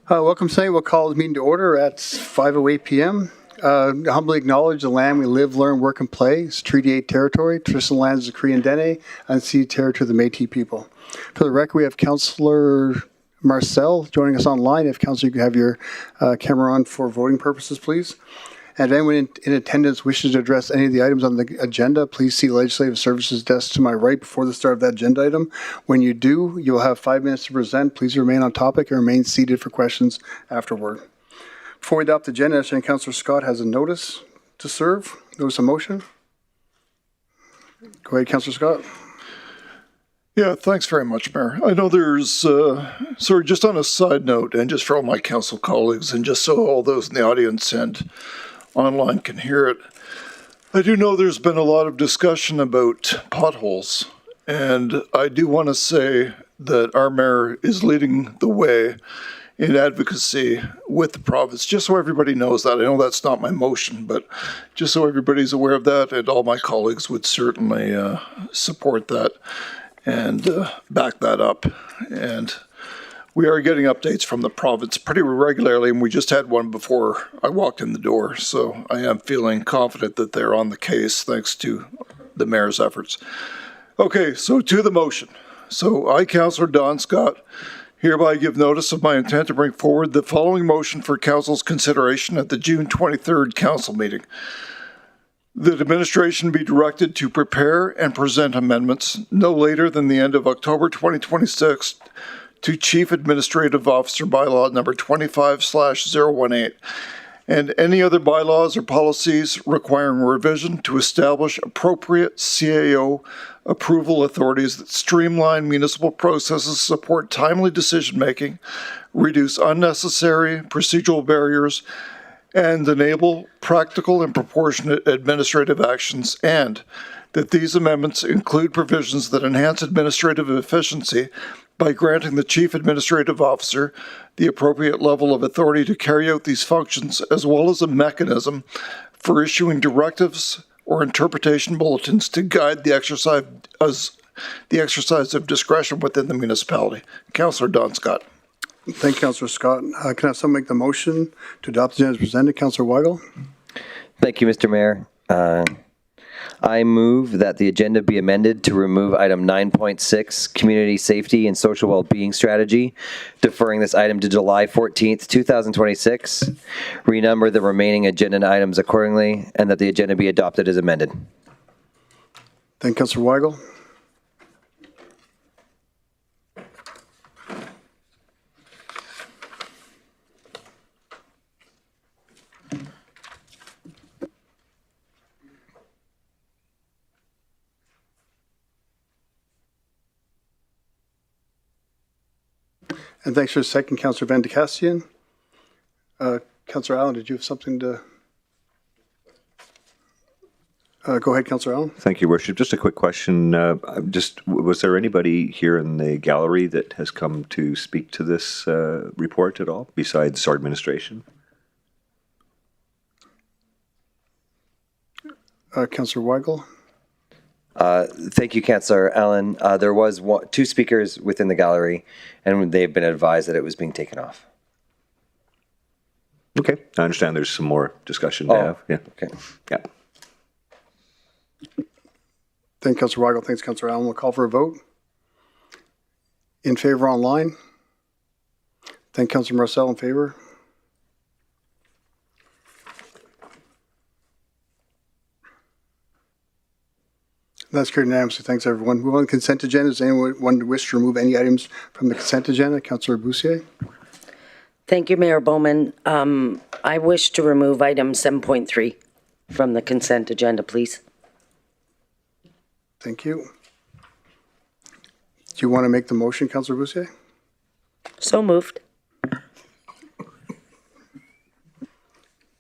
Welcome tonight. We'll call the meeting to order at 5:08 p.m. Humbly acknowledge the land we live, learn, work, and play. It's Treaty 8 territory, traditional lands of the Cree Dene, unceded territory of the Métis people. For the record, we have Councillor Marcel joining us online. If Councillor, you could have your camera on for voting purposes, please. And if anyone in attendance wishes to address any of the items on the agenda, please see Legislative Services desk to my right before the start of that agenda item. When you do, you'll have 5 minutes to present. Please remain on topic and remain seated for questions afterward. Before we adopt the agenda, Councillor Scott has a notice to serve. Notice of motion. Go ahead, Councillor Scott. Yeah, thanks very much, Mayor. I know there's, sorry, just on a side note, and just for all my council colleagues, and just so all those in the audience and online can hear it, I do know there's been a lot of discussion about potholes, and I do want to say that our mayor is leading the way in advocacy with the province, just so everybody knows that. I know that's not my motion, but just so everybody's aware of that, and all my colleagues would certainly support that and back that up. And we are getting updates from the province pretty regularly, and we just had one before I walked in the door. So I am feeling confident that they're on the case thanks to the mayor's efforts. Okay, so to the motion. So I, Councillor Don Scott, hereby give notice of my intent to bring forward the following motion for council's consideration at the June 23rd council meeting. That administration be directed to prepare and present amendments no later than the end of October 2026 to Chief Administrative Officer Bylaw number 25/018 and any other bylaws or policies requiring revision to establish appropriate CAO approval authorities that streamline municipal processes, support timely decision-making, reduce unnecessary procedural barriers, and enable practical and proportionate administrative actions, and that these amendments include provisions that enhance administrative efficiency by granting the Chief Administrative Officer the appropriate level of authority to carry out these functions, as well as a mechanism for issuing directives or interpretation bulletins to guide the exercise of discretion within the municipality. Councillor Don Scott. Thank you, Councillor Scott. Can I have someone make the motion to adopt the agenda as presented? Councillor Weigel. Thank you, Mr. Mayor. I move that the agenda be amended to remove item 9.6, Community Safety and Social Wellbeing Strategy, deferring this item to July 14th, 2026, renumber the remaining agenda items accordingly, and that the agenda be adopted as amended. Thank you, Councillor Weigel. And thanks for a second, Councillor Van de Castian. Councillor Allen, did you have something to? Go ahead, Councillor Allen. Thank you, Worship. Just a quick question. Was there anybody here in the gallery that has come to speak to this report at all, besides our administration? Councillor Weigel. Thank you, Councillor Allen. There was two speakers within the gallery, and they've been advised that it was being taken off. Okay, I understand there's some more discussion to have. Yeah. Okay. Yeah. Thank you, Councillor Weigel. Thanks, Councillor Allen. We'll call for a vote. In favor online. Thank you, Councillor Marcel. In favor. That's carried unanimously. Thanks, everyone. Move on to the consent agenda. Does anyone wish to remove any items from the consent agenda? Councillor Bussier. Thank you, Mayor Bowman. I wish to remove item 7.3 from the consent agenda, please. Thank you. Do you want to make the motion, Councillor Bussier? So moved.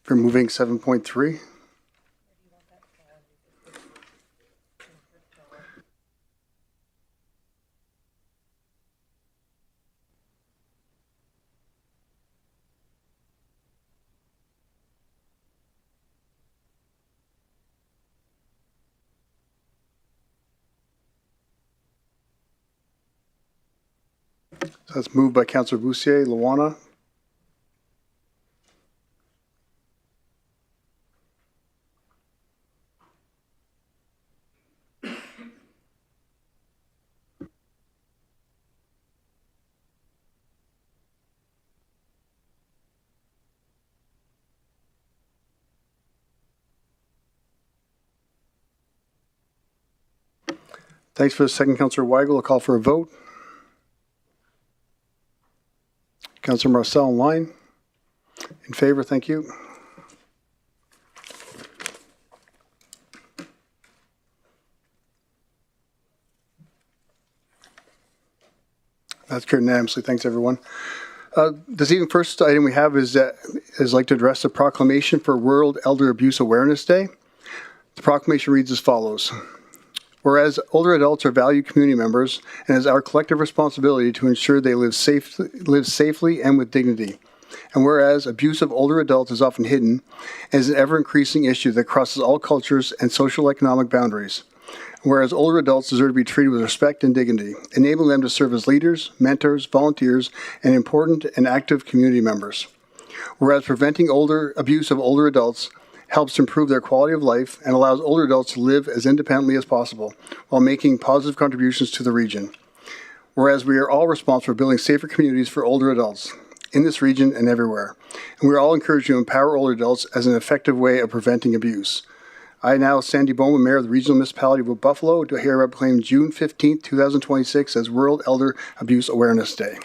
Removing 7.3. So that's moved by Councillor Bussier. Luana, Thanks for the second, Councillor Weigel. I'll call for a vote. Councillor Marcel in line. In favor, thank you. That's carried unanimously. Thanks, everyone. This evening, first item we have is like to address the proclamation for World Elder Abuse Awareness Day. The proclamation reads as follows. Whereas older adults are valued community members and it is our collective responsibility to ensure they live safely and with dignity. And whereas abuse of older adults is often hidden and is an ever-increasing issue that crosses all cultures and social economic boundaries. Whereas older adults deserve to be treated with respect and dignity, enabling them to serve as leaders, mentors, volunteers, and important and active community members. Whereas preventing abuse of older adults helps to improve their quality of life and allows older adults to live as independently as possible while making positive contributions to the region. Whereas we are all responsible for building safer communities for older adults in this region and everywhere. And we are all encouraged to empower older adults as an effective way of preventing abuse. I now, Sandy Bowman, Mayor of the Regional Municipality of Buffalo, do hereby proclaim June 15, 2026 as World Elder Abuse Awareness Day.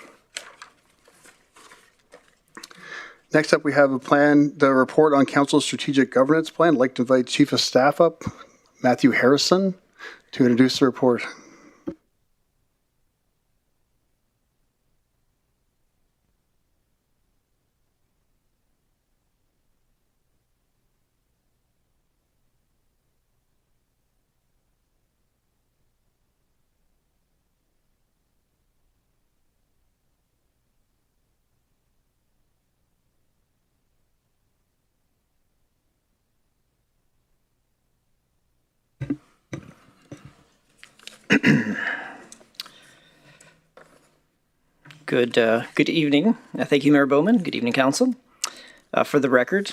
Next up, we have the report on Council's Strategic Governance Plan. I'd like to invite Chief of Staff up, Matthew Harrison, to introduce the report. Good evening. Thank you, Mayor Bowman. Good evening, Council. For the record,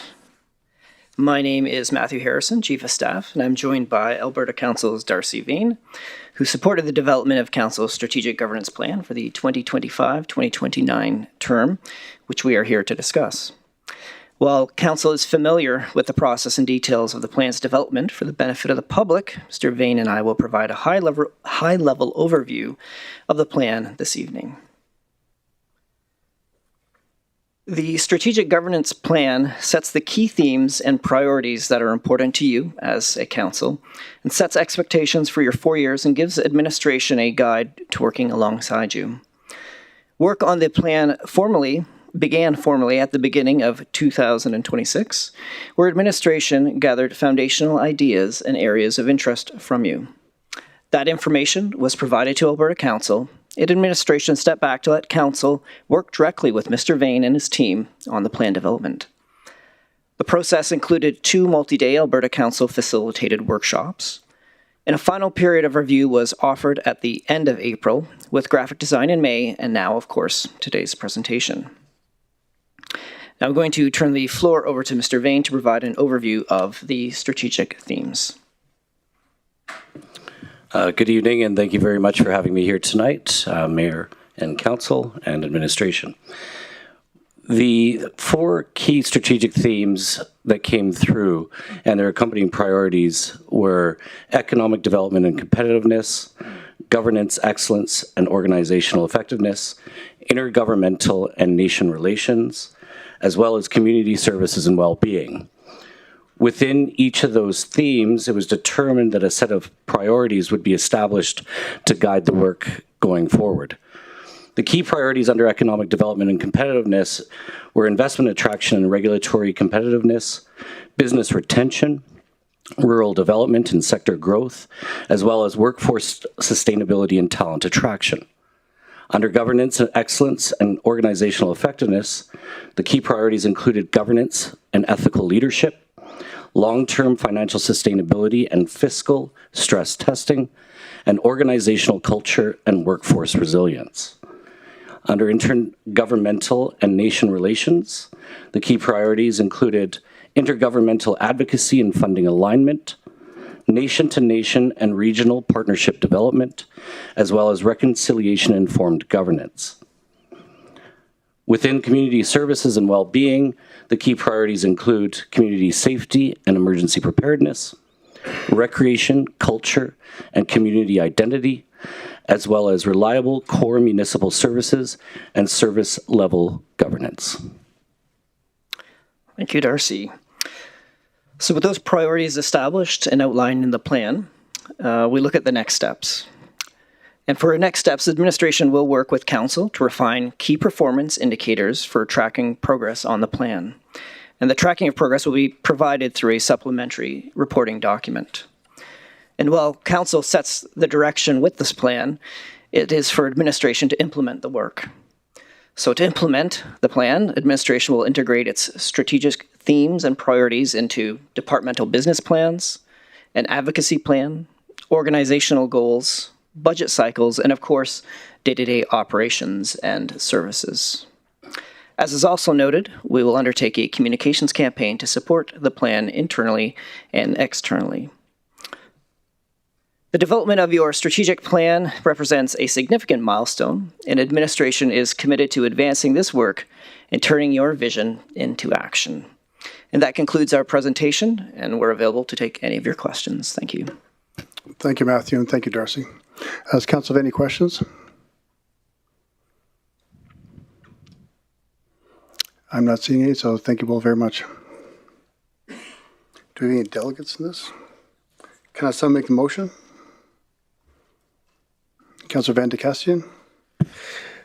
my name is Matthew Harrison, Chief of Staff, and I'm joined by Alberta Council's Darcy Vane, who supported the development of Council's Strategic Governance Plan for the 2025-2029 term, which we are here to discuss. While Council is familiar with the process and details of the plan's development for the benefit of the public, Mr. Vane and I will provide a high-level overview of the plan this evening. The Strategic Governance Plan sets the key themes and priorities that are important to you as a council and sets expectations for your 4 years and gives administration a guide to working alongside you. Work on the plan began formally at the beginning of 2026, where administration gathered foundational ideas and areas of interest from you. That information was provided to Alberta Council. Administration stepped back to let Council work directly with Mr. Vane and his team on the plan development. The process included 2 multi-day Alberta Council facilitated workshops, and a final period of review was offered at the end of April, with graphic design in May, and now, of course, today's presentation. Now I'm going to turn the floor over to Mr. Vane to provide an overview of the strategic themes. Good evening, and thank you very much for having me here tonight, Mayor and Council and Administration. The 4 key strategic themes that came through and their accompanying priorities were economic development and competitiveness, governance excellence and organizational effectiveness, intergovernmental and nation relations, as well as community services and well-being. Within each of those themes, it was determined that a set of priorities would be established to guide the work going forward. The key priorities under economic development and competitiveness were investment attraction and regulatory competitiveness, business retention, rural development and sector growth, as well as workforce sustainability and talent attraction. Under governance and excellence and organizational effectiveness, the key priorities included governance and ethical leadership, long-term financial sustainability and fiscal stress testing, and organizational culture and workforce resilience. Under intergovernmental and nation relations, the key priorities included intergovernmental advocacy and funding alignment, nation-to-nation and regional partnership development, as well as reconciliation-informed governance. Within community services and well-being, the key priorities include community safety and emergency preparedness, recreation, culture, and community identity, as well as reliable core municipal services and service level governance. Thank you, Darcy. So with those priorities established and outlined in the plan, we look at the next steps. And for our next steps, administration will work with council to refine key performance indicators for tracking progress on the plan. And the tracking of progress will be provided through a supplementary reporting document. And while council sets the direction with this plan, it is for administration to implement the work. So to implement the plan, administration will integrate its strategic themes and priorities into departmental business plans, an advocacy plan, organizational goals, budget cycles, and of course, day-to-day operations and services. As is also noted, we will undertake a communications campaign to support the plan internally and externally. The development of your strategic plan represents a significant milestone, and administration is committed to advancing this work and turning your vision into action. And that concludes our presentation, and we're available to take any of your questions. Thank you. Thank you, Matthew, and thank you, Darcy. Does council have any questions? I'm not seeing any, so thank you both very much. Do we have any delegates in this? Can I someone make the motion? Councillor Van de Castian.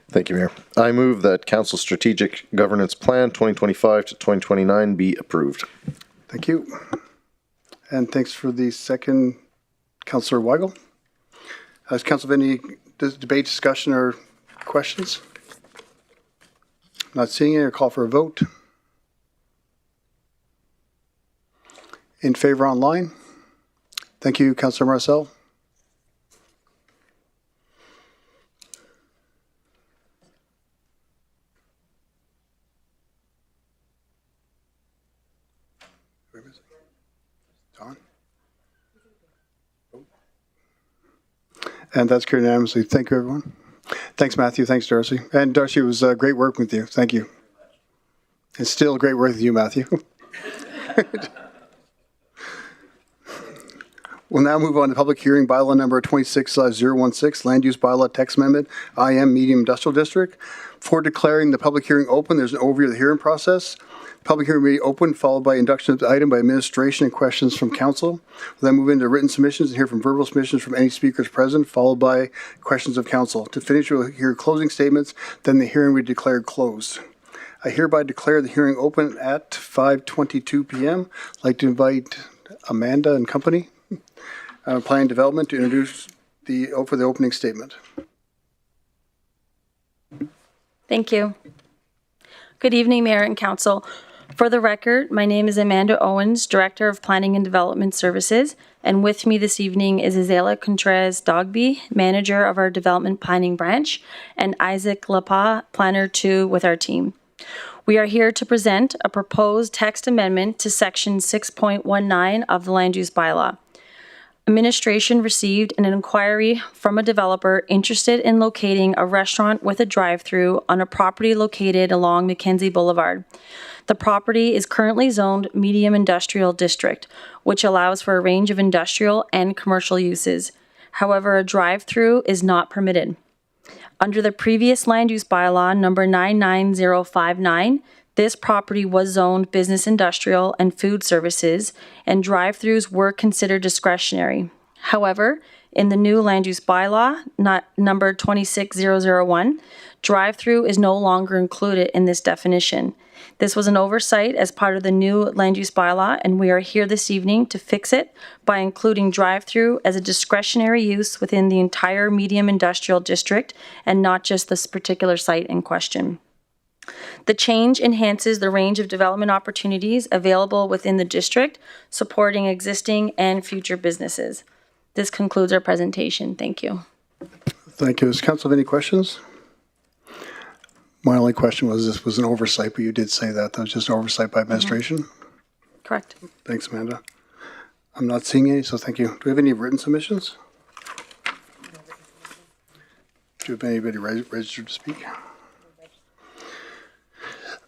Thank you, Mayor. I move that Council Strategic Governance Plan 2025 to 2029 be approved. Thank you. And thanks for the second, Councillor Weigel. Has council have any debate, discussion, or questions? Not seeing any, or call for a vote. In favor online? Thank you, Councillor Marcel. Don? And that's carried unanimously. Thank you, everyone. Thanks, Matthew. Thanks, Darcy. And Darcy, it was great working with you. Thank you. It's still great work with you, Matthew. We'll now move on to public hearing bylaw number 26/016, land use bylaw text amendment, IM Medium Industrial District. Before declaring the public hearing open, there's an overview of the hearing process. Public hearing will be open, followed by introduction of the item by administration and questions from council. We'll then move into written submissions and hear from verbal submissions from any speakers present, followed by questions of council. To finish, we'll hear closing statements, then the hearing will be declared closed. I hereby declare the hearing open at 5:22 p.m. I'd like to invite Amanda and company, Planning Development, to introduce for the opening statement. Thank you. Good evening, Mayor and Council. For the record, my name is Amanda Owens, Director of Planning and Development Services, and with me this evening is Azela Contreras-Dogby, Manager of our Development Planning Branch, and Isaac Lapa, Planner 2 with our team. We are here to present a proposed text amendment to Section 6.19 of the Land Use Bylaw. Administration received an inquiry from a developer interested in locating a restaurant with a drive-through on a property located along Mackenzie Boulevard. The property is currently zoned Medium Industrial District, which allows for a range of industrial and commercial uses. However, a drive-through is not permitted. Under the previous land use bylaw number 99059, this property was zoned business, industrial, and food services, and drive-throughs were considered discretionary. However, in the new land use bylaw, number 26001, drive-through is no longer included in this definition. This was an oversight as part of the new land use bylaw, and we are here this evening to fix it by including drive-through as a discretionary use within the entire medium industrial district and not just this particular site in question. The change enhances the range of development opportunities available within the district, supporting existing and future businesses. This concludes our presentation. Thank you. Thank you. Does council have any questions? My only question was, this was an oversight, but you did say that. That was just an oversight by administration? Correct. Thanks, Amanda. I'm not seeing any, so thank you. Do we have any written submissions? Do you have anybody registered to speak?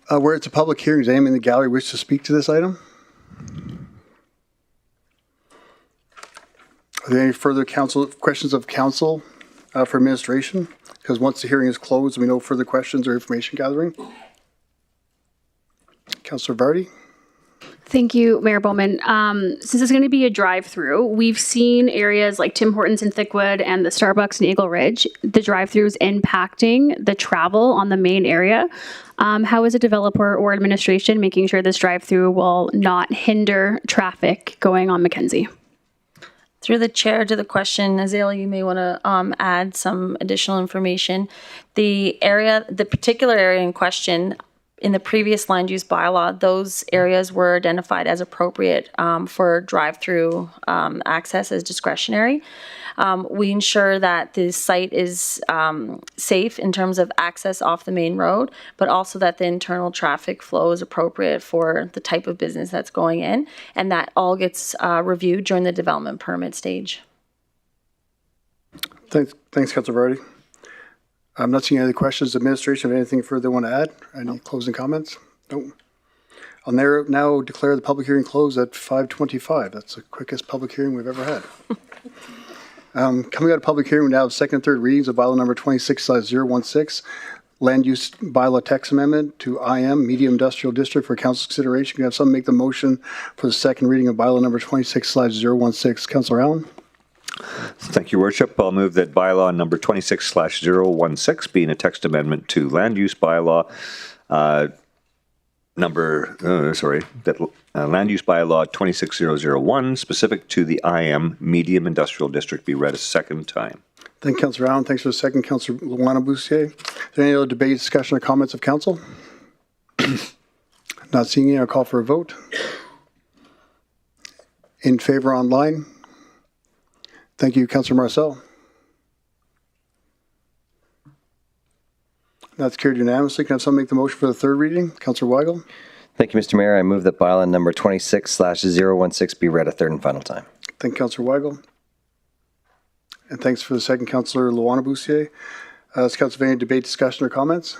Where it's a public hearing, does anyone in the gallery wish to speak to this item? Are there any further questions of council for administration? Because once the hearing is closed, we no further questions or information gathering. Councillor Vardy? Thank you, Mayor Bowman. Since it's going to be a drive-through, we've seen areas like Tim Hortons in Thickwood and the Starbucks in Eagle Ridge, the drive-throughs impacting the travel on the main area. How is a developer or administration making sure this drive-through will not hinder traffic going on Mackenzie? Through the chair to the question, Azalea, you may want to add some additional information. The particular area in question, in the previous land use bylaw, those areas were identified as appropriate for drive-through access as discretionary. We ensure that the site is safe in terms of access off the main road, but also that the internal traffic flow is appropriate for the type of business that's going in, and that all gets reviewed during the development permit stage. Thanks, Councillor Vardy. I'm not seeing any other questions. Administration, have anything further they want to add? Any closing comments? No. I'll now declare the public hearing closed at 5:25. That's the quickest public hearing we've ever had. Coming out of public hearing, we now have second and third readings of bylaw number 26/016, land use bylaw text amendment to IM, Medium Industrial District for council consideration. Can I have someone make the motion for the second reading of bylaw number 26/016? Councillor Allen? Thank you, Worship. I'll move that bylaw number 26/016 being a text amendment to land use bylaw land use bylaw 26001 specific to the IM Medium Industrial District be read a second time. Thank you, Councillor Allen. Thanks for the second, Councillor rmwb.ca. Is there any other debate, discussion, or comments of council? Not seeing any, I'll call for a vote. In favor online? Thank you, Councillor Marcel. That's carried unanimously. Can I have someone make the motion for the third reading? Councillor Weigel? Thank you, Mr. Mayor. I move that bylaw number 26/016 be read a third and final time. Thank you, Councillor Weigel. And thanks for the second, Councillor Luana-Bussier. Is Council any debate, discussion, or comments?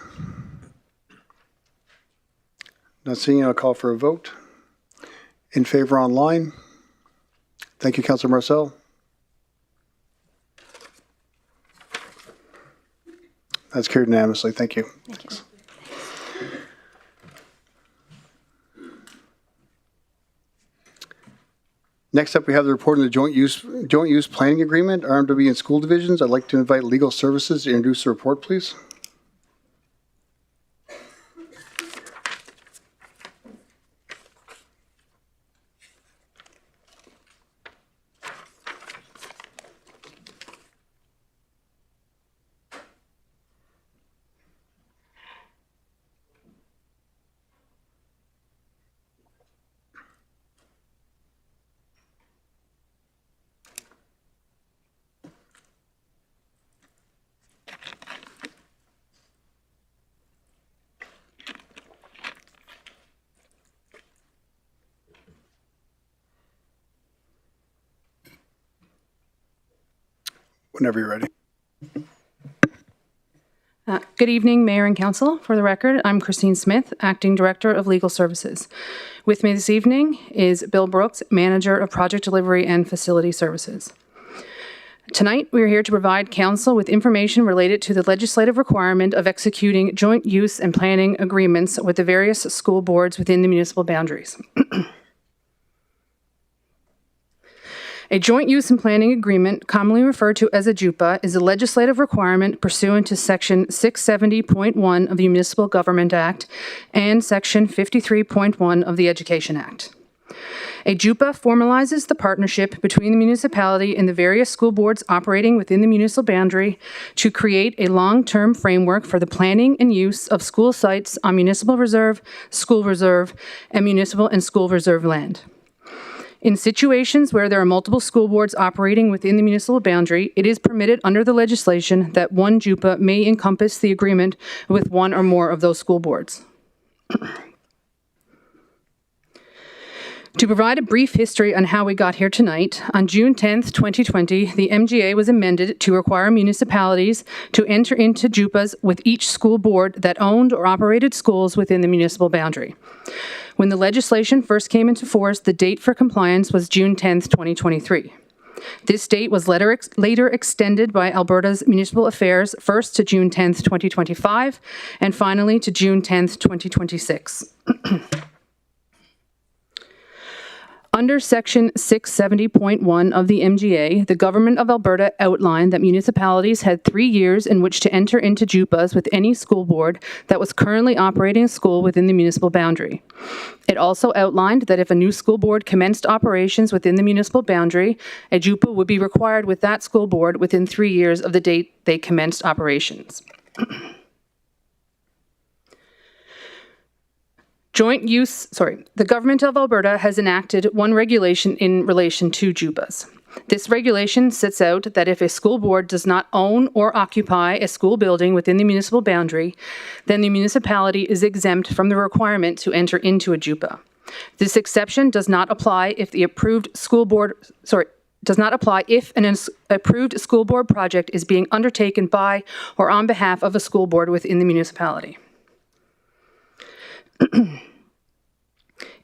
Not seeing it, I'll call for a vote. In favor online? Thank you, Councillor Marcel. That's carried unanimously. Thank you. Thank you. Next up, we have the report on the joint use planning agreement, RMW and school divisions. I'd like to invite legal services to introduce the report, please. Whenever you're ready. Good evening, Mayor and Council. For the record, I'm Christine Smith, Acting Director of Legal Services. With me this evening is Bill Brooks, Manager of Project Delivery and Facility Services. Tonight, we are here to provide Council with information related to the legislative requirement of executing joint use and planning agreements with the various school boards within the municipal boundaries. A joint use and planning agreement, commonly referred to as a JUPA, is a legislative requirement pursuant to Section 670.1 of the Municipal Government Act and Section 53.1 of the Education Act. A JUPA formalizes the partnership between the municipality and the various school boards operating within the municipal boundary to create a long-term framework for the planning and use of school sites on municipal reserve, school reserve, and municipal and school reserve land. In situations where there are multiple school boards operating within the municipal boundary, it is permitted under the legislation that one JUPA may encompass the agreement with one or more of those school boards. To provide a brief history on how we got here tonight, on June 10th, 2020, the MGA was amended to require municipalities to enter into JUPAs with each school board that owned or operated schools within the municipal boundary. When the legislation first came into force, the date for compliance was June 10th, 2023. This date was later extended by Alberta's Municipal Affairs first to June 10th, 2025, and finally to June 10th, 2026. Under Section 670.1 of the MGA, the Government of Alberta outlined that municipalities had 3 years in which to enter into JUPAs with any school board that was currently operating a school within the municipal boundary. It also outlined that if a new school board commenced operations within the municipal boundary, a JUPA would be required with that school board within 3 years of the date they commenced operations. The Government of Alberta has enacted one regulation in relation to JUPAs. This regulation sets out that if a school board does not own or occupy a school building within the municipal boundary, then the municipality is exempt from the requirement to enter into a JUPA. This exception does not apply if the approved school board, does not apply if an approved school board project is being undertaken by or on behalf of a school board within the municipality.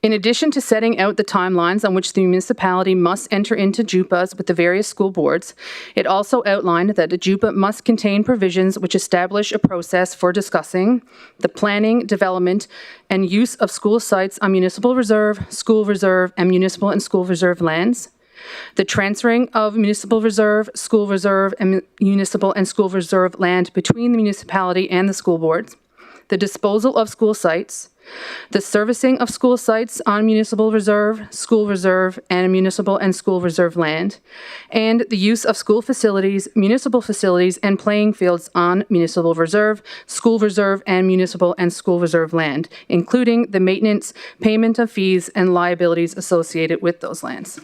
In addition to setting out the timelines on which the municipality must enter into JUPAs with the various school boards, it also outlined that a JUPA must contain provisions which establish a process for discussing the planning, development, and use of school sites on municipal reserve, and municipal and school reserve lands, the transferring of municipal reserve, and municipal and school reserve land between the municipality and the school boards, the disposal of school sites, the servicing of school sites on municipal reserve, and municipal and school reserve land, and the use of school facilities, municipal facilities, and playing fields on municipal reserve, and municipal and school reserve land, including the maintenance, payment of fees, and liabilities associated with those lands.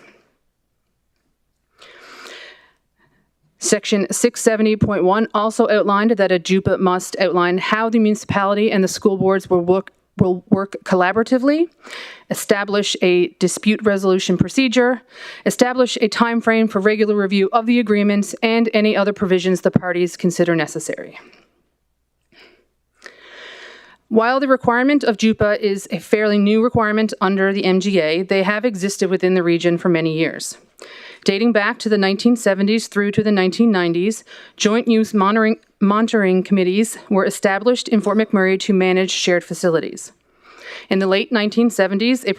Section 670.1 also outlined that a JUPA must outline how the municipality and the school boards will work collaboratively, establish a dispute resolution procedure, establish a time frame for regular review of the agreements, and any other provisions the parties consider necessary. While the requirement of JUPA is a fairly new requirement under the MGA, they have existed within the region for many years. Dating back to the 1970s through to the 1990s, joint use monitoring committees were established in Fort McMurray to manage shared facilities. In the late 1970s, a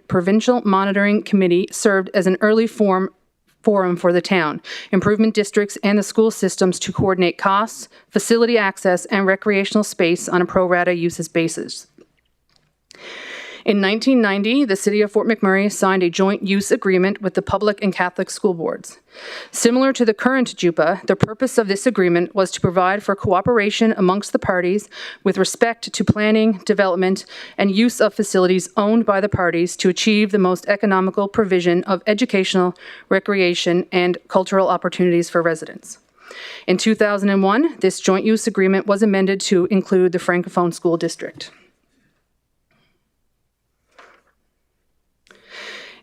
provincial monitoring committee served as an early forum for the town, improvement districts, and the school systems to coordinate costs, facility access, and recreational space on a pro rata uses basis. In 1990, the City of Fort McMurray signed a joint use agreement with the public and Catholic school boards. Similar to the current JUPA, the purpose of this agreement was to provide for cooperation amongst the parties with respect to planning, development, and use of facilities owned by the parties to achieve the most economical provision of educational, recreation, and cultural opportunities for residents. In 2001, this joint use agreement was amended to include the Francophone School District.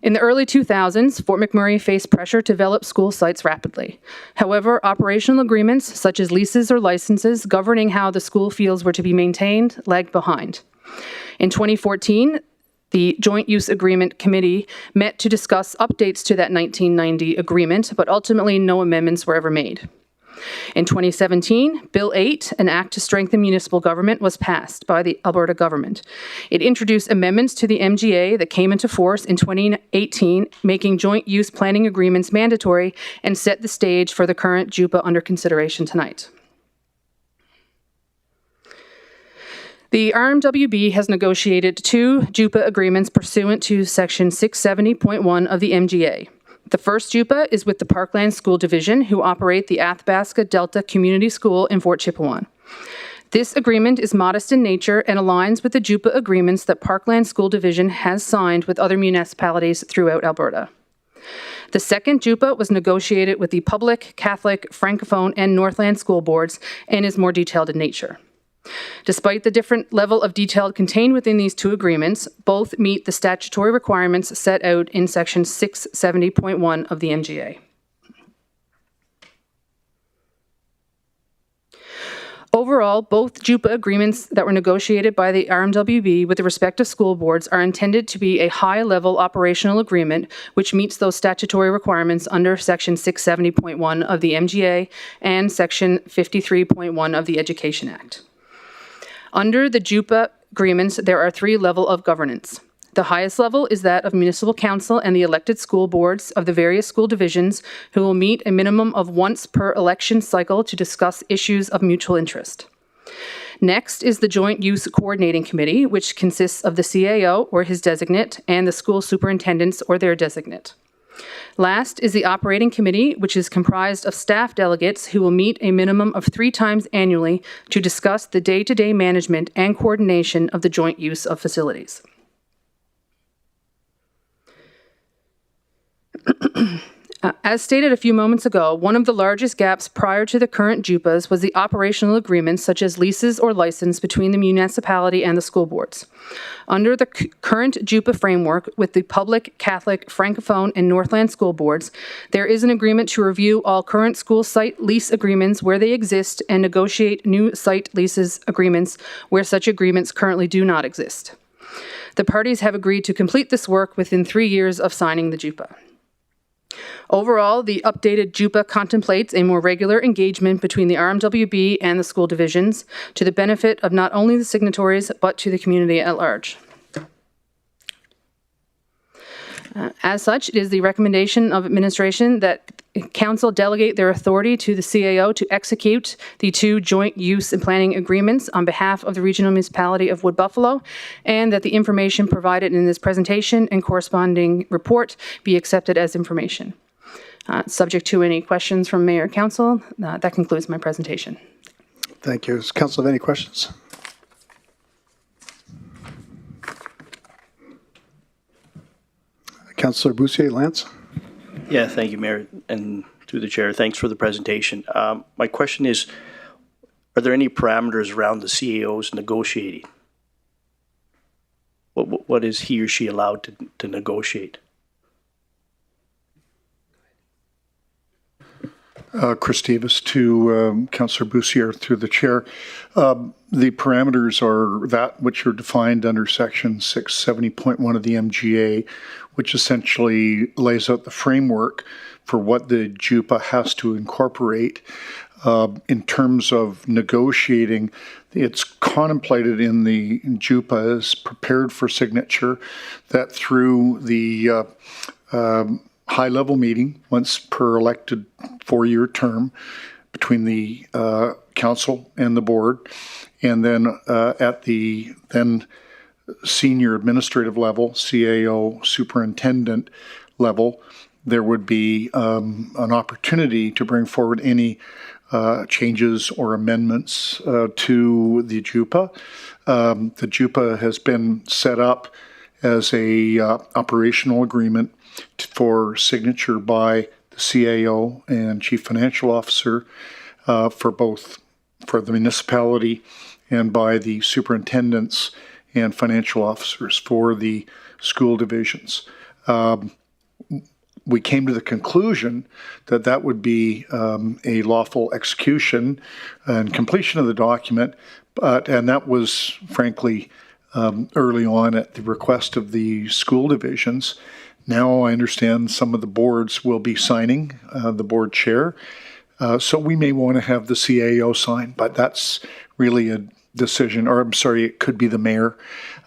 In the early 2000s, Fort McMurray faced pressure to develop school sites rapidly. However, operational agreements, such as leases or licenses governing how the school fields were to be maintained, lagged behind. In 2014, the Joint Use Agreement Committee met to discuss updates to that 1990 agreement, but ultimately no amendments were ever made. In 2017, Bill 8, an act to strengthen municipal government, was passed by the Alberta government. It introduced amendments to the MGA that came into force in 2018, making joint use planning agreements mandatory and set the stage for the current JUPA under consideration tonight. The RMWB has negotiated 2 JUPA agreements pursuant to Section 670.1 of the MGA. The first JUPA is with the Parkland School Division, who operate the Athabasca Delta Community School in Fort Chipewyan. This agreement is modest in nature and aligns with the JUPA agreements that Parkland School Division has signed with other municipalities throughout Alberta. The second JUPA was negotiated with the Public, Catholic, Francophone, and Northland school boards and is more detailed in nature. Despite the different level of detail contained within these 2 agreements, both meet the statutory requirements set out in Section 670.1 of the MGA. Overall, both JUPA agreements that were negotiated by the RMWB with the respective school boards are intended to be a high-level operational agreement which meets those statutory requirements under Section 670.1 of the MGA and Section 53.1 of the Education Act. Under the JUPA agreements, there are 3 levels of governance. The highest level is that of municipal council and the elected school boards of the various school divisions who will meet a minimum of once per election cycle to discuss issues of mutual interest. Next is the Joint Use Coordinating Committee, which consists of the CAO or his designate and the school superintendents or their designate. Last is the Operating Committee, which is comprised of staff delegates who will meet a minimum of 3 times annually to discuss the day-to-day management and coordination of the joint use of facilities. As stated a few moments ago, one of the largest gaps prior to the current JUPAs was the operational agreements such as leases or license between the municipality and the school boards. Under the current JUPA framework with the public, Catholic, Francophone, and Northland school boards, there is an agreement to review all current school site lease agreements where they exist and negotiate new site leases agreements where such agreements currently do not exist. The parties have agreed to complete this work within 3 years of signing the JUPA. Overall, the updated JUPA contemplates a more regular engagement between the RMWB and the school divisions to the benefit of not only the signatories, but to the community at large. As such, it is the recommendation of administration that Council delegate their authority to the CAO to execute the 2 joint use and planning agreements on behalf of the regional municipality of Wood Buffalo, and that the information provided in this presentation and corresponding report be accepted as information. Subject to any questions from Mayor and Council, that concludes my presentation. Thank you. Does Council have any questions? Councillor Bussier, Lance? Yeah, thank you, Mayor, and through the chair, thanks for the presentation. My question is, are there any parameters around the CAO's negotiating? What is he or she allowed to negotiate? Chris Davis to Councillor Bussier through the chair. The parameters are that which are defined under Section 670.1 of the MGA, which essentially lays out the framework for what the JUPA has to incorporate. In terms of negotiating, it's contemplated in the JUPA as prepared for signature that through the high-level meeting, once per elected 4-year term, between the council and the board, and then at the then senior administrative level, CAO superintendent level, there would be an opportunity to bring forward any changes or amendments to the JUPA. The JUPA has been set up as a operational agreement for signature by the CAO and Chief Financial Officer for the municipality and by the superintendents and financial officers for the school divisions. We came to the conclusion that that would be a lawful execution and completion of the document, and that was frankly early on at the request of the school divisions. Now I understand some of the boards will be signing, the board chair, so we may want to have the CAO sign, but that's really a decision, or I'm sorry, it could be the mayor.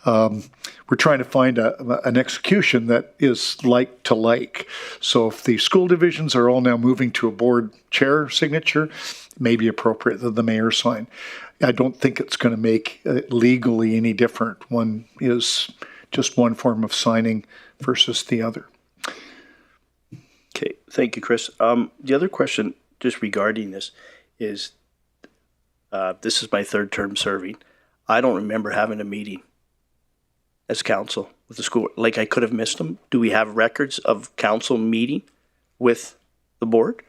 We're trying to find an execution that is like to like. So if the school divisions are all now moving to a board chair signature, it may be appropriate that the mayor sign. I don't think it's going to make it legally any different. One is just one form of signing versus the other. Okay, thank you, Chris. The other question just regarding this is, this is my 3rd term serving. I don't remember having a meeting as council with the school. Like, I could have missed them. Do we have records of council meeting with the board?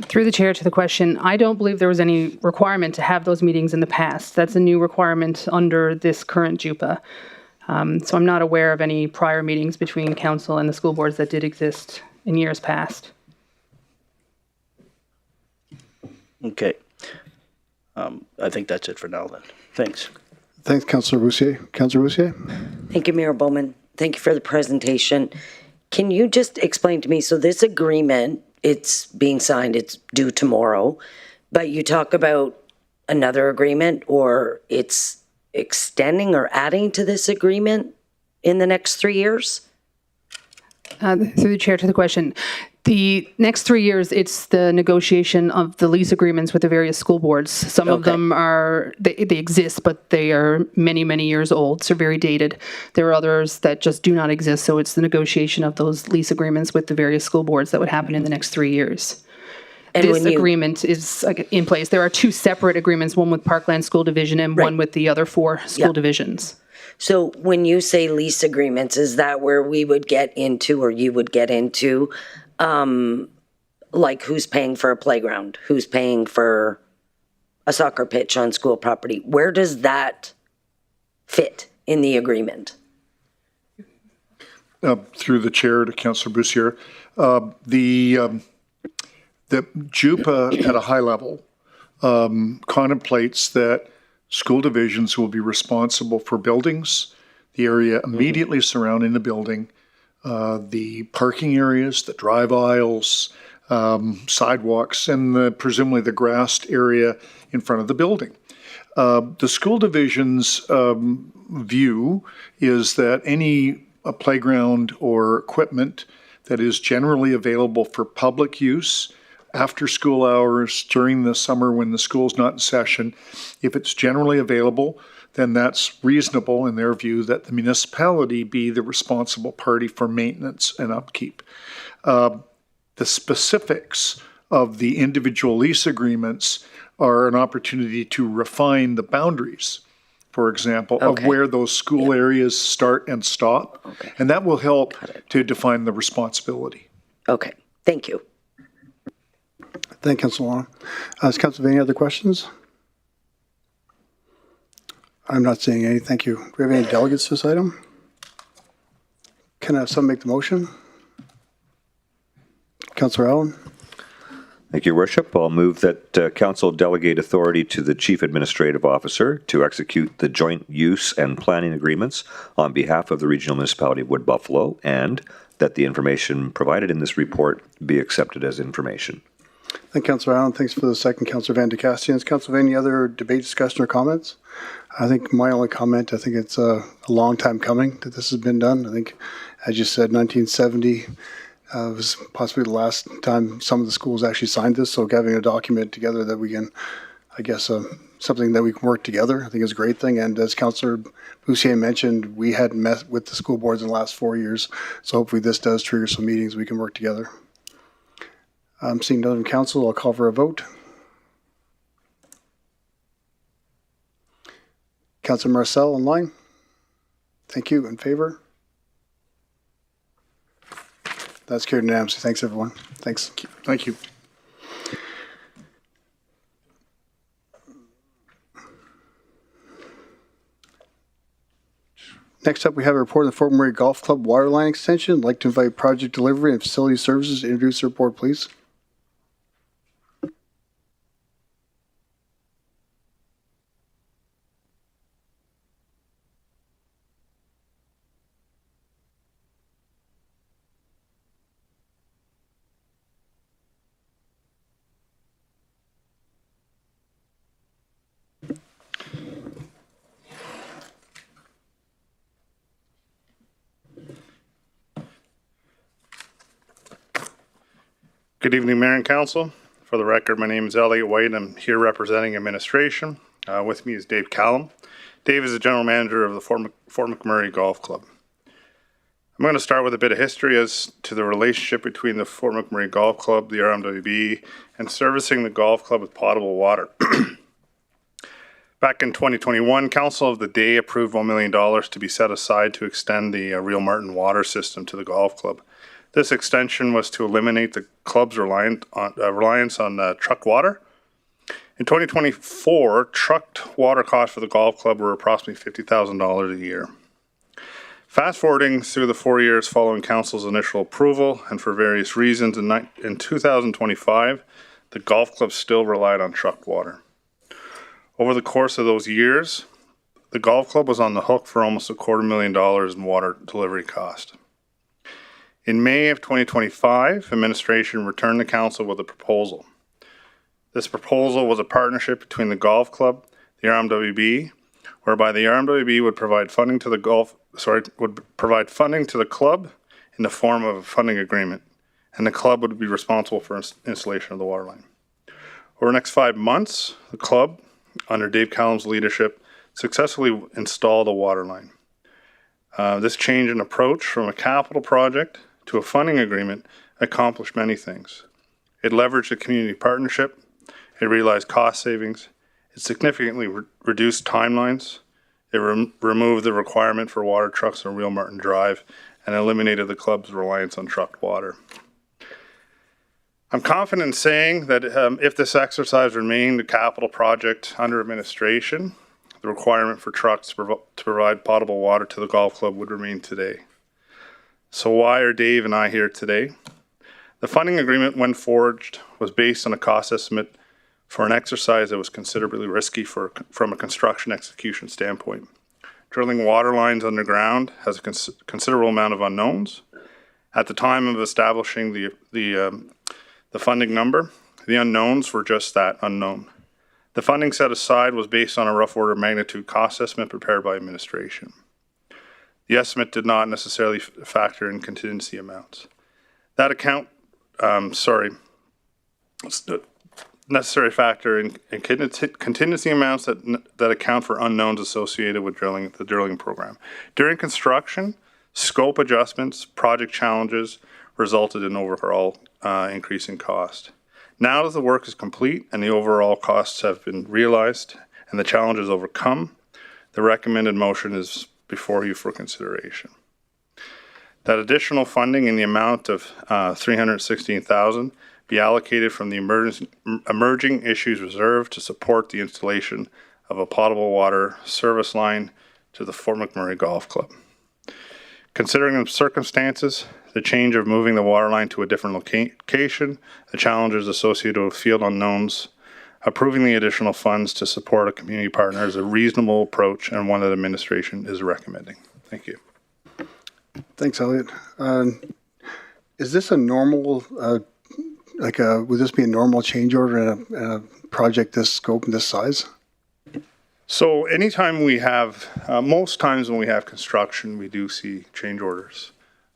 Through the chair to the question, I don't believe there was any requirement to have those meetings in the past. That's a new requirement under this current JUPA. So I'm not aware of any prior meetings between council and the school boards that did exist in years past. Okay. I think that's it for now then. Thanks. Thanks, Councillor Roussier. Councillor Roussier? Thank you, Mayor Bowman. Thank you for the presentation. Can you just explain to me, so this agreement, it's being signed, it's due tomorrow, but you talk about another agreement, or it's extending or adding to this agreement in the next 3 years? Through the chair to the question. The next 3 years, it's the negotiation of the lease agreements with the various school boards. Some of them are, they exist, but they are many, many years old, so very dated. There are others that just do not exist, so it's the negotiation of those lease agreements with the various school boards that would happen in the next 3 years. And This agreement is in place. There are two separate agreements, one with Parkland School Division and one with the other 4 school divisions. So when you say lease agreements, is that where we would get into, or you would get into, like who's paying for a playground, who's paying for a soccer pitch on school property? Where does that fit in the agreement? Through the chair to Councillor Bussier, the JUPA at a high level contemplates that school divisions will be responsible for buildings, the area immediately surrounding the building, the parking areas, the drive aisles, sidewalks, and presumably the grassed area in front of the building. The school division's view is that any playground or equipment that is generally available for public use after school hours, during the summer when the school's not in session, if it's generally available, then that's reasonable in their view that the municipality be the responsible party for maintenance and upkeep. The specifics of the individual lease agreements are an opportunity to refine the boundaries, for example, of where those school areas start and stop. And that will help to define the responsibility. Okay, thank you. Thank you, Councillor Long. Does Council have any other questions? I'm not seeing any. Thank you. Do we have any delegates to this item? Can I have someone make the motion? Councillor Allen? Thank you, Worship. I'll move that Council delegate authority to the Chief Administrative Officer to execute the joint use and planning agreements on behalf of the Regional Municipality of Wood Buffalo, and that the information provided in this report be accepted as information. Thank you, Councillor Allen. Thanks for the second, Councillor Van de Castians. Councillor, any other debate, discussion, or comments? I think my only comment, I think it's a long time coming that this has been done. I think, as you said, 1970 was possibly the last time some of the schools actually signed this. So having a document together that we can, I guess, something that we can work together, I think is a great thing. And as Councillor Bussier mentioned, we hadn't met with the school boards in the last 4 years. So hopefully this does trigger some meetings we can work together. Seeing none from council, I'll call for a vote. Councillor Marcel online. Thank you. In favor? That's carried unanimously. Thanks, everyone. Thanks. Thank you. Next up, we have a report of the Fort McMurray Golf Club waterline extension. I'd like to invite Project Delivery and Facility Services to introduce the report, please. Good evening, Mayor and Council. For the record, my name is Elliot White. I'm here representing administration. With me is Dave Callum. Dave is the general manager of the Fort McMurray Golf Club. I'm going to start with a bit of history as to the relationship between the Fort McMurray Golf Club, the rmwb, and servicing the golf club with potable water. Back in 2021, Council of the Day approved $1 million to be set aside to extend the Real Martin water system to the golf club. This extension was to eliminate the club's reliance on truck water. In 2024, trucked water costs for the golf club were approximately $50,000 a year. Fast forwarding through the 4 years following Council's initial approval, and for various reasons, in 2025, the golf club still relied on trucked water. Over the course of those years, the golf club was on the hook for almost $250,000 in water delivery cost. In May of 2025, administration returned to council with a proposal. This proposal was a partnership between the golf club, the RMWB, whereby the RMWB would provide funding to the club in the form of a funding agreement, and the club would be responsible for installation of the water line. Over the next 5 months, the club, under Dave Callum's leadership, successfully installed a water line. This change in approach from a capital project to a funding agreement accomplished many things. It leveraged a community partnership, it realized cost savings, it significantly reduced timelines, it removed the requirement for water trucks on Real Martin Drive, and eliminated the club's reliance on trucked water. I'm confident in saying that if this exercise remained a capital project under administration, the requirement for trucks to provide potable water to the golf club would remain today. So why are Dave and I here today? The funding agreement, when forged, was based on a cost estimate for an exercise that was considerably risky from a construction execution standpoint. Drilling water lines underground has a considerable amount of unknowns. At the time of establishing the funding number, the unknowns were just that, unknown. The funding set aside was based on a rough order of magnitude cost estimate prepared by administration. The estimate did not necessarily factor in contingency amounts. Necessary factor in contingency amounts that account for unknowns associated with the drilling program. During construction, scope adjustments, project challenges resulted in overall increase in cost. Now that the work is complete and the overall costs have been realized and the challenges overcome, the recommended motion is before you for consideration. That additional funding in the amount of $316,000 be allocated from the emerging issues reserve to support the installation of a potable water service line to the Fort McMurray Golf Club. Considering the circumstances, the change of moving the water line to a different location, the challenges associated with field unknowns, approving the additional funds to support a community partner is a reasonable approach and one that administration is recommending. Thank you. Thanks, Elliot. Is this a normal, would this be a normal change order in a project this scope and this size? So anytime we have, most times when we have construction, we do see change orders,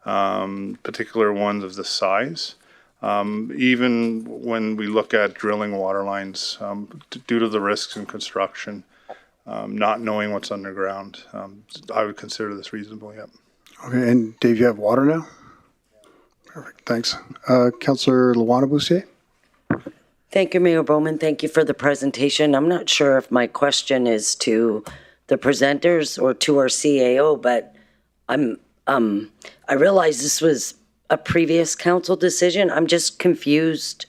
particular ones of this size. Even when we look at drilling water lines, due to the risks in construction, not knowing what's underground, I would consider this reasonable, yep. Okay, and Dave, you have water now? Perfect, thanks. Councillor Luana-Bussier? Thank you, Mayor Bowman. Thank you for the presentation. I'm not sure if my question is to the presenters or to our CAO, but I realize this was a previous council decision. I'm just confused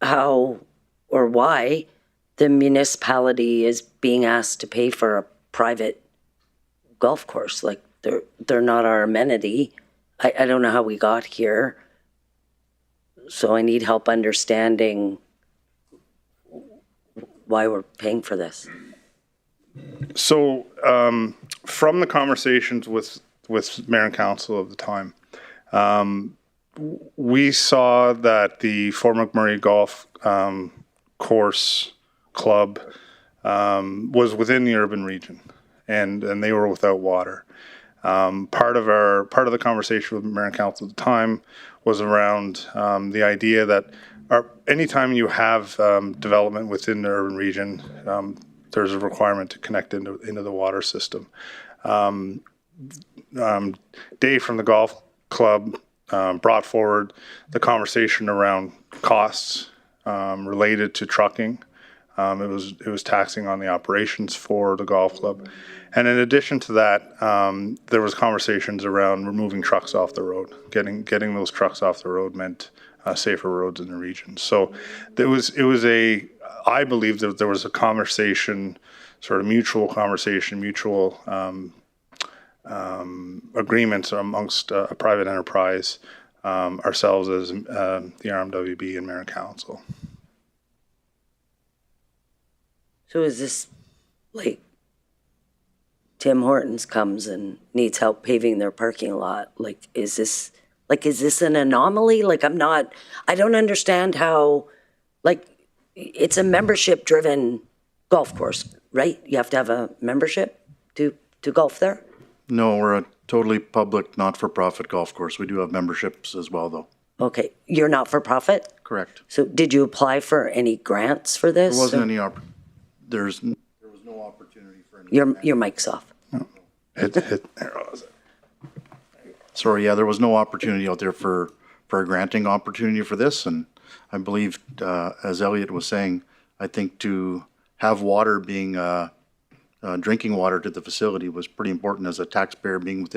how or why the municipality is being asked to pay for a private golf course. Like they're not our amenity. I don't know how we got here. So I need help understanding why we're paying for this. So from the conversations with Mayor and Council of the time, we saw that the Fort McMurray Golf Course Club was within the urban region, and they were without water. Part of the conversation with Mayor and Council at the time was around the idea that anytime you have development within the urban region, there's a requirement to connect into the water system. Dave from the golf club brought forward the conversation around costs related to trucking. It was taxing on the operations for the golf club. And in addition to that, there was conversations around removing trucks off the road. Getting those trucks off the road meant safer roads in the region. So I believe that there was a conversation, sort of mutual agreements amongst a private enterprise, ourselves as the RMWB and Mayor and Council. So is this like Tim Hortons comes and needs help paving their parking lot? Is this an anomaly? I don't understand how, it's a membership driven golf course, right? You have to have a membership to golf there? No, we're a totally public, not-for-profit golf course. We do have memberships as well, though. Okay, you're not for profit? Correct. So did you apply for any grants for this? There wasn't any there was no opportunity for any. Your mic's off. Sorry, yeah, there was no opportunity out there for a granting opportunity for this, and I believe, as Elliot was saying, I think to have water being drinking water to the facility was pretty important as a taxpayer being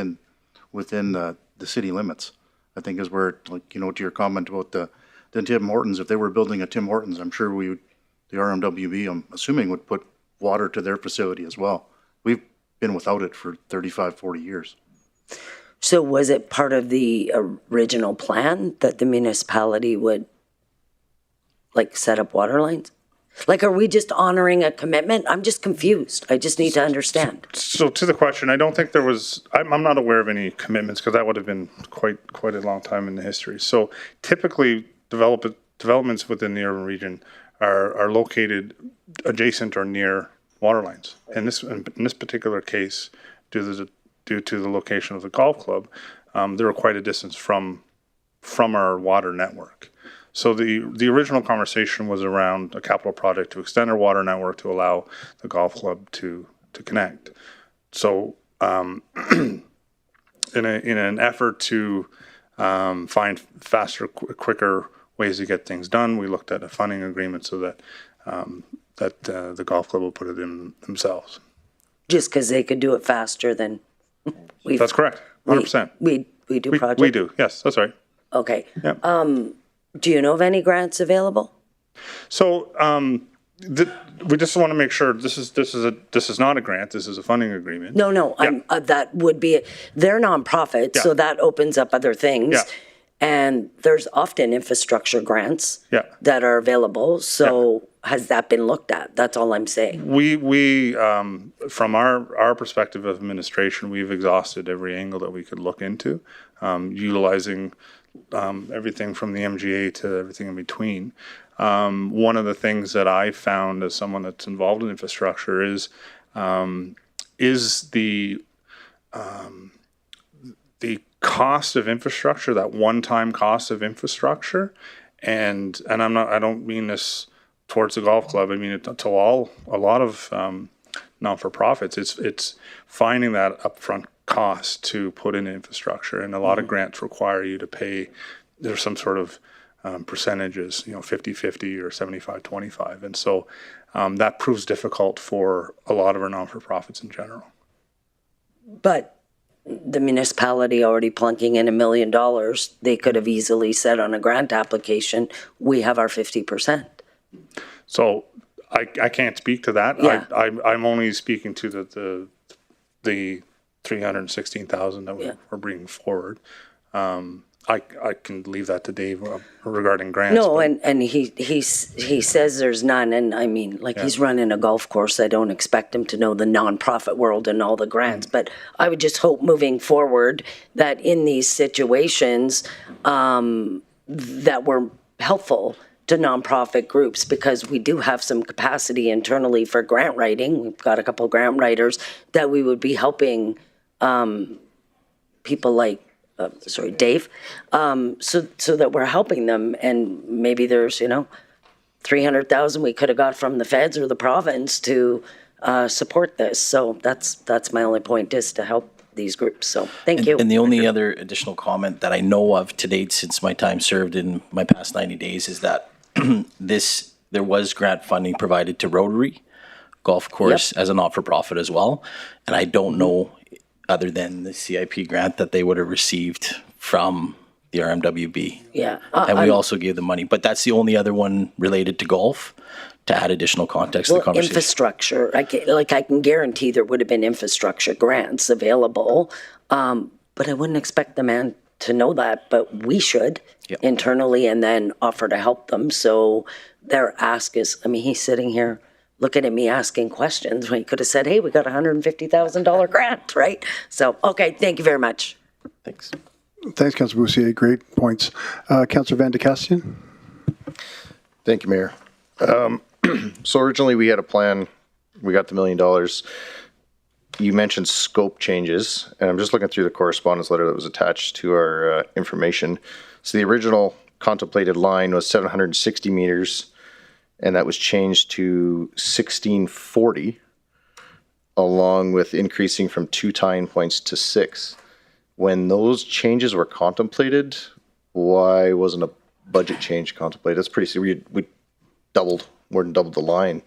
within the city limits. I think is where, to your comment about the Tim Hortons, if they were building a Tim Hortons, I'm sure the RMWB, I'm assuming, would put water to their facility as well. We've been without it for 35, 40 years. So was it part of the original plan that the municipality would set up water lines? Are we just honoring a commitment? I'm just confused. I just need to understand. So to the question, I don't think there was, I'm not aware of any commitments because that would have been quite a long time in the history. So typically developments within the urban region are located adjacent or near water lines. In this particular case, due to the location of the golf club, they were quite a distance from our water network. So the original conversation was around a capital project to extend our water network to allow the golf club to connect. So in an effort to find faster, quicker ways to get things done, we looked at a funding agreement so that the golf club will put it in themselves. Just because they could do it faster than we. That's correct. 100%. We do projects. We do. Yes, that's right. Okay. Yeah. Do you know of any grants available? So we just want to make sure this is not a grant. This is a funding agreement. No. Yeah. That would be they're nonprofit, Yeah. so that opens up other things. Yeah. And there's often infrastructure grants Yeah. that are available. So has that been looked at? That's all I'm saying. We from our perspective of administration, we've exhausted every angle that we could look into, utilizing everything from the MGA to everything in between. One of the things that I found as someone that's involved in infrastructure is the cost of infrastructure, that one-time cost of infrastructure, and I don't mean this towards the golf club. I mean it to a lot of not-for-profits. It's finding that upfront cost to put in infrastructure, and a lot of grants require you to pay. There's some sort of percentages, 50-50 or 75-25, and so that proves difficult for a lot of our non-for-profits in general. But the municipality already plunking in $1 million, they could have easily said on a grant application, we have our 50%. So I can't speak to that. Yeah. I'm only speaking to the 316,000 that we're bringing forward. I can leave that to Dave regarding grants. No, and he says there's none, and I mean, he's running a golf course. I don't expect him to know the nonprofit world and all the grants, but I would just hope moving forward that in these situations that we're helpful to nonprofit groups, because we do have some capacity internally for grant writing. We've got a couple of grant writers that we would be helping people like Dave, so that we're helping them, and maybe there's 300,000 we could have got from the feds or the province to support this. So that's my only point, is to help these groups. So thank you. And the only other additional comment that I know of to date since my time served in my past 90 days is that there was grant funding provided to Rotary Golf Course as a not-for-profit as well, and I don't know, other than the CIP grant, that they would have received from the RMWB. Yeah. And we also gave them money. But that's the only other one related to golf, to add additional context to the conversation. Infrastructure, I can guarantee there would have been infrastructure grants available, but I wouldn't expect the man to know that, but we should internally and then offer to help them. So their ask is, he's sitting here looking at me asking questions when he could have said, hey, we got a $150,000 grant, right? So, okay, thank you very much. Thanks. Thanks, Councillor Boussier. Great points. Councillor Van de Kastian? Thank you, Mayor. So originally we had a plan, we got the $1 million. You mentioned scope changes, and I'm just looking through the correspondence letter that was attached to our information. So the original contemplated line was 760 meters, and that was changed to 1640, along with increasing from 2 tying points to 6. When those changes were contemplated, why wasn't a budget change contemplated? That's pretty. We doubled, more than doubled the line,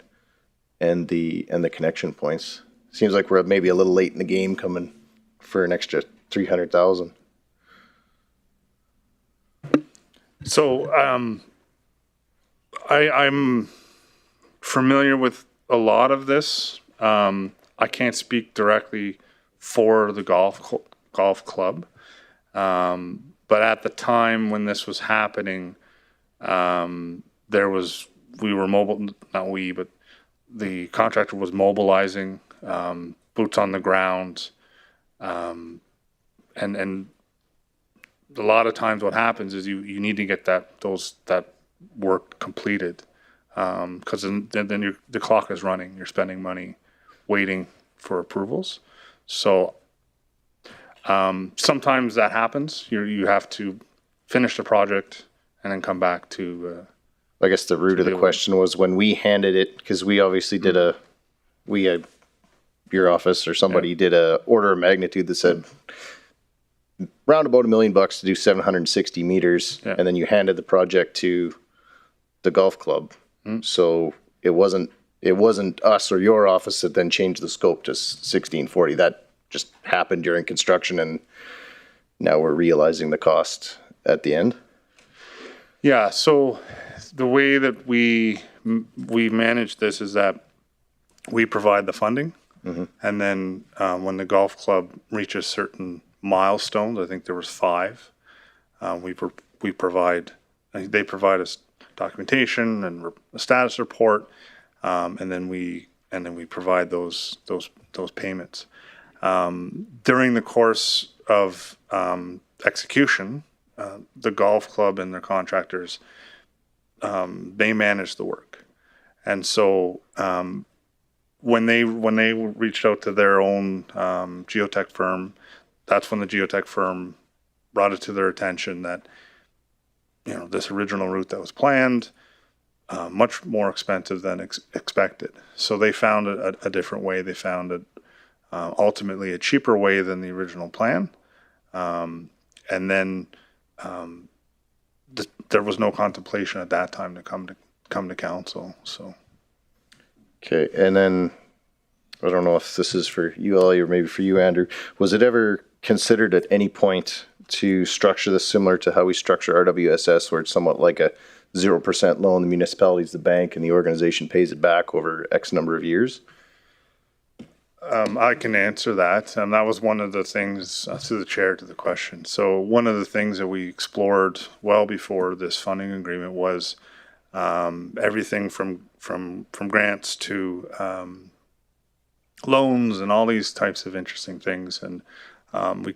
and the connection points. Seems like we're maybe a little late in the game coming for an extra 300,000. So I'm familiar with a lot of this. I can't speak directly for the golf club, but at the time when this was happening, the contractor was mobilizing, boots on the ground, and a lot of times what happens is you need to get that work completed, because then the clock is running. You're spending money waiting for approvals. So sometimes that happens. You have to finish the project and then come back to. I guess the root of the question was when we handed it, because we obviously did your office or somebody did a order of magnitude that said round about $1 million to do 760 meters, and then you handed the project to the golf club. So it wasn't us or your office that then changed the scope to 1640. That just happened during construction, and now we're realizing the cost at the end. Yeah. So the way that we manage this is that we provide the funding, and then when the golf club reaches certain milestones, I think there was 5. They provide us documentation and a status report, and then we provide those payments. During the course of execution, the golf club and their contractors, they manage the work, and so when they reached out to their own geotech firm, that's when the geotech firm brought it to their attention that this original route that was planned, much more expensive than expected. So they found a different way. They found ultimately a cheaper way than the original plan, and then there was no contemplation at that time to come to council. So. Okay, and then I don't know if this is for you, Ellie, or maybe for you, Andrew. Was it ever considered at any point to structure this similar to how we structure RWSS, where it's somewhat like a 0% loan, the municipality's the bank, and the organization pays it back over X number of years? I can answer that. And that was one of the things, to the chair, to the question. So one of the things that we explored well before this funding agreement was everything from grants to loans and all these types of interesting things. And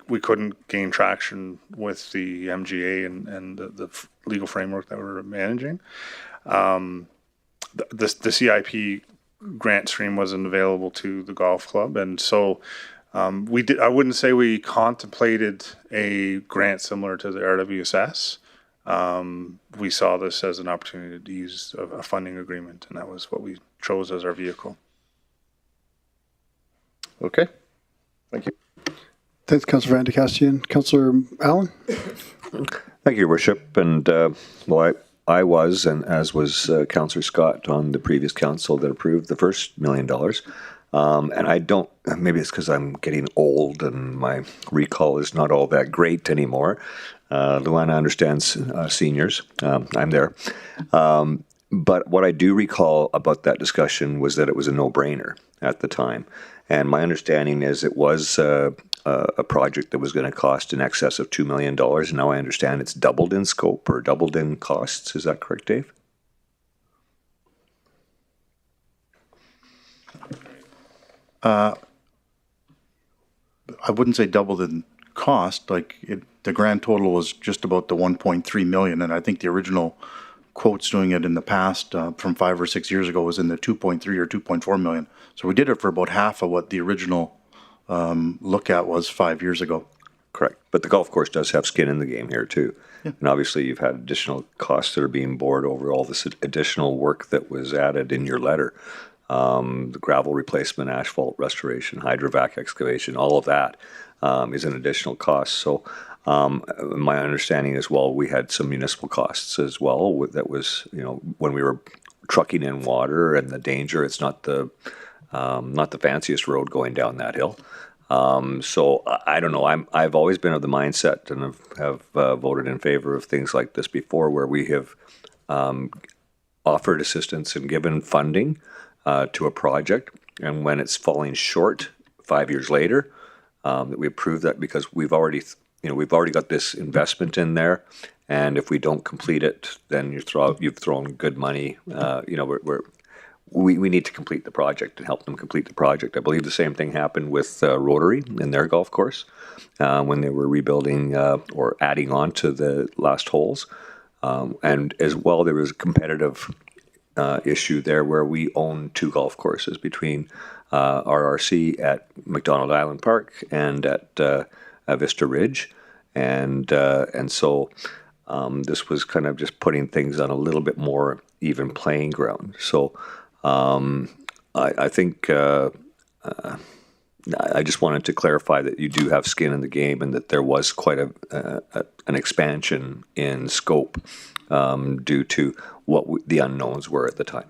we couldn't gain traction with the MGA and the legal framework that we were managing. The CIP grant stream wasn't available to the golf club, and so I wouldn't say we contemplated a grant similar to the RWSS. We saw this as an opportunity to use a funding agreement, and that was what we chose as our vehicle. Okay, thank you. Thanks, Councillor Van de Kastian. Councillor Allen? Thank you, Your Worship. And I was, and as was Councillor Scott on the previous council that approved the first $1 million. And I don't, maybe it's because I'm getting old and my recall is not all that great anymore. Luana understands seniors. I'm there. But what I do recall about that discussion was that it was a no-brainer at the time. And my understanding is it was a project that was going to cost in excess of $2 million. Now I understand it's doubled in scope or doubled in costs. Is that correct, Dave? I wouldn't say doubled in cost, the grand total was just about the 1.3 million, and I think the original quotes doing it in the past, from 5 or 6 years ago, was in the 2.3 or 2.4 million. So we did it for about half of what the original look at was 5 years ago. Correct. But the golf course does have skin in the game here too. Yeah. And obviously you've had additional costs that are being borne over all this additional work that was added in your letter. The gravel replacement, asphalt restoration, hydrovac excavation, all of that is an additional cost. So my understanding as well, we had some municipal costs as well. That was, when we were trucking in water and the danger, it's not the fanciest road going down that hill. So I don't know. I've always been of the mindset and have voted in favor of things like this before, where we have offered assistance and given funding to a project, and when it's falling short 5 years later, that we approve that because we've already got this investment in there, and if we don't complete it, then you've thrown good money. We need to complete the project and help them complete the project. I believe the same thing happened with Rotary in their golf course when they were rebuilding or adding on to the last holes. And as well, there was a competitive issue there where we own 2 golf courses between RRC at McDonald Island Park and at Vista Ridge. And so this was kind of just putting things on a little bit more even playing ground. So I think I just wanted to clarify that you do have skin in the game and that there was quite an expansion in scope due to what the unknowns were at the time.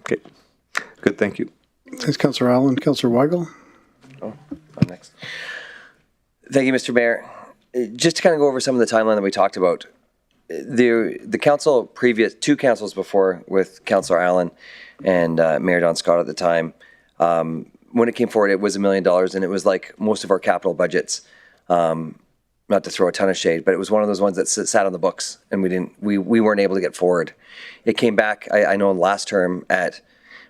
Okay, good, thank you. Thanks, Councillor Allen. Councillor Weigel? Oh, I'm next. Thank you, Mr. Mayor. Just to kind of go over some of the timeline that we talked about. The council previous 2 councils before with Councillor Allen and Mayor Don Scott at the time, when it came forward, it was $1 million, and it was like most of our capital budgets. Not to throw a ton of shade, but it was one of those ones that sat on the books, and we weren't able to get forward. It came back. I know in the last term at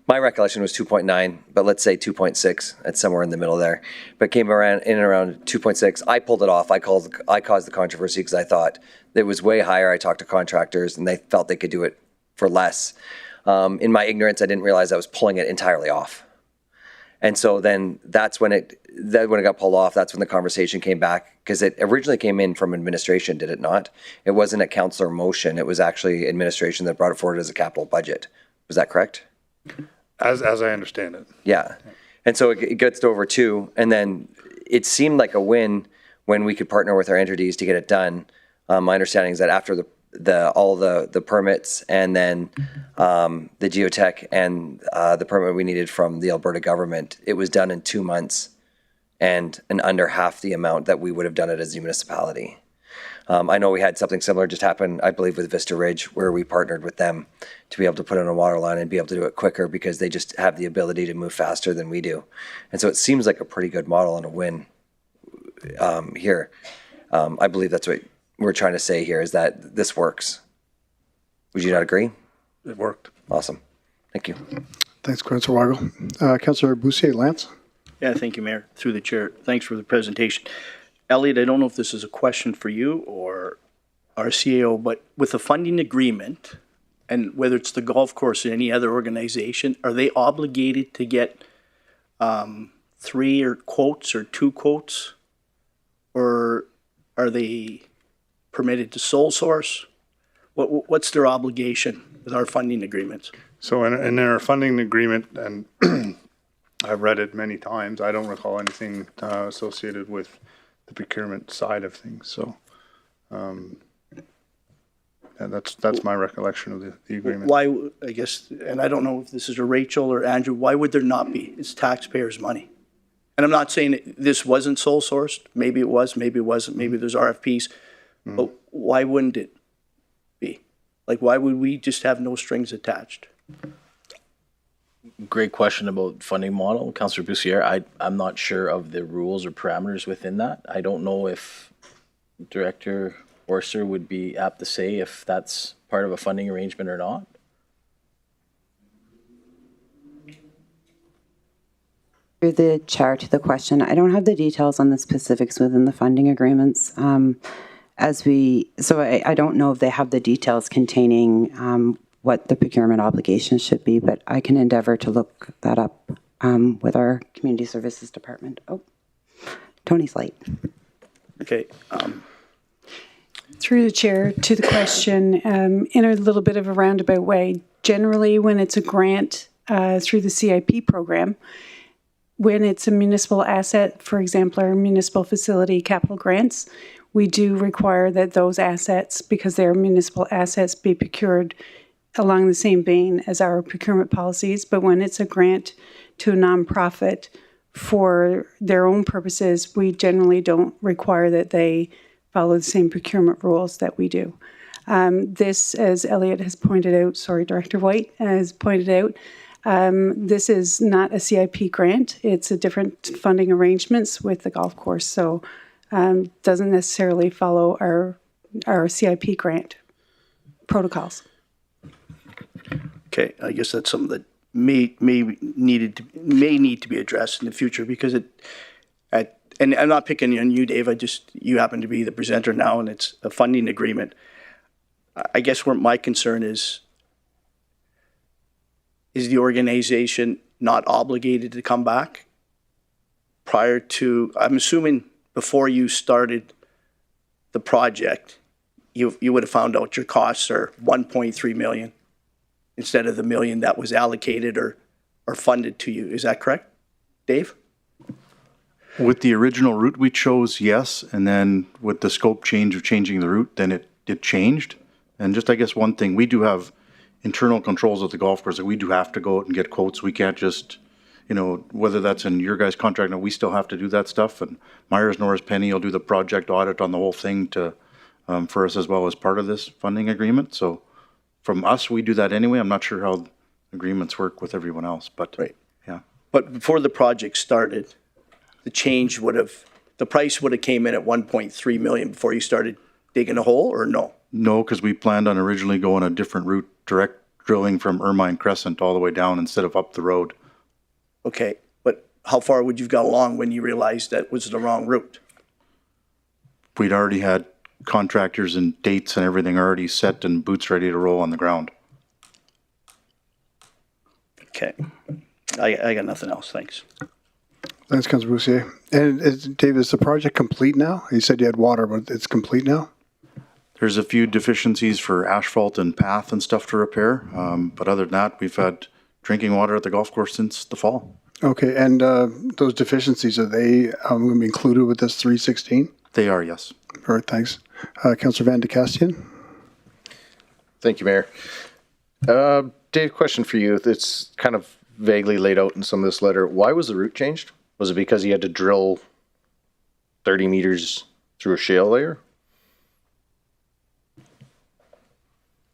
my recollection was 2.9, but let's say 2.6. It's somewhere in the middle there. But it came around 2.6. I pulled it off. I caused the controversy because I thought it was way higher. I talked to contractors and they felt they could do it for less. In my ignorance, I didn't realize I was pulling it entirely off. And so then that's when it got pulled off. That's when the conversation came back, because it originally came in from administration, did it not? It wasn't a councillor motion. It was actually administration that brought it forward as a capital budget. Was that correct? As I understand it. Yeah. And so it gets to over 2, and then it seemed like a win when we could partner with our entities to get it done. My understanding is that after all the permits and then the geotech and the permit we needed from the Alberta government, it was done in 2 months and under half the amount that we would have done it as a municipality. I know we had something similar just happen, I believe, with Vista Ridge, where we partnered with them to be able to put in a water line and be able to do it quicker because they just have the ability to move faster than we do. And so it seems like a pretty good model and a win here. I believe that's what we're trying to say here, is that this works. Would you not agree? It worked. Awesome. Thank you. Thanks, Councillor Weigel. Councillor Boussier, Lance? Yeah, thank you, Mayor. Through the chair. Thanks for the presentation. Elliot, I don't know if this is a question for you or our CAO, but with the funding agreement, and whether it's the golf course or any other organization, are they obligated to get 3 or quotes or 2 quotes? Or are they permitted to sole source? What's their obligation with our funding agreements? So in our funding agreement, and I've read it many times, I don't recall anything associated with the procurement side of things. So yeah, that's my recollection of the agreement. Why, I guess, and I don't know if this is a Rachel or Andrew, why would there not be? It's taxpayers' money. And I'm not saying this wasn't sole sourced. Maybe it was, maybe it wasn't, maybe there's RFPs. But why wouldn't it be? Like, why would we just have no strings attached? Great question about funding model, Councillor Boussier. I'm not sure of the rules or parameters within that. I don't know if Director Orser would be apt to say if that's part of a funding arrangement or not. Through the chair to the question, I don't have the details on the specifics within the funding agreements. I don't know if they have the details containing what the procurement obligations should be, but I can endeavor to look that up with our community services department. Oh, Tony's late. Okay. Through the chair to the question, in a little bit of a roundabout way, generally when it's a grant through the CIP program, when it's a municipal asset, for example, our municipal facility capital grants, we do require that those assets, because they're municipal assets, be procured along the same vein as our procurement policies. But when it's a grant to a nonprofit for their own purposes, we generally don't require that they follow the same procurement rules that we do. This, as Elliot has pointed out, Director White has pointed out, this is not a CIP grant. It's a different funding arrangements with the golf course. So doesn't necessarily follow our CIP grant protocols. Okay, I guess that's something that may need to be addressed in the future, because and I'm not picking on you, Dave. You happen to be the presenter now, and it's a funding agreement. I guess where my concern is the organization not obligated to come back prior to, I'm assuming before you started the project, you would have found out your costs are 1.3 million instead of the million that was allocated or funded to you. Is that correct, Dave? With the original route we chose, yes. And then with the scope change of changing the route, then it changed. And just, I guess, one thing, we do have internal controls at the golf course that we do have to go out and get quotes. We can't just, whether that's in your guys' contract, no, we still have to do that stuff. And Myers Norris Penny will do the project audit on the whole thing for us as well as part of this funding agreement. So from us, we do that anyway. I'm not sure how agreements work with everyone else, but right. Yeah. But before the project started, the price would have came in at 1.3 million before you started digging a hole, or no? No, because we planned on originally going a different route, direct drilling from Ermine Crescent all the way down instead of up the road. Okay, but how far would you got along when you realized that was the wrong route? We'd already had contractors and dates and everything already set and boots ready to roll on the ground. Okay, I got nothing else, thanks. Thanks, Councilor Boussier. And Dave, is the project complete now? You said you had water, but it's complete now? There's a few deficiencies for asphalt and path and stuff to repair. But other than that, we've had drinking water at the golf course since the fall. Okay, and those deficiencies, are they going to be included with this 316? They are, yes. All right, thanks. Councilor Van de Castian? Thank you, Mayor. Dave, question for you. It's kind of vaguely laid out in some of this letter. Why was the route changed? Was it because he had to drill 30 meters through a shale layer?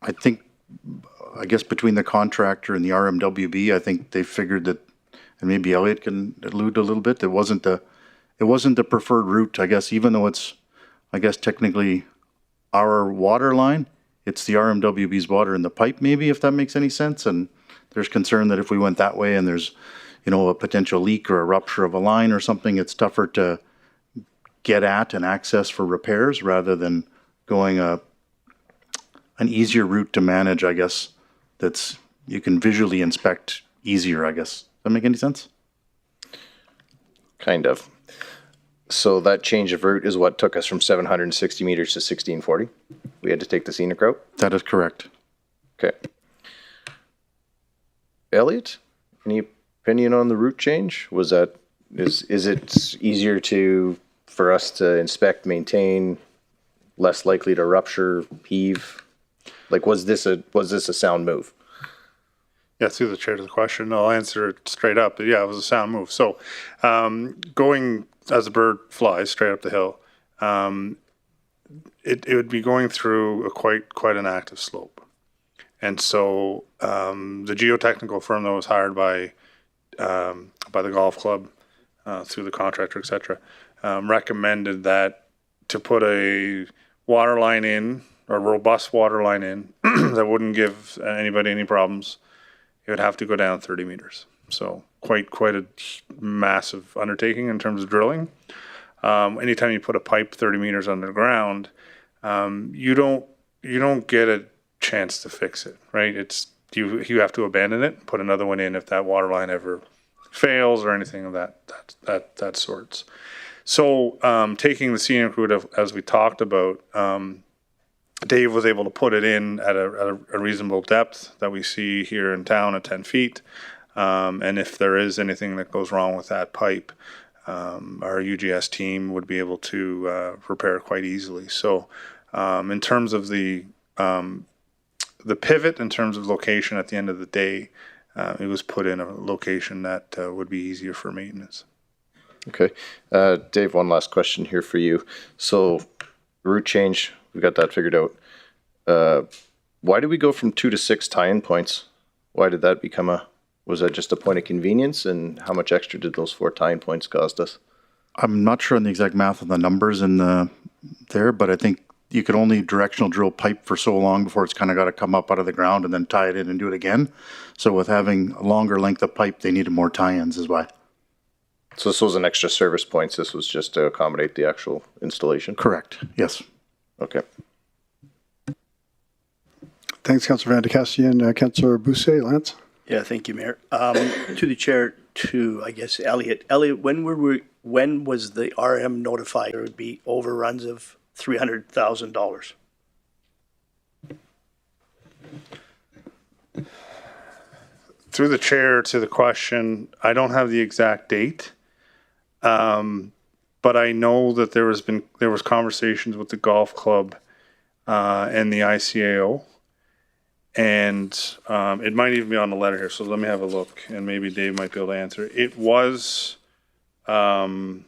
I guess between the contractor and the RMWB, I think they figured that, and maybe Elliot can allude a little bit, it wasn't the preferred route, I guess, even though it's, I guess, technically our water line, it's the RMWB's water in the pipe, maybe, if that makes any sense. And there's concern that if we went that way and there's, a potential leak or a rupture of a line or something, it's tougher to get at and access for repairs rather than going an easier route to manage, I guess, that's you can visually inspect easier, I guess. Does that make any sense? Kind of. So that change of route is what took us from 760 meters to 1640? We had to take the scenic route? That is correct. Okay. Elliot, any opinion on the route change? Is it easier for us to inspect, maintain, less likely to rupture, heave? Like, was this a sound move? Yeah, through the chair to the question, I'll answer it straight up. But yeah, it was a sound move. So going as a bird flies straight up the hill, it would be going through a quite an active slope. And so the geotechnical firm that was hired by the golf club through the contractor, et cetera, recommended that to put a water line in, a robust water line in that wouldn't give anybody any problems, it would have to go down 30 meters. So quite a massive undertaking in terms of drilling. Anytime you put a pipe 30 meters underground, you don't get a chance to fix it, right? It's you have to abandon it, put another one in if that water line ever fails or anything of that sorts. So taking the scenic route, as we talked about, Dave was able to put it in at a reasonable depth that we see here in town at 10 feet. And if there is anything that goes wrong with that pipe, our UGS team would be able to repair it quite easily. So in terms of the pivot, in terms of location at the end of the day, it was put in a location that would be easier for maintenance. Okay. Dave, one last question here for you. So route change, we got that figured out. Why did we go from 2 to 6 tie-in points? Why did that become was that just a point of convenience, and how much extra did those 4 tie-in points cost us? I'm not sure on the exact math of the numbers in there, but I think you could only directional drill pipe for so long before it's kind of got to come up out of the ground and then tie it in and do it again. So with having a longer length of pipe, they needed more tie-ins is why. So this wasn't extra service points. This was just to accommodate the actual installation? Correct. Yes. Okay. Thanks, Councillor Van de Castian. Councillor Bousset, Lance? Yeah, thank you, Mayor. To the chair, I guess, Elliot. Elliot, when was the RM notified there would be overruns of $300,000? Through the chair to the question, I don't have the exact date, but I know that there was conversations with the golf club and the ICAO, and it might even be on the letter here. So let me have a look, and maybe Dave might be able to answer. It was, was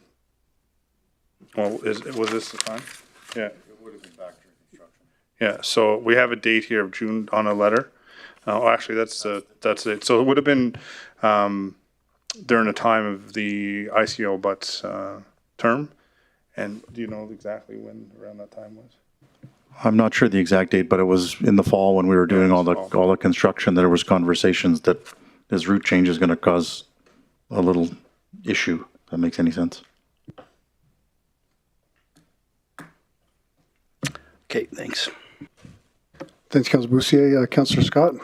this the time? Yeah. It would have been back during construction. Yeah. So we have a date here of June on a letter. Oh, actually, that's it. So it would have been during the time of the ICO Butts term. And do you know exactly when around that time was? I'm not sure the exact date, but it was in the fall when we were doing all the construction. There was conversations that this route change is going to cause a little issue. If that makes any sense. Okay, thanks. Thanks, Councillor Bousset. Councillor Scott?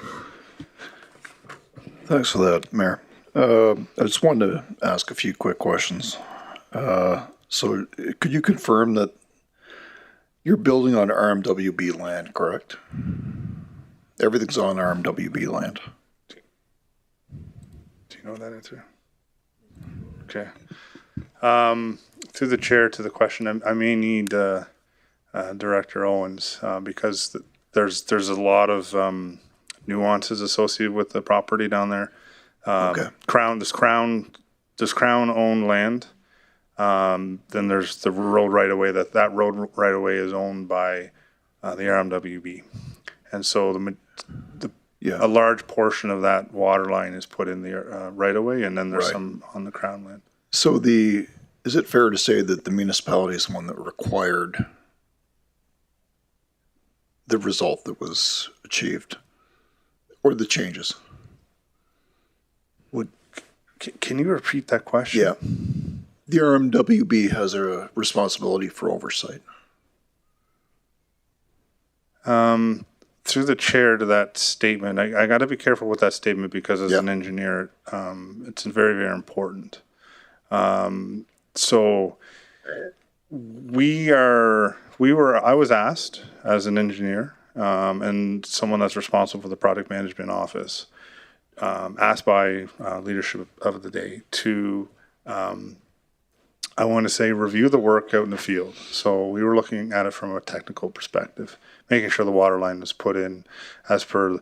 Thanks for that, Mayor. I just wanted to ask a few quick questions. So could you confirm that you're building on RMWB land, correct? Everything's on RMWB land. Do you know that answer? Okay. Through the chair to the question, I may need Director Owens because there's a lot of nuances associated with the property down there. Okay. Does Crown own land? Then there's the road right away. That road right away is owned by the RMWB, and so a large portion of that water line is put in the right away, and then there's some on the Crown land. So is it fair to say that the municipality is the one that required the result that was achieved, or the changes? Can you repeat that question? Yeah. The RMWB has a responsibility for oversight. Through the chair to that statement, I got to be careful with that statement because as an engineer, it's very, very important. So I was asked as an engineer and someone that's responsible for the project management office, asked by leadership of the day to, I want to say, review the work out in the field. So we were looking at it from a technical perspective, making sure the water line was put in as per,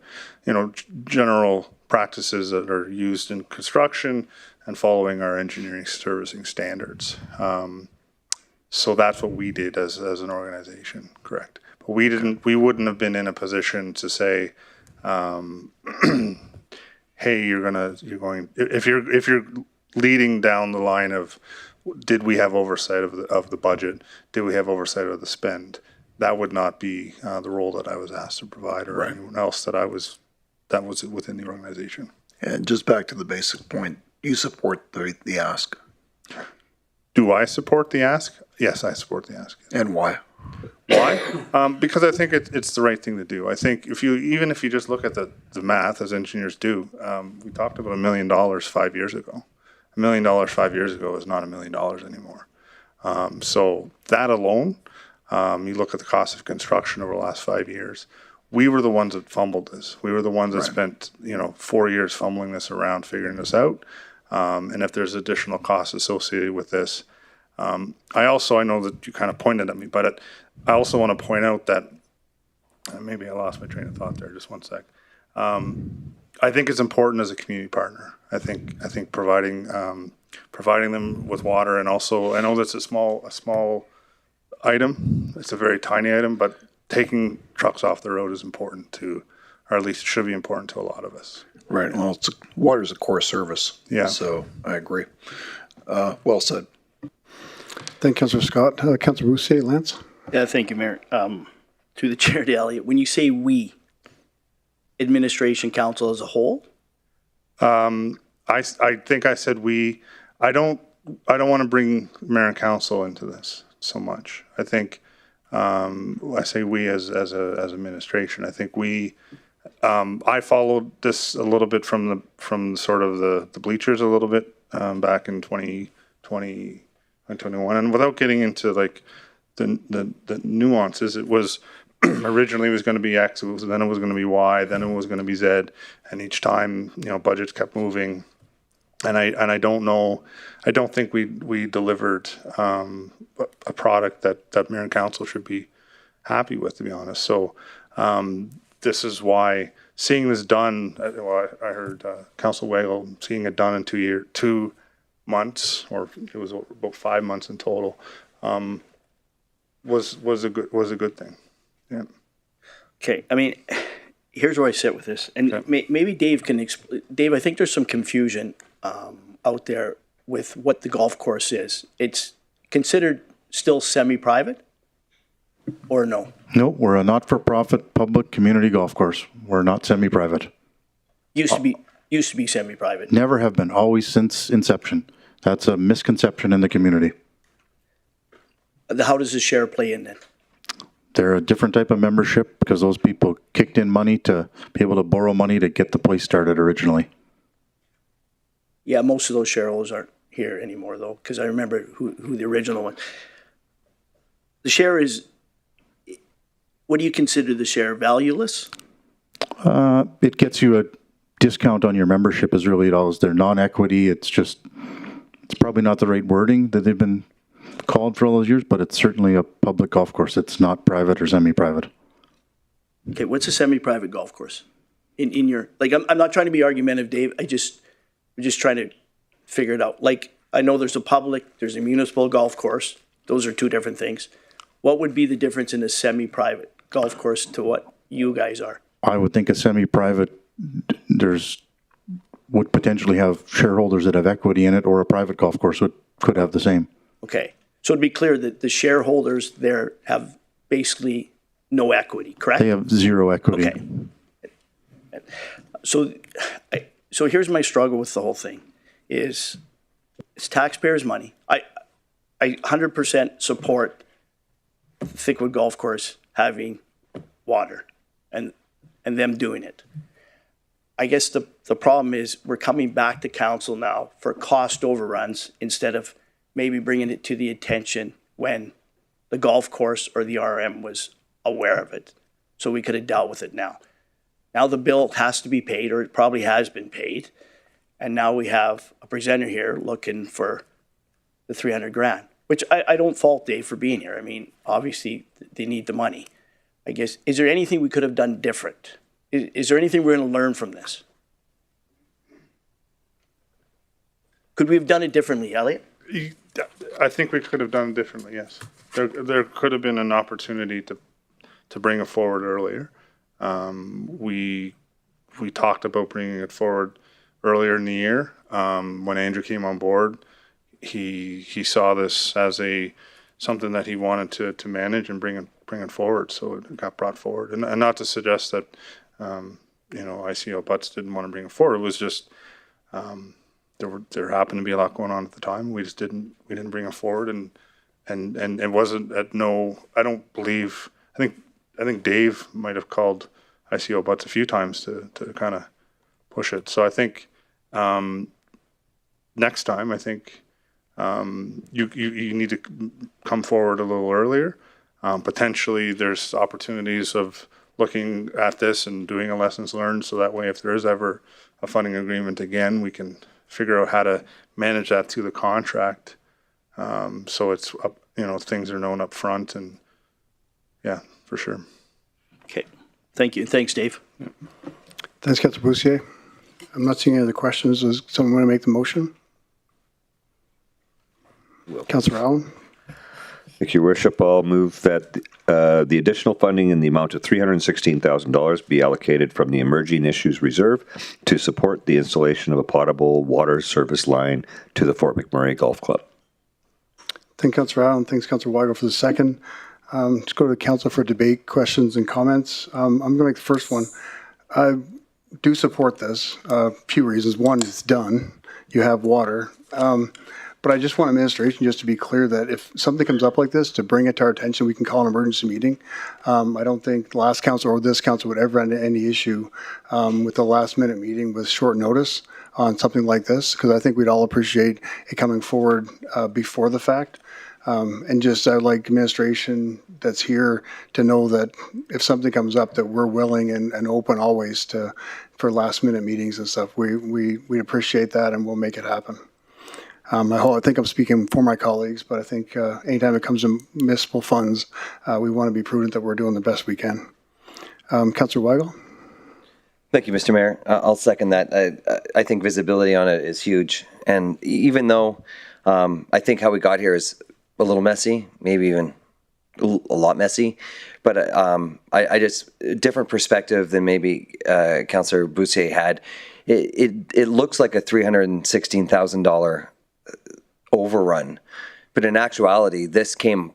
general practices that are used in construction and following our engineering servicing standards. So that's what we did as an organization, correct? But we wouldn't have been in a position to say, hey, if you're leading down the line of, did we have oversight of the budget? Did we have oversight of the spend? That would not be the role that I was asked to provide, or anyone else that was within the organization. And just back to the basic point, you support the ask. Do I support the ask? Yes, I support the ask. And why? Why? Because I think it's the right thing to do. I think even if you just look at the math, as engineers do, we talked about $1 million 5 years ago. $1 million 5 years ago is not $1 million anymore. So that alone, you look at the cost of construction over the last 5 years. We were the ones that fumbled this. We were the ones that spent 4 years fumbling this around, figuring this out. And if there's additional costs associated with this, I know that you kind of pointed at me, but I also want to point out that maybe I lost my train of thought there. Just one sec. I think it's important as a community partner. I think providing them with water, and also I know that's a small item. It's a very tiny item, but taking trucks off the road is important to, or at least should be important to a lot of us. Right. Well, water's a core service. Yeah. So I agree. Well said. Thank you, Councillor Scott. Councillor Boussier, Lance? Yeah, thank you, Mayor. To the chair, to Elliot, when you say we, administration, council as a whole? I think I said we. I don't want to bring mayor and council into this so much. I think I say we as administration. I think we. I followed this a little bit from sort of the bleachers a little bit back in 2020, 2021, and without getting into like the nuances, it was originally it was going to be X, then it was going to be Y, then it was going to be Z, and each time budgets kept moving, and I don't know, I don't think we delivered a product that mayor and council should be happy with, to be honest. So this is why seeing this done. Well, I heard Council Wagle seeing it done in 2 months, or it was about 5 months in total. Was a good thing. Yeah. Okay. I mean, here's where I sit with this, and maybe Dave can explain. Dave, I think there's some confusion out there with what the golf course is. It's considered still semi-private, or no? No, we're a not-for-profit public community golf course. We're not semi-private. Used to be semi-private. Never have been, always since inception. That's a misconception in the community. How does the share play in then? They're a different type of membership because those people kicked in money to be able to borrow money to get the place started originally. Yeah, most of those shareholders aren't here anymore, though, because I remember who the original one. The share is, what do you consider the share? Valueless? It gets you a discount on your membership is really all. They're non-equity. It's probably not the right wording that they've been called for all those years, but it's certainly a public golf course. It's not private or semi-private. Okay, what's a semi-private golf course? In your, like, I'm not trying to be argumentative, Dave. I'm just trying to figure it out. Like, I know there's a public, there's a municipal golf course. Those are two different things. What would be the difference in a semi-private golf course to what you guys are? I would think a semi-private, would potentially have shareholders that have equity in it, or a private golf course could have the same. Okay. So to be clear, that the shareholders there have basically no equity, correct? They have zero equity. Okay. So here's my struggle with the whole thing is it's taxpayers' money. I 100% support Thickwood Golf Course having water and them doing it. I guess the problem is we're coming back to council now for cost overruns instead of maybe bringing it to the attention when the golf course or the RM was aware of it. So we could have dealt with it now. Now the bill has to be paid, or it probably has been paid. And now we have a presenter here looking for the $300,000, which I don't fault Dave for being here. I mean, obviously they need the money. I guess, is there anything we could have done different? Is there anything we're going to learn from this? Could we have done it differently, Elliot? I think we could have done it differently, yes. There could have been an opportunity to bring it forward earlier. We talked about bringing it forward earlier in the year. When Andrew came on board, he saw this as something that he wanted to manage and bring it forward. So it got brought forward, and not to suggest that ICO Butts didn't want to bring it forward. It was just there happened to be a lot going on at the time. We didn't bring it forward, and it wasn't at no. I don't believe. I think Dave might have called ICO Butts a few times to kind of push it. So I think next time, I think you need to come forward a little earlier. Potentially, there's opportunities of looking at this and doing a lessons learned, so that way, if there is ever a funding agreement again, we can figure out how to manage that through the contract. So it's up, things are known up front, and yeah, for sure. Okay, thank you. Thanks, Dave. Thanks, Councillor Bussier. I'm not seeing any other questions. Does someone want to make the motion? Councillor Allen. Thank you, Worship. I'll move that the additional funding in the amount of $316,000 be allocated from the Emerging Issues Reserve to support the installation of a potable water service line to the Fort McMurray Golf Club. Thank Councillor Allen. Thanks, Councillor Weigel, for the second. Let's go to the council for debate, questions, and comments. I'm going to make the first one. I do support this. A few reasons. One, it's done. You have water. But I just want administration just to be clear that if something comes up like this, to bring it to our attention, we can call an emergency meeting. I don't think the last council or this council would ever end any issue with the last minute meeting with short notice on something like this, because I think we'd all appreciate it coming forward before the fact. And just I'd like administration that's here to know that if something comes up, that we're willing and open always for last minute meetings and stuff. We appreciate that, and we'll make it happen. I think I'm speaking for my colleagues, but I think anytime it comes to municipal funds, we want to be prudent that we're doing the best we can. Councillor Weigel? Thank you, Mr. Mayor. I'll second that. I think visibility on it is huge. And even though I think how we got here is a little messy, maybe even a lot messy, but I just, different perspective than maybe Councillor Bussier had. It looks like a $316,000 overrun, but in actuality, this came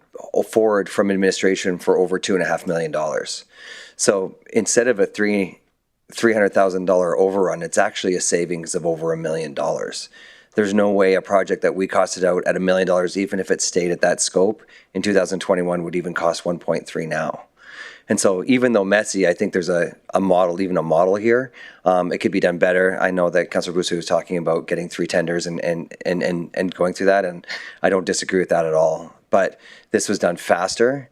forward from administration for over $2.5 million. So instead of a $300,000 overrun, it's actually a savings of over $1 million. There's no way a project that we costed out at $1 million, even if it stayed at that scope in 2021, would even cost 1.3 now. And so even though messy, I think there's a model here. It could be done better. I know that Councillor Bussier was talking about getting 3 tenders and going through that, and I don't disagree with that at all. But this was done faster,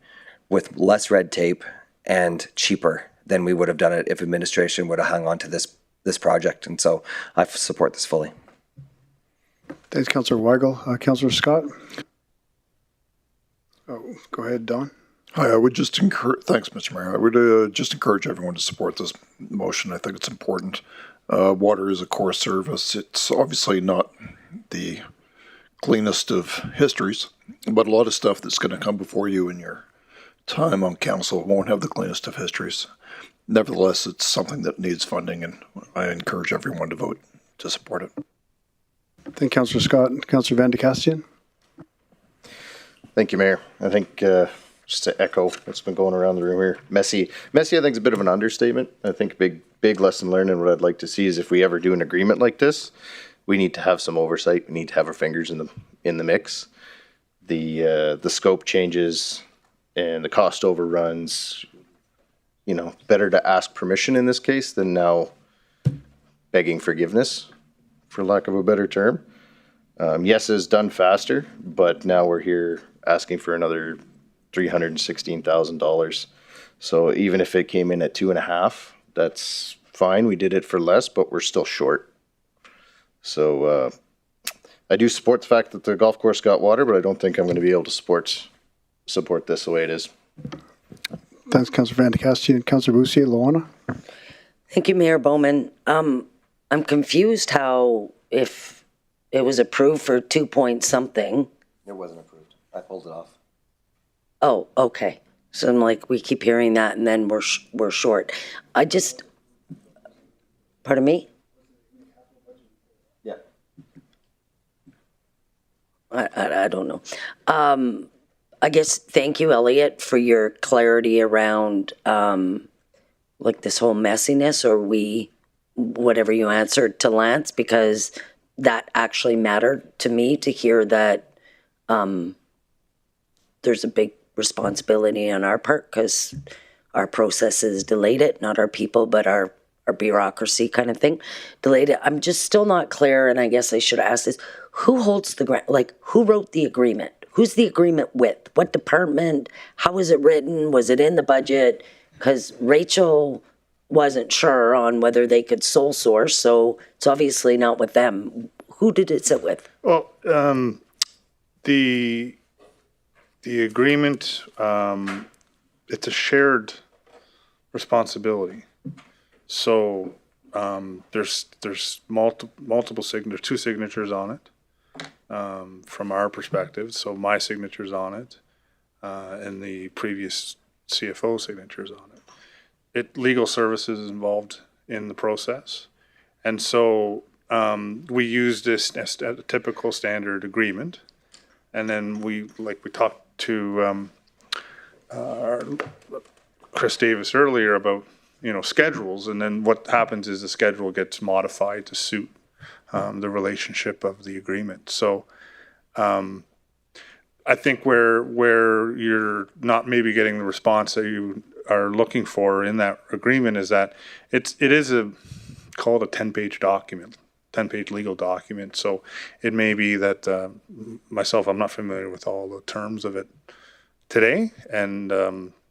with less red tape, and cheaper than we would have done it if administration would have hung on to this project. And so I support this fully. Thanks, Councillor Weigel. Councillor Scott? Oh, go ahead, Don. Hi, I would just encourage, thanks, Mr. Mayor. I would just encourage everyone to support this motion. I think it's important. Water is a core service. It's obviously not the cleanest of histories, but a lot of stuff that's going to come before you in your time on council won't have the cleanest of histories. Nevertheless, it's something that needs funding, and I encourage everyone to vote to support it. Thank you, Councillor Scott. Councillor Van de Kastian? Thank you, Mayor. I think just to echo what's been going around the room here, messy, I think is a bit of an understatement. I think big lesson learned, and what I'd like to see is if we ever do an agreement like this, we need to have some oversight. We need to have our fingers in the mix. The scope changes and the cost overruns. Better to ask permission in this case than now begging forgiveness, for lack of a better term. Yes, it's done faster, but now we're here asking for another $316,000. So even if it came in at 2.5, that's fine. We did it for less, but we're still short. So I do support the fact that the golf course got water, but I don't think I'm going to be able to support this the way it is. Thanks, Councillor Van de Kastian. Councillor Bussier, Luana? Thank you, Mayor Bowman. I'm confused how, if it was approved for 2 point something. It wasn't approved. I pulled it off. Oh, okay. So I'm like, we keep hearing that, and then we're short. Pardon me? Yeah. I don't know. I guess thank you, Elliot, for your clarity around like this whole messiness, or whatever you answered to Lance, because that actually mattered to me to hear that there's a big responsibility on our part because our processes delayed it, not our people, but our bureaucracy kind of thing delayed it. I'm just still not clear, and I guess I should ask this. Who holds the grant? Like, who wrote the agreement? Who's the agreement with? What department? How was it written? Was it in the budget? Because Rachel wasn't sure on whether they could sole source, so it's obviously not with them. Who did it sit with? Well, the agreement, it's a shared responsibility. So there's multiple signatures, 2 signatures on it from our perspective. So my signature's on it, and the previous CFO signatures on it. Legal services is involved in the process, and so we used this as a typical standard agreement, and then we talked to Chris Davis earlier about schedules, and then what happens is the schedule gets modified to suit the relationship of the agreement. So I think where you're not maybe getting the response that you are looking for in that agreement is that it is called a 10-page document, 10-page legal document. So it may be that myself, I'm not familiar with all the terms of it today, and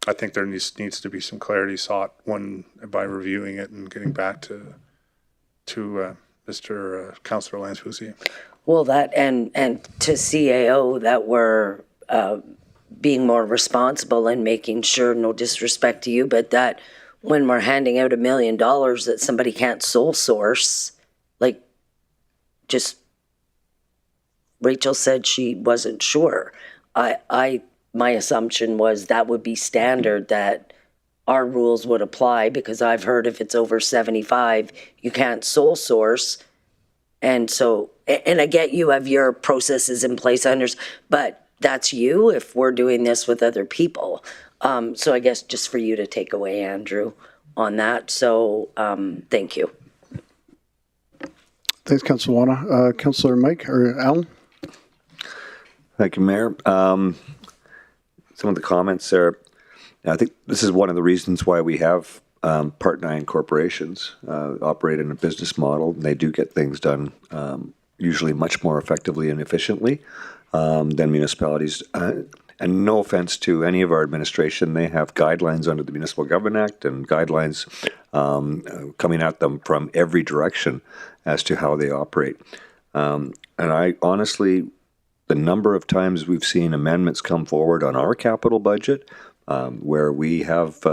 I think there needs to be some clarity sought by reviewing it and getting back to Mr. Councillor Lance Boussier. Well, that and to CAO that we're being more responsible and making sure, no disrespect to you, but that when we're handing out $1 million that somebody can't sole source, like, just Rachel said she wasn't sure. My assumption was that would be standard, that our rules would apply, because I've heard if it's over 75, you can't sole source. And so, and I get you have your processes in place, but that's you if we're doing this with other people. So I guess just for you to take away, Andrew, on that. So thank you. Thanks, Councillor Wana. Councillor Mike or Alan? Thank you, Mayor. Some of the comments there, I think this is one of the reasons why we have Part 9 corporations operate in a business model, and they do get things done usually much more effectively and efficiently than municipalities. And no offense to any of our administration, they have guidelines under the Municipal Government Act and guidelines coming at them from every direction as to how they operate. And I honestly, the number of times we've seen amendments come forward on our capital budget where we have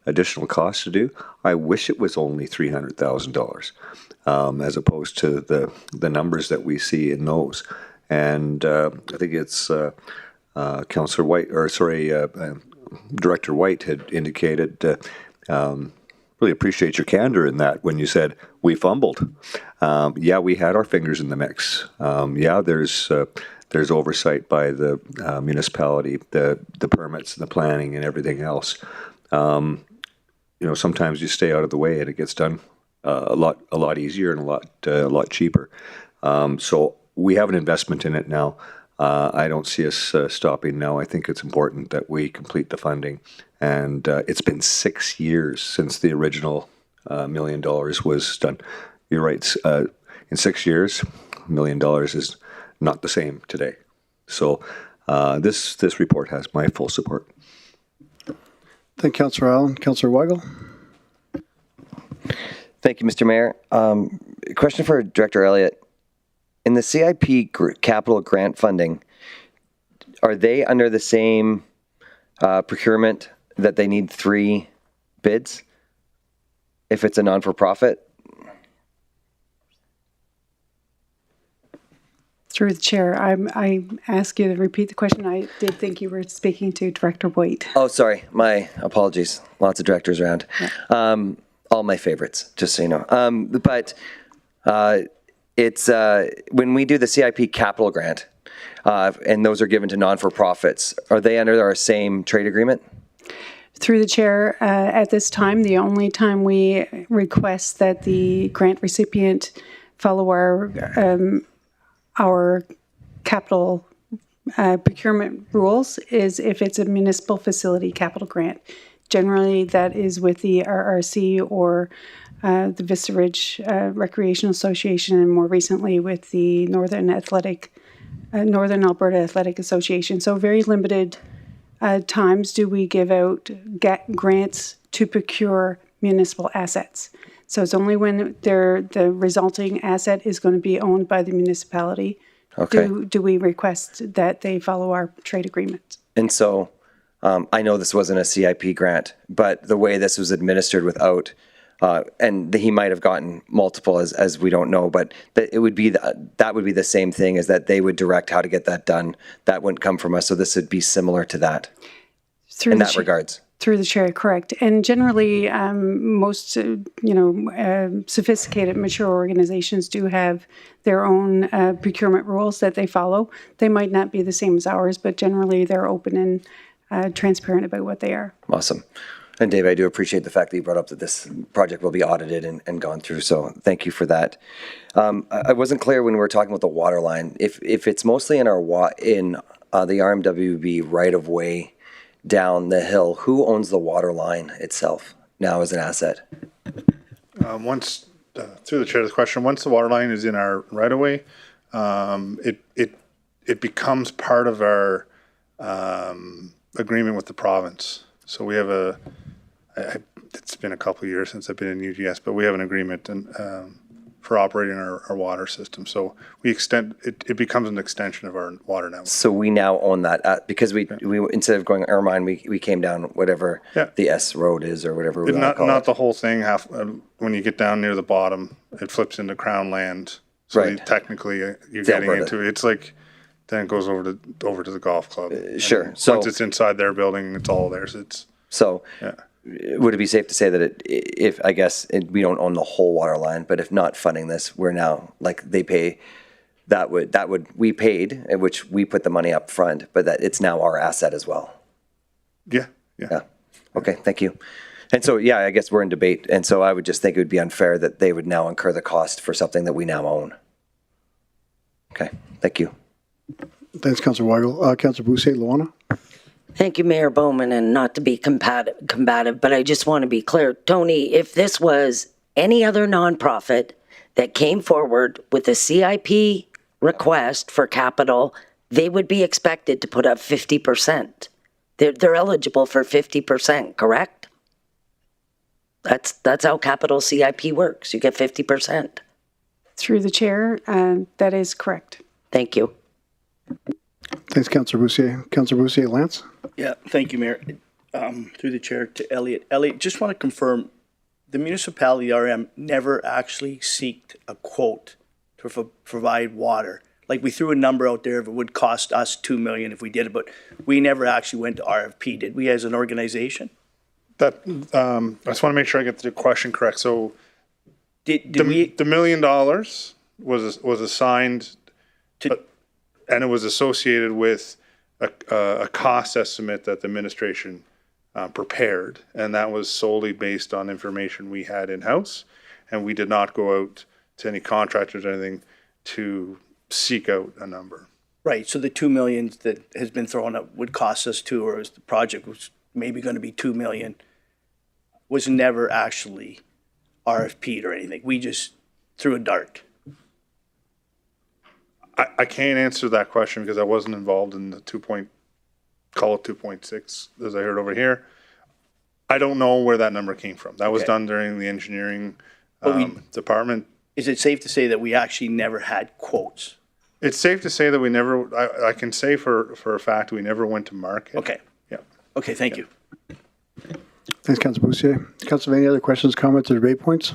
additional costs to do, I wish it was only $300,000 as opposed to the numbers that we see in those. And I think it's Councillor White, Director White had indicated, really appreciate your candor in that when you said we fumbled. Yeah, we had our fingers in the mix. Yeah, there's oversight by the municipality, the permits, the planning, and everything else. Sometimes you stay out of the way, and it gets done a lot easier and a lot cheaper. So we have an investment in it now. I don't see us stopping now. I think it's important that we complete the funding, and it's been 6 years since the original $1 million was done. You're right. In 6 years, $1 million is not the same today. So this report has my full support. Thank you, Councillor Allen. Councillor Weigel? Thank you, Mr. Mayor. Question for Director Elliott. In the CIP capital grant funding, are they under the same procurement that they need 3 bids if it's a non-for-profit? Through the chair, I ask you to repeat the question. I did think you were speaking to Director White. Oh, sorry. My apologies. Lots of directors around. Yeah. All my favorites, just so you know. But it's when we do the CIP capital grant, and those are given to non-for-profits, are they under our same trade agreement? Through the chair, at this time, the only time we request that the grant recipient follow our capital procurement rules is if it's a municipal facility capital grant. Generally, that is with the RRC or the Vista Ridge Recreational Association, and more recently with the Northern Alberta Athletic Association. So very limited times do we give out grants to procure municipal assets. So it's only when the resulting asset is going to be owned by the municipality do we request that they follow our trade agreement. And so I know this wasn't a CIP grant, but the way this was administered without, and he might have gotten multiple as we don't know, but it would be that would be the same thing as that they would direct how to get that done. That wouldn't come from us. So this would be similar to that in that regards. Through the chair, correct. And generally, most sophisticated, mature organizations do have their own procurement rules that they follow. They might not be the same as ours, but generally they're open and transparent about what they are. Awesome. And Dave, I do appreciate the fact that you brought up that this project will be audited and gone through. So thank you for that. I wasn't clear when we were talking about the water line. If it's mostly in the RMWB right of way down the hill, who owns the water line itself now as an asset? Once through the chair of the question, once the water line is in our right of way, it becomes part of our agreement with the province. So we have it's been a couple of years since I've been in UGS, but we have an agreement for operating our water system. So we extend it becomes an extension of our water network. So we now own that because we instead of going Ermine, we came down whatever the S road is or whatever we want to call it. Not the whole thing. When you get down near the bottom, it flips into Crown land. So technically, you're getting into it. It's like then it goes over to the golf club. Sure. And so once it's inside their building, it's all theirs. Would it be safe to say that if we don't own the whole water line, but if not funding this, we're now like they pay we paid, in which we put the money up front, but that it's now our asset as well. Yeah. Okay. Thank you. And so, I guess we're in debate. And so I would just think it would be unfair that they would now incur the cost for something that we now own. Okay. Thank you. Thanks, Councillor Weigel. Councillor Bousset, Luana. Thank you, Mayor Bowman, and not to be combative, but I just want to be clear. Tony, if this was any other nonprofit that came forward with a CIP request for capital, they would be expected to put up 50%. They're eligible for 50%, correct? That's how capital CIP works. You get 50%. Through the chair, that is correct. Thank you. Thanks, Councillor Bousset. Councillor Bousset, Lance. Yeah, thank you, Mayor. Through the chair to Elliot. Elliot, just want to confirm, the municipality RM never actually sought a quote to provide water. Like we threw a number out there, if it would cost us $2 million if we did it, but we never actually went to RFP, did we, as an organization? I just want to make sure I get the question correct. So the $1 million was assigned to, and it was associated with a cost estimate that the administration prepared, and that was solely based on information we had in-house, and we did not go out to any contractors or anything to seek out a number. Right, so the $2 million that has been thrown up would cost us $2 million, or the project was maybe going to be $2 million, was never actually RFP'd or anything. We just threw a dart. I can't answer that question because I wasn't involved in the 2.6 as I heard over here. I don't know where that number came from. That was done during the engineering department. Is it safe to say that we actually never had quotes? It's safe to say that we never, I can say for a fact we never went to market. Okay. Yeah. Okay, thank you. Thanks, Councillor Bousset. Councillor, any other questions, comments, or debate points?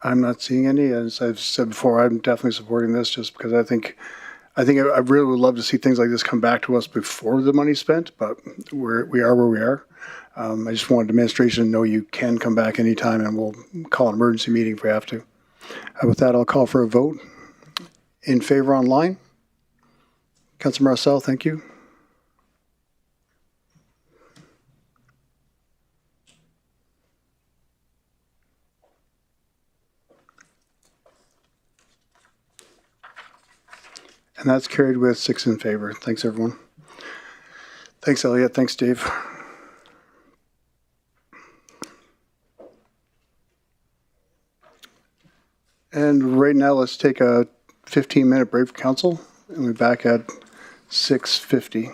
I'm not seeing any. As I've said before, I'm definitely supporting this just because I think I really would love to see things like this come back to us before the money's spent, but we are where we are. I just wanted administration to know you can come back anytime and we'll call an emergency meeting if we have to. With that, I'll call for a vote. In favor online? Councillor Marcel, thank you. And that's carried with 6 in favor. Thanks, everyone. Thanks, Elliot. Thanks, Dave. And right now, let's take a 15-minute break for council, and we're back at 6:50.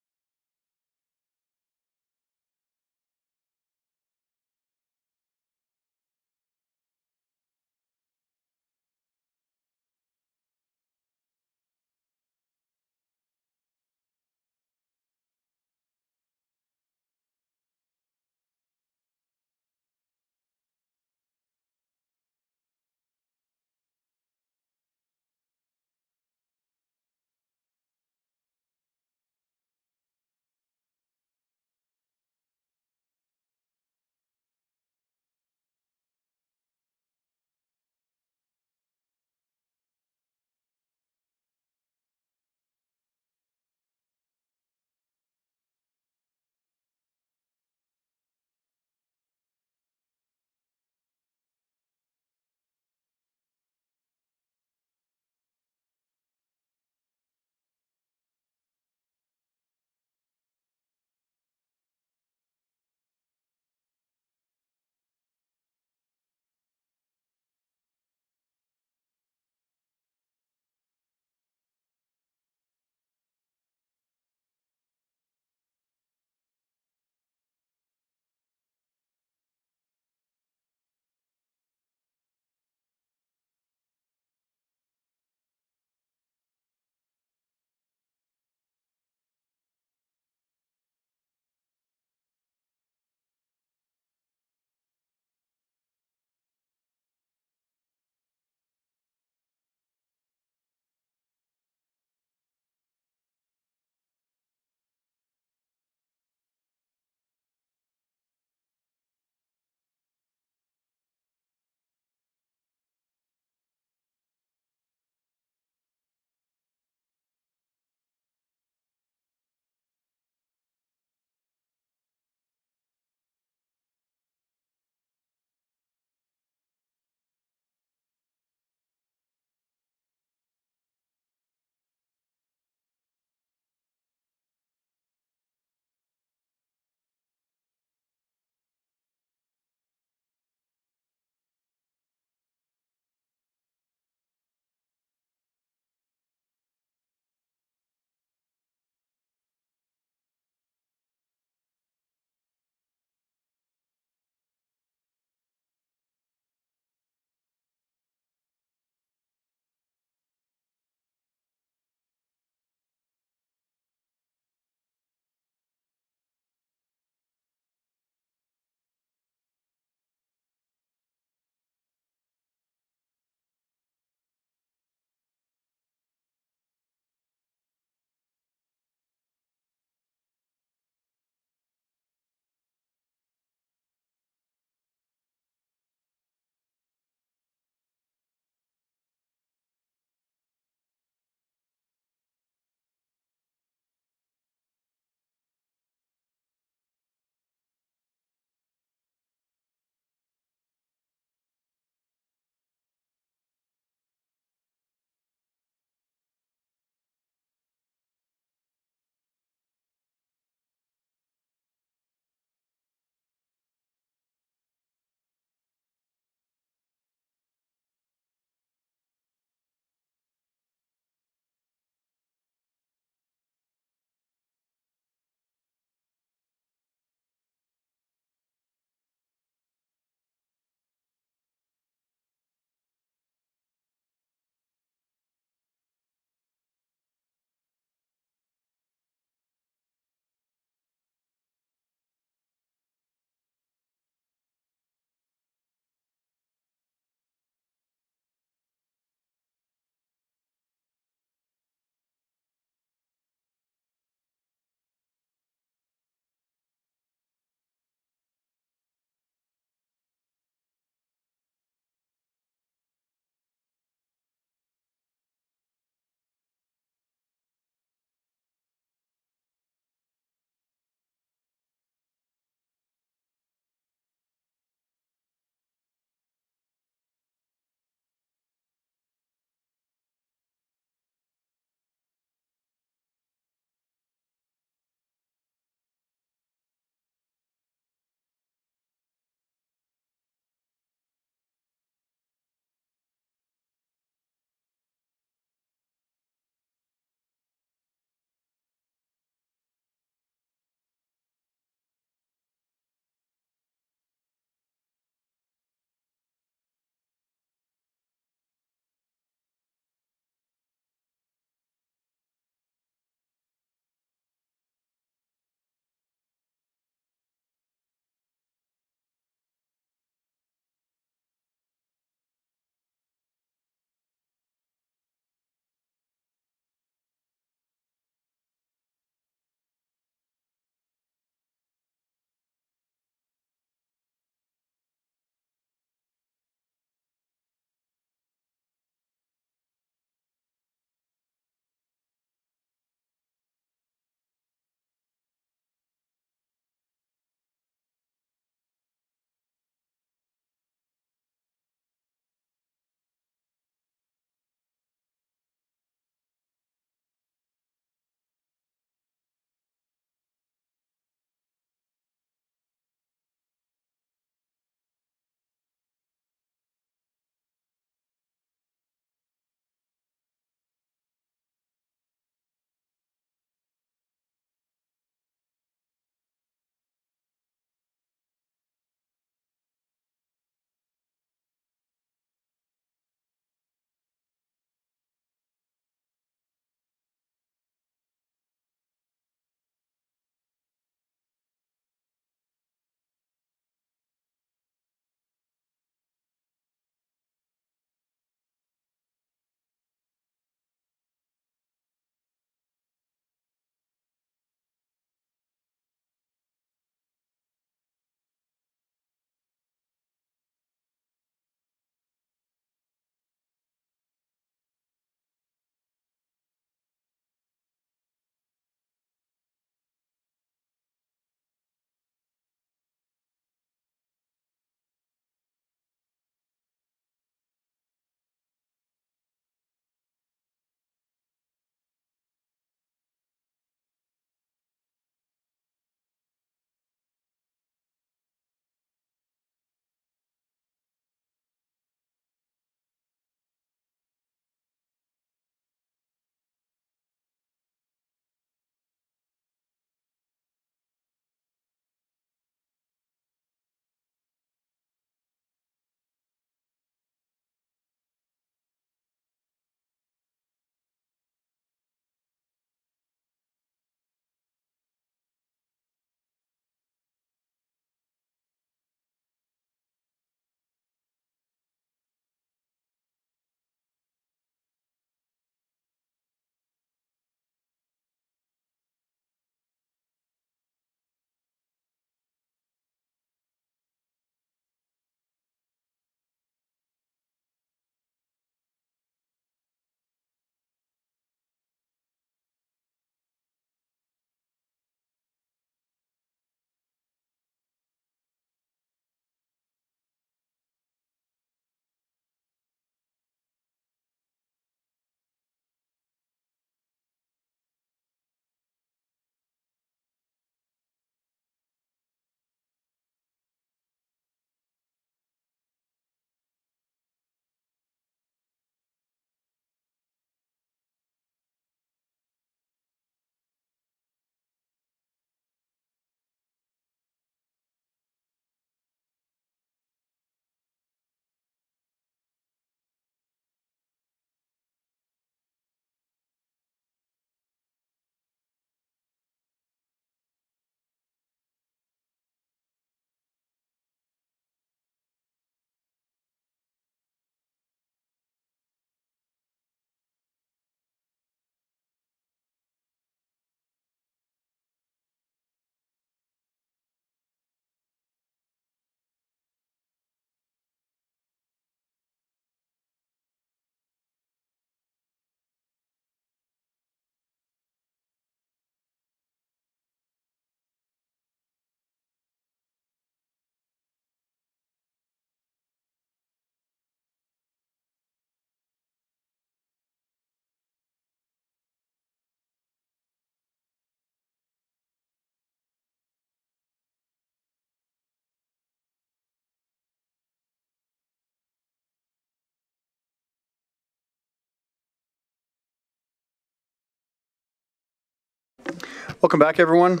Welcome back, everyone.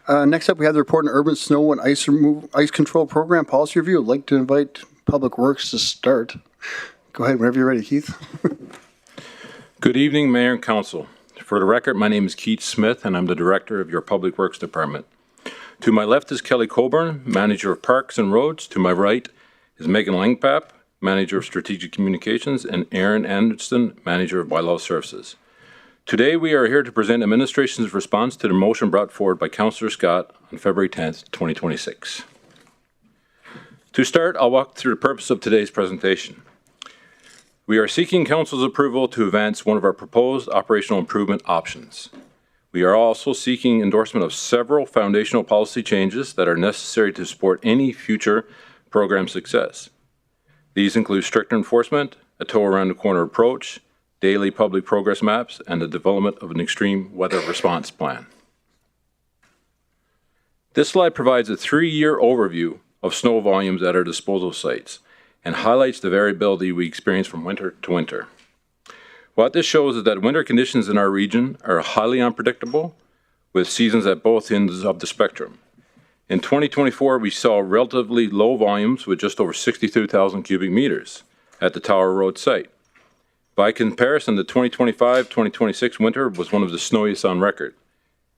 Next up, we have the report on urban snow and ice control program policy review. I'd like to invite Public Works to start. Go ahead whenever you're ready, Keith. Good evening, Mayor and Council. For the record, my name is Keith Smith, and I'm the Director of your Public Works Department. To my left is Kelly Coburn, Manager of Parks and Roads. To my right is Megan Langpap, Manager of Strategic Communications, and Aaron Anderson, Manager of Bylaw Services. Today, we are here to present administration's response to the motion brought forward by Councillor Scott on February 10th, 2026. To start, I'll walk through the purpose of today's presentation. We are seeking Council's approval to advance one of our proposed operational improvement options. We are also seeking endorsement of several foundational policy changes that are necessary to support any future program success. These include stricter enforcement, a tow around the corner approach, daily public progress maps, and the development of an extreme weather response plan. This slide provides a 3-year overview of snow volumes at our disposal sites and highlights the variability we experience from winter to winter. What this shows is that winter conditions in our region are highly unpredictable, with seasons at both ends of the spectrum. In 2024, we saw relatively low volumes with just over 62,000 cubic meters at the Tower Road site. By comparison, the 2025-2026 winter was one of the snowiest on record.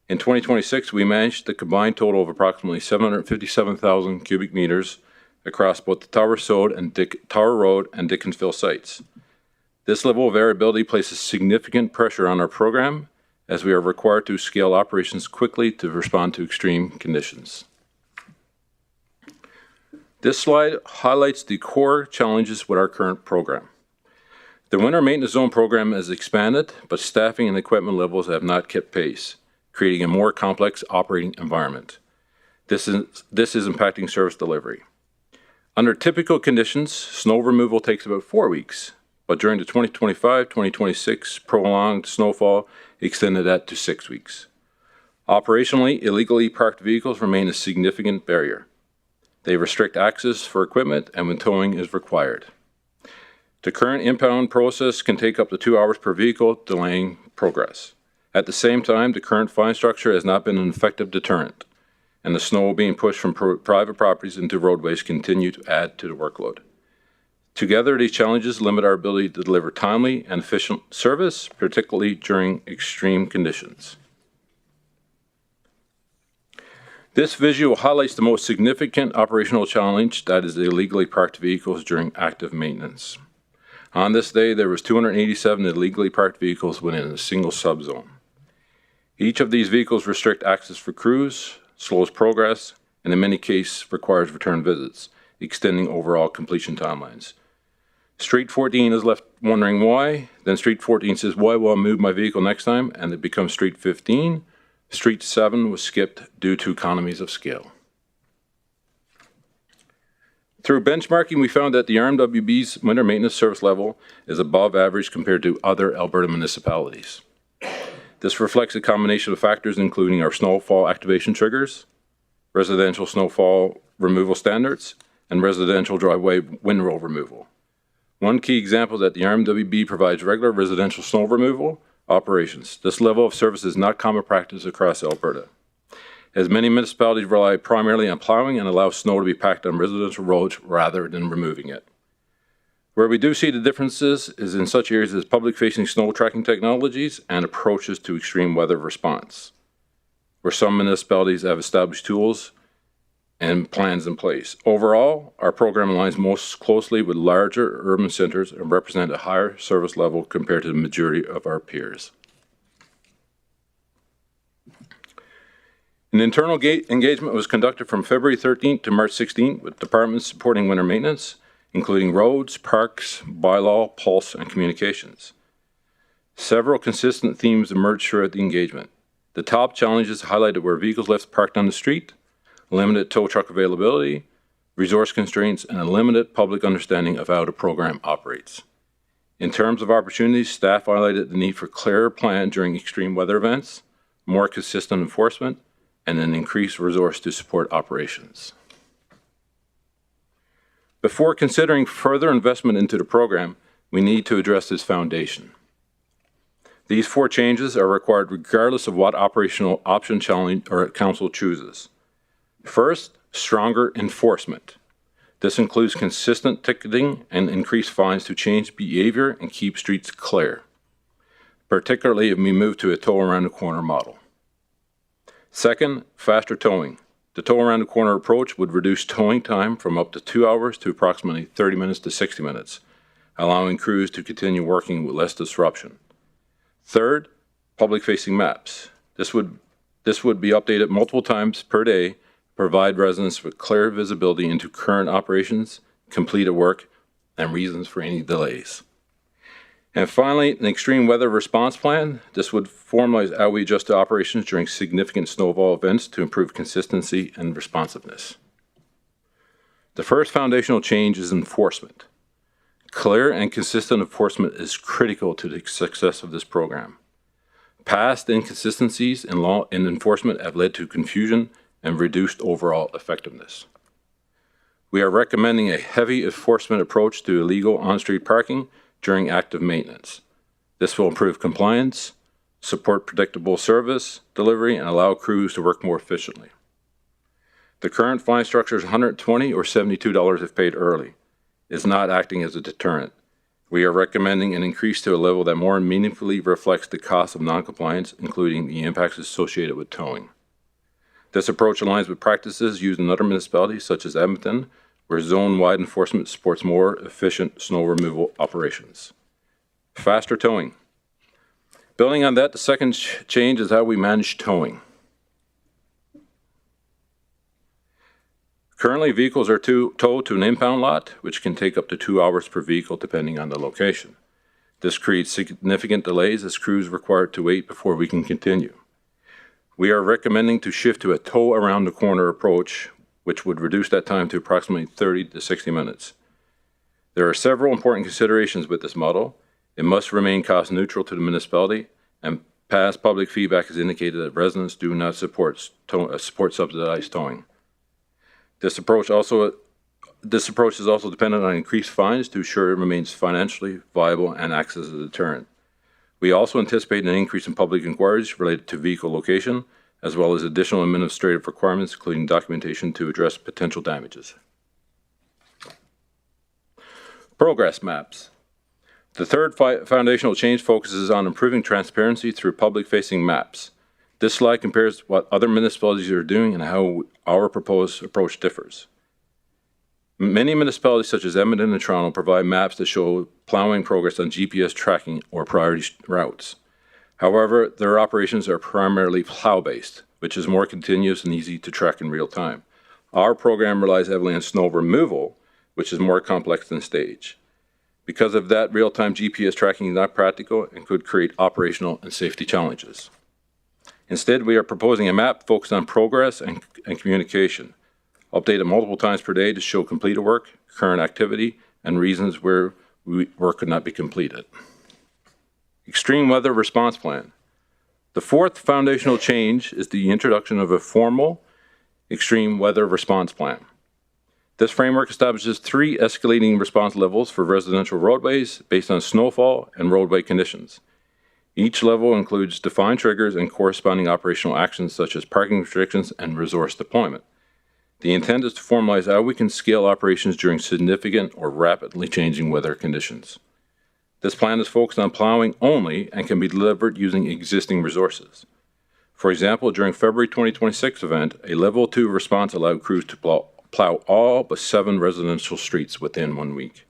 In 2026, we managed a combined total of approximately 757,000 cubic meters across both the Tower Road and Dickinsville sites. This level of variability places significant pressure on our program, as we are required to scale operations quickly to respond to extreme conditions. This slide highlights the core challenges with our current program. The Winter Maintenance Zone program has expanded, but staffing and equipment levels have not kept pace, creating a more complex operating environment. This is impacting service delivery. Under typical conditions, snow removal takes about 4 weeks, but during the 2025-2026 prolonged snowfall extended that to 6 weeks. Operationally, illegally parked vehicles remain a significant barrier. They restrict access for equipment and when towing is required. The current impound process can take up to 2 hours per vehicle, delaying progress. At the same time, the current fine structure has not been an effective deterrent, and the snow being pushed from private properties into roadways continue to add to the workload. Together, these challenges limit our ability to deliver timely and efficient service, particularly during extreme conditions. This visual highlights the most significant operational challenge, that is illegally parked vehicles during active maintenance. On this day, there was 287 illegally parked vehicles within a single subzone. Each of these vehicles restrict access for crews, slows progress, and in many cases requires return visits, extending overall completion timelines. Street 14 is left wondering why, then Street 14 says, why will I move my vehicle next time? And it becomes Street 15. Street 7 was skipped due to economies of scale. Through benchmarking, we found that the RMWB's winter maintenance service level is above average compared to other Alberta municipalities. This reflects a combination of factors including our snowfall activation triggers, residential snowfall removal standards, and residential driveway windrow removal. One key example is that the RMWB provides regular residential snow removal operations. This level of service is not common practice across Alberta, as many municipalities rely primarily on plowing and allow snow to be packed on residential roads rather than removing it. Where we do see the differences is in such areas as public-facing snow tracking technologies and approaches to extreme weather response, where some municipalities have established tools and plans in place. Overall, our program aligns most closely with larger urban centers and represent a higher service level compared to the majority of our peers. An internal engagement was conducted from February 13th to March 16th with departments supporting winter maintenance, including roads, parks, bylaw, pulse, and communications. Several consistent themes emerged throughout the engagement. The top challenges highlighted were vehicles left parked on the street, limited tow truck availability, resource constraints, and a limited public understanding of how the program operates. In terms of opportunities, staff highlighted the need for clearer plan during extreme weather events, more consistent enforcement, and an increased resource to support operations. Before considering further investment into the program, we need to address this foundation. These 4 changes are required regardless of what operational option challenge or council chooses. First, stronger enforcement. This includes consistent ticketing and increased fines to change behavior and keep streets clear, particularly if we move to a tow around the corner model. Second, faster towing. The tow around the corner approach would reduce towing time from up to 2 hours to approximately 30 minutes to 60 minutes, allowing crews to continue working with less disruption. Third, public-facing maps. This would be updated multiple times per day, provide residents with clear visibility into current operations, completed work, and reasons for any delays. And finally, an extreme weather response plan. This would formalize how we adjust to operations during significant snowfall events to improve consistency and responsiveness. The first foundational change is enforcement. Clear and consistent enforcement is critical to the success of this program. Past inconsistencies in law and enforcement have led to confusion and reduced overall effectiveness. We are recommending a heavy enforcement approach to illegal on-street parking during active maintenance. This will improve compliance, support predictable service delivery, and allow crews to work more efficiently. The current fine structure is $120 or $72 if paid early. It's not acting as a deterrent. We are recommending an increase to a level that more meaningfully reflects the cost of noncompliance, including the impacts associated with towing. This approach aligns with practices used in other municipalities such as Edmonton, where zone-wide enforcement supports more efficient snow removal operations. Faster towing. Building on that, the second change is how we manage towing. Currently, vehicles are towed to an impound lot, which can take up to 2 hours per vehicle depending on the location. This creates significant delays as crews are required to wait before we can continue. We are recommending to shift to a tow around the corner approach, which would reduce that time to approximately 30 to 60 minutes. There are several important considerations with this model. It must remain cost neutral to the municipality, and past public feedback has indicated that residents do not support subsidized towing. This approach is also dependent on increased fines to ensure it remains financially viable and acts as a deterrent. We also anticipate an increase in public inquiries related to vehicle location, as well as additional administrative requirements, including documentation to address potential damages. Progress maps. The third foundational change focuses on improving transparency through public-facing maps. This slide compares what other municipalities are doing and how our proposed approach differs. Many municipalities such as Edmonton and Toronto provide maps that show plowing progress on GPS tracking or priority routes. However, their operations are primarily plow-based, which is more continuous and easy to track in real time. Our program relies heavily on snow removal, which is more complex than stage. Because of that, real-time GPS tracking is not practical and could create operational and safety challenges. Instead, we are proposing a map focused on progress and communication, updated multiple times per day to show completed work, current activity, and reasons where work could not be completed. Extreme weather response plan. The fourth foundational change is the introduction of a formal extreme weather response plan. This framework establishes 3 escalating response levels for residential roadways based on snowfall and roadway conditions. Each level includes defined triggers and corresponding operational actions such as parking restrictions and resource deployment. The intent is to formalize how we can scale operations during significant or rapidly changing weather conditions. This plan is focused on plowing only and can be delivered using existing resources. For example, during February 2026 event, a level 2 response allowed crews to plow all but 7 residential streets within 1 week.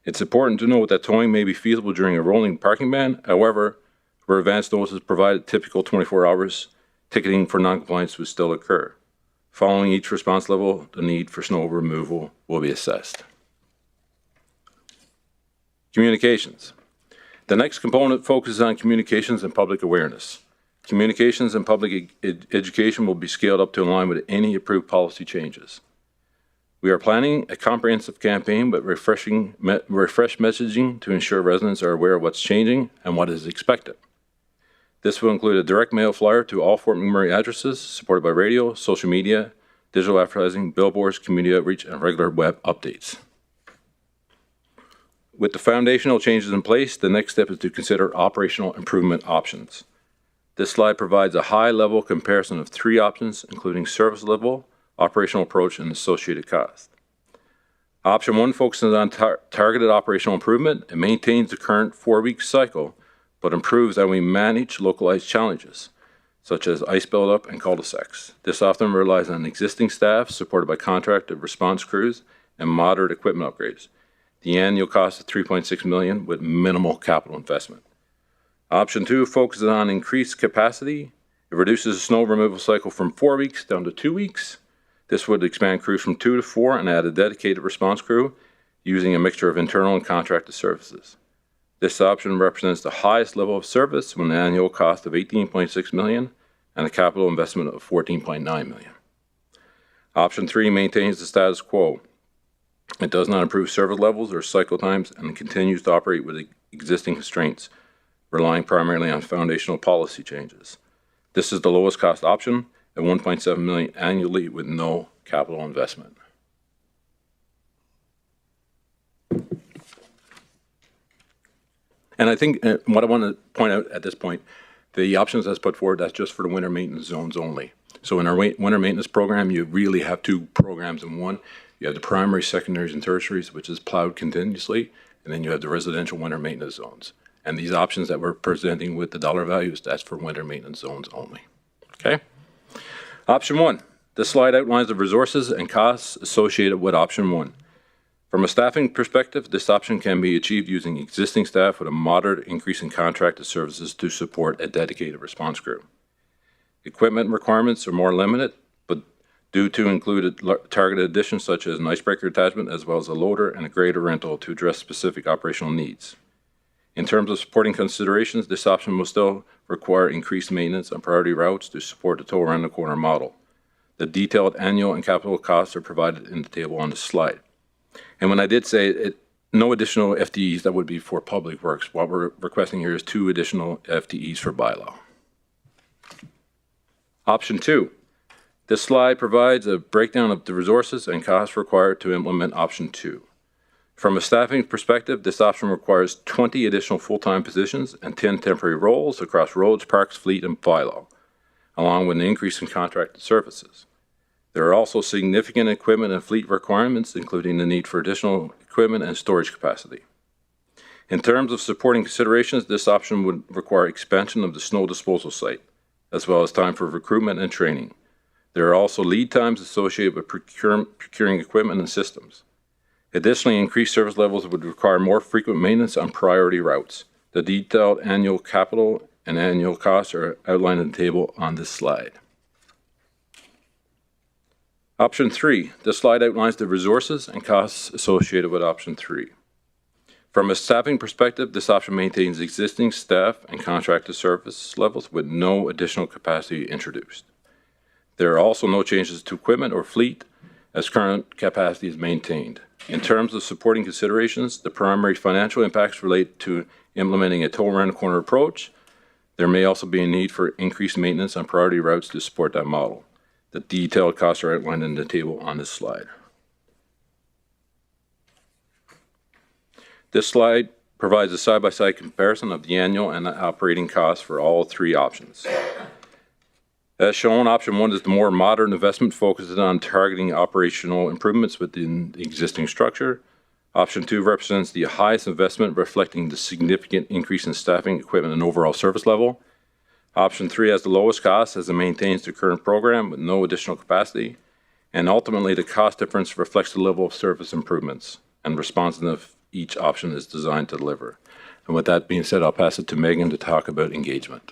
It's important to note that towing may be feasible during a rolling parking ban. However, where advance notice is provided, typical 24 hours, ticketing for noncompliance would still occur. Following each response level, the need for snow removal will be assessed. Communications. The next component focuses on communications and public awareness. Communications and public education will be scaled up to align with any approved policy changes. We are planning a comprehensive campaign with refreshed messaging to ensure residents are aware of what's changing and what is expected. This will include a direct mail flyer to all Fort McMurray addresses, supported by radio, social media, digital advertising, billboards, community outreach, and regular web updates. With the foundational changes in place, the next step is to consider operational improvement options. This slide provides a high-level comparison of 3 options, including service level, operational approach, and associated cost. Option 1 focuses on targeted operational improvement and maintains the current 4-week cycle, but improves how we manage localized challenges, such as ice buildup and cul-de-sacs. This often relies on existing staff supported by contracted response crews and moderate equipment upgrades. The annual cost is $3.6 million with minimal capital investment. Option 2 focuses on increased capacity. It reduces the snow removal cycle from 4 weeks down to 2 weeks. This would expand crews from 2 to 4 and add a dedicated response crew using a mixture of internal and contracted services. This option represents the highest level of service with an annual cost of $18.6 million and a capital investment of $14.9 million. Option 3 maintains the status quo. It does not improve service levels or cycle times and continues to operate with existing constraints, relying primarily on foundational policy changes. This is the lowest cost option at $1.7 million annually with no capital investment. And I think what I want to point out at this point, the options that's put forward, that's just for the winter maintenance zones only. So in our winter maintenance program, you really have 2 programs in one. You have the primary, secondaries, and tertiaries, which is plowed continuously, and then you have the residential winter maintenance zones. And these options that we're presenting with the dollar values, that's for winter maintenance zones only. Okay? Option 1. This slide outlines the resources and costs associated with option 1. From a staffing perspective, this option can be achieved using existing staff with a moderate increase in contracted services to support a dedicated response crew. Equipment requirements are more limited, but due to included targeted additions such as an icebreaker attachment as well as a loader and a grader rental to address specific operational needs. In terms of supporting considerations, this option will still require increased maintenance on priority routes to support the tow around the corner model. The detailed annual and capital costs are provided in the table on this slide. And when I did say no additional FTEs, that would be for public works. What we're requesting here is 2 additional FTEs for bylaw. Option 2. This slide provides a breakdown of the resources and costs required to implement option 2. From a staffing perspective, this option requires 20 additional full-time positions and 10 temporary roles across roads, parks, fleet, and bylaw, along with an increase in contracted services. There are also significant equipment and fleet requirements, including the need for additional equipment and storage capacity. In terms of supporting considerations, this option would require expansion of the snow disposal site, as well as time for recruitment and training. There are also lead times associated with procuring equipment and systems. Additionally, increased service levels would require more frequent maintenance on priority routes. The detailed annual capital and annual costs are outlined in the table on this slide. Option 3. This slide outlines the resources and costs associated with option 3. From a staffing perspective, this option maintains existing staff and contracted service levels with no additional capacity introduced. There are also no changes to equipment or fleet as current capacity is maintained. In terms of supporting considerations, the primary financial impacts relate to implementing a tow around the corner approach. There may also be a need for increased maintenance on priority routes to support that model. The detailed costs are outlined in the table on this slide. This slide provides a side-by-side comparison of the annual and the operating costs for all 3 options. As shown, option 1 is the more modern investment focused on targeting operational improvements within the existing structure. Option 2 represents the highest investment, reflecting the significant increase in staffing, equipment, and overall service level. Option 3 has the lowest cost as it maintains the current program with no additional capacity. And ultimately, the cost difference reflects the level of service improvements and responsiveness each option is designed to deliver. And with that being said, I'll pass it to Megan to talk about engagement.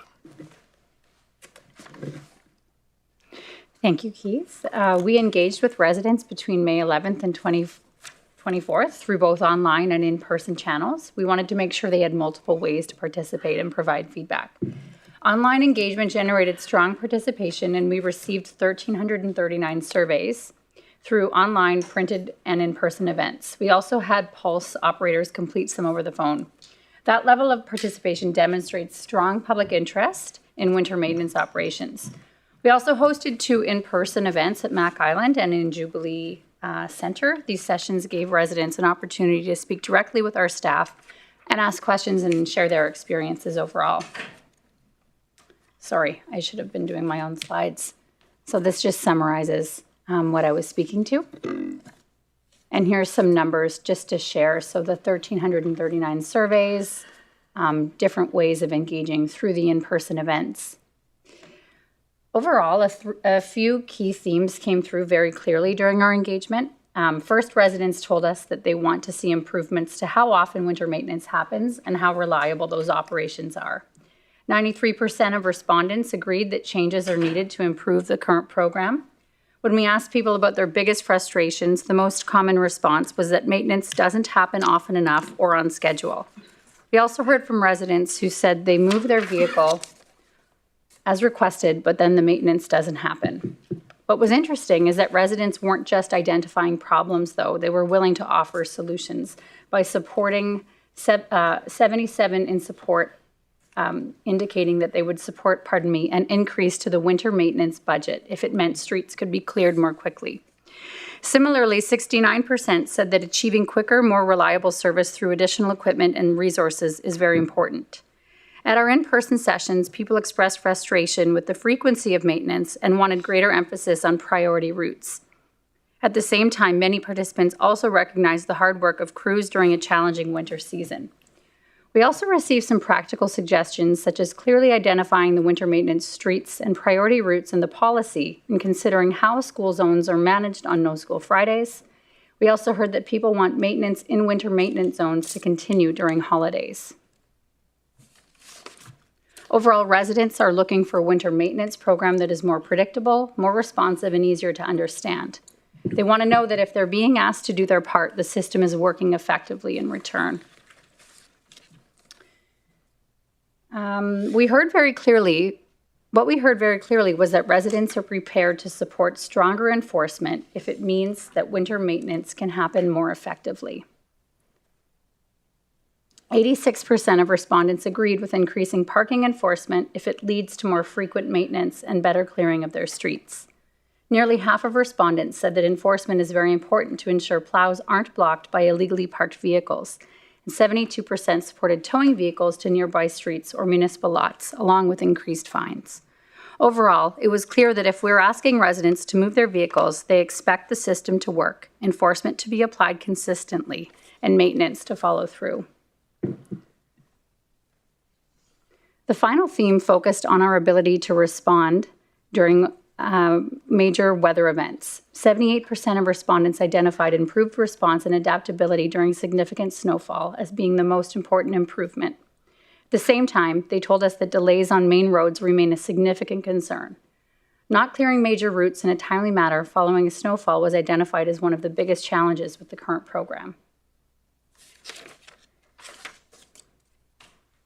Thank you, Keith. We engaged with residents between May 11th and 24th through both online and in-person channels. We wanted to make sure they had multiple ways to participate and provide feedback. Online engagement generated strong participation, and we received 1,339 surveys through online, printed, and in-person events. We also had Pulse operators complete some over the phone. That level of participation demonstrates strong public interest in winter maintenance operations. We also hosted 2 in-person events at Mac Island and in Jubilee Center. These sessions gave residents an opportunity to speak directly with our staff and ask questions and share their experiences overall. Sorry, I should have been doing my own slides. So this just summarizes what I was speaking to. And here's some numbers just to share. So the 1,339 surveys, different ways of engaging through the in-person events. Overall, a few key themes came through very clearly during our engagement. First, residents told us that they want to see improvements to how often winter maintenance happens and how reliable those operations are. 93% of respondents agreed that changes are needed to improve the current program. When we asked people about their biggest frustrations, the most common response was that maintenance doesn't happen often enough or on schedule. We also heard from residents who said they move their vehicle as requested, but then the maintenance doesn't happen. What was interesting is that residents weren't just identifying problems, though. They were willing to offer solutions by supporting 77 in support, indicating that they would support, an increase to the winter maintenance budget if it meant streets could be cleared more quickly. Similarly, 69% said that achieving quicker, more reliable service through additional equipment and resources is very important. At our in-person sessions, people expressed frustration with the frequency of maintenance and wanted greater emphasis on priority routes. At the same time, many participants also recognized the hard work of crews during a challenging winter season. We also received some practical suggestions, such as clearly identifying the winter maintenance streets and priority routes in the policy and considering how school zones are managed on No School Fridays. We also heard that people want maintenance in winter maintenance zones to continue during holidays. Overall, residents are looking for a winter maintenance program that is more predictable, more responsive, and easier to understand. They want to know that if they're being asked to do their part, the system is working effectively in return. What we heard very clearly was that residents are prepared to support stronger enforcement if it means that winter maintenance can happen more effectively. 86% of respondents agreed with increasing parking enforcement if it leads to more frequent maintenance and better clearing of their streets. Nearly half of respondents said that enforcement is very important to ensure plows aren't blocked by illegally parked vehicles, and 72% supported towing vehicles to nearby streets or municipal lots, along with increased fines. Overall, it was clear that if we're asking residents to move their vehicles, they expect the system to work, enforcement to be applied consistently, and maintenance to follow through. The final theme focused on our ability to respond during major weather events. 78% of respondents identified improved response and adaptability during significant snowfall as being the most important improvement. At the same time, they told us that delays on main roads remain a significant concern. Not clearing major routes in a timely manner following a snowfall was identified as one of the biggest challenges with the current program.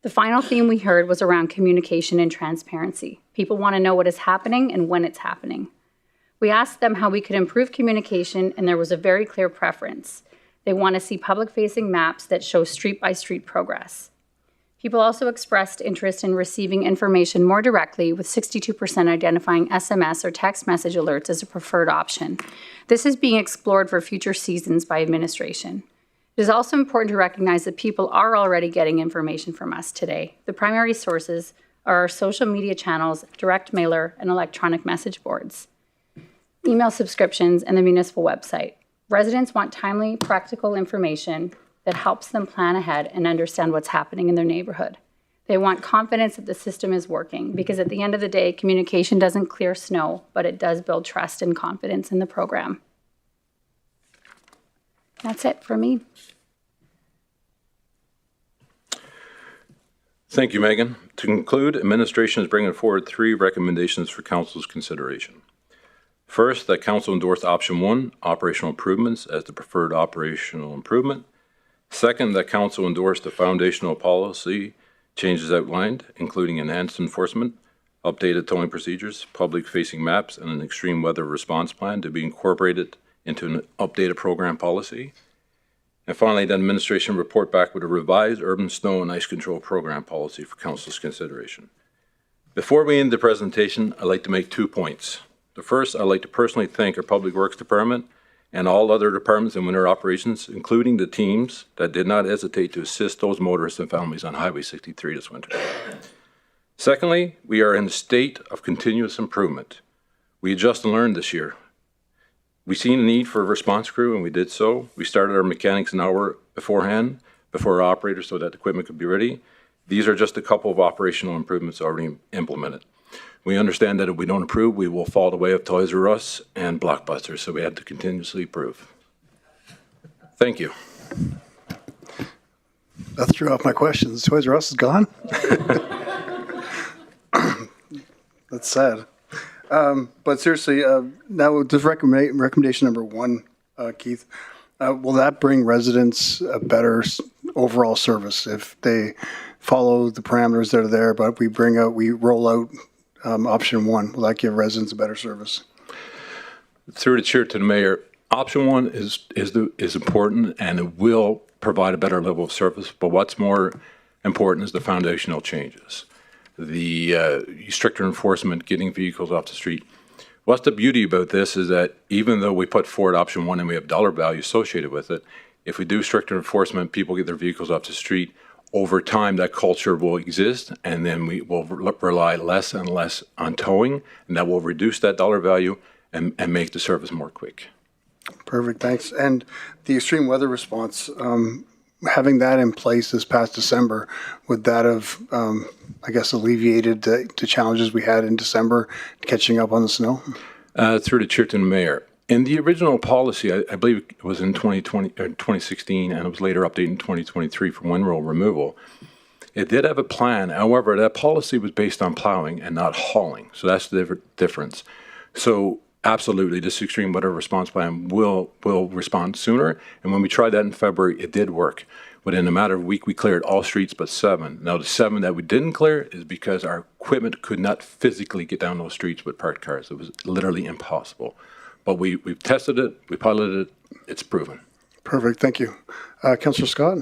The final theme we heard was around communication and transparency. People want to know what is happening and when it's happening. We asked them how we could improve communication, and there was a very clear preference. They want to see public-facing maps that show street-by-street progress. People also expressed interest in receiving information more directly, with 62% identifying SMS or text message alerts as a preferred option. This is being explored for future seasons by administration. It is also important to recognize that people are already getting information from us today. The primary sources are our social media channels, direct mailer, and electronic message boards, email subscriptions, and the municipal website. Residents want timely, practical information that helps them plan ahead and understand what's happening in their neighborhood. They want confidence that the system is working, because at the end of the day, communication doesn't clear snow, but it does build trust and confidence in the program. That's it for me. Thank you, Megan. To conclude, administration is bringing forward 3 recommendations for council's consideration. First, that council endorse option 1, operational improvements, as the preferred operational improvement. Second, that council endorse the foundational policy changes outlined, including enhanced enforcement, updated towing procedures, public-facing maps, and an extreme weather response plan to be incorporated into an updated program policy. And finally, the administration report back with a revised urban snow and ice control program policy for council's consideration. Before we end the presentation, I'd like to make 2 points. The first, I'd like to personally thank our Public Works Department and all other departments in winter operations, including the teams that did not hesitate to assist those motorists and families on Highway 63 this winter. Secondly, we are in a state of continuous improvement. We adjust and learn this year. We seen a need for a response crew, and we did so. We started our mechanics an hour beforehand, before our operators, so that the equipment could be ready. These are just a couple of operational improvements already implemented. We understand that if we don't improve, we will fall the way of Toys R Us and Blockbuster, so we have to continuously improve. Thank you. That threw off my questions. Toys R Us is gone? That's sad. But seriously, now just recommendation number 1, Keith, will that bring residents a better overall service if they follow the parameters that are there, but we roll out option 1? Will that give residents a better service? Through the chair to the mayor, option 1 is important, and it will provide a better level of service. But what's more important is the foundational changes, the stricter enforcement, getting vehicles off the street. What's the beauty about this is that even though we put forward option 1 and we have dollar value associated with it, if we do stricter enforcement, people get their vehicles off the street. Over time, that culture will exist, and then we will rely less and less on towing, and that will reduce that dollar value and make the service more quick. Perfect, thanks. And the extreme weather response, having that in place this past December, would that have, alleviated the challenges we had in December catching up on the snow? Through the chair to the mayor. In the original policy, I believe it was in 2016, and it was later updated in 2023 for windrow removal. It did have a plan. However, that policy was based on plowing and not hauling. So that's the difference. So absolutely, this extreme weather response plan will respond sooner. And when we tried that in February, it did work. But in a matter of a week, we cleared all streets but 7. Now, the 7 that we didn't clear is because our equipment could not physically get down those streets with parked cars. It was literally impossible. But we've tested it, we piloted it, it's proven. Perfect, thank you. Councillor Scott?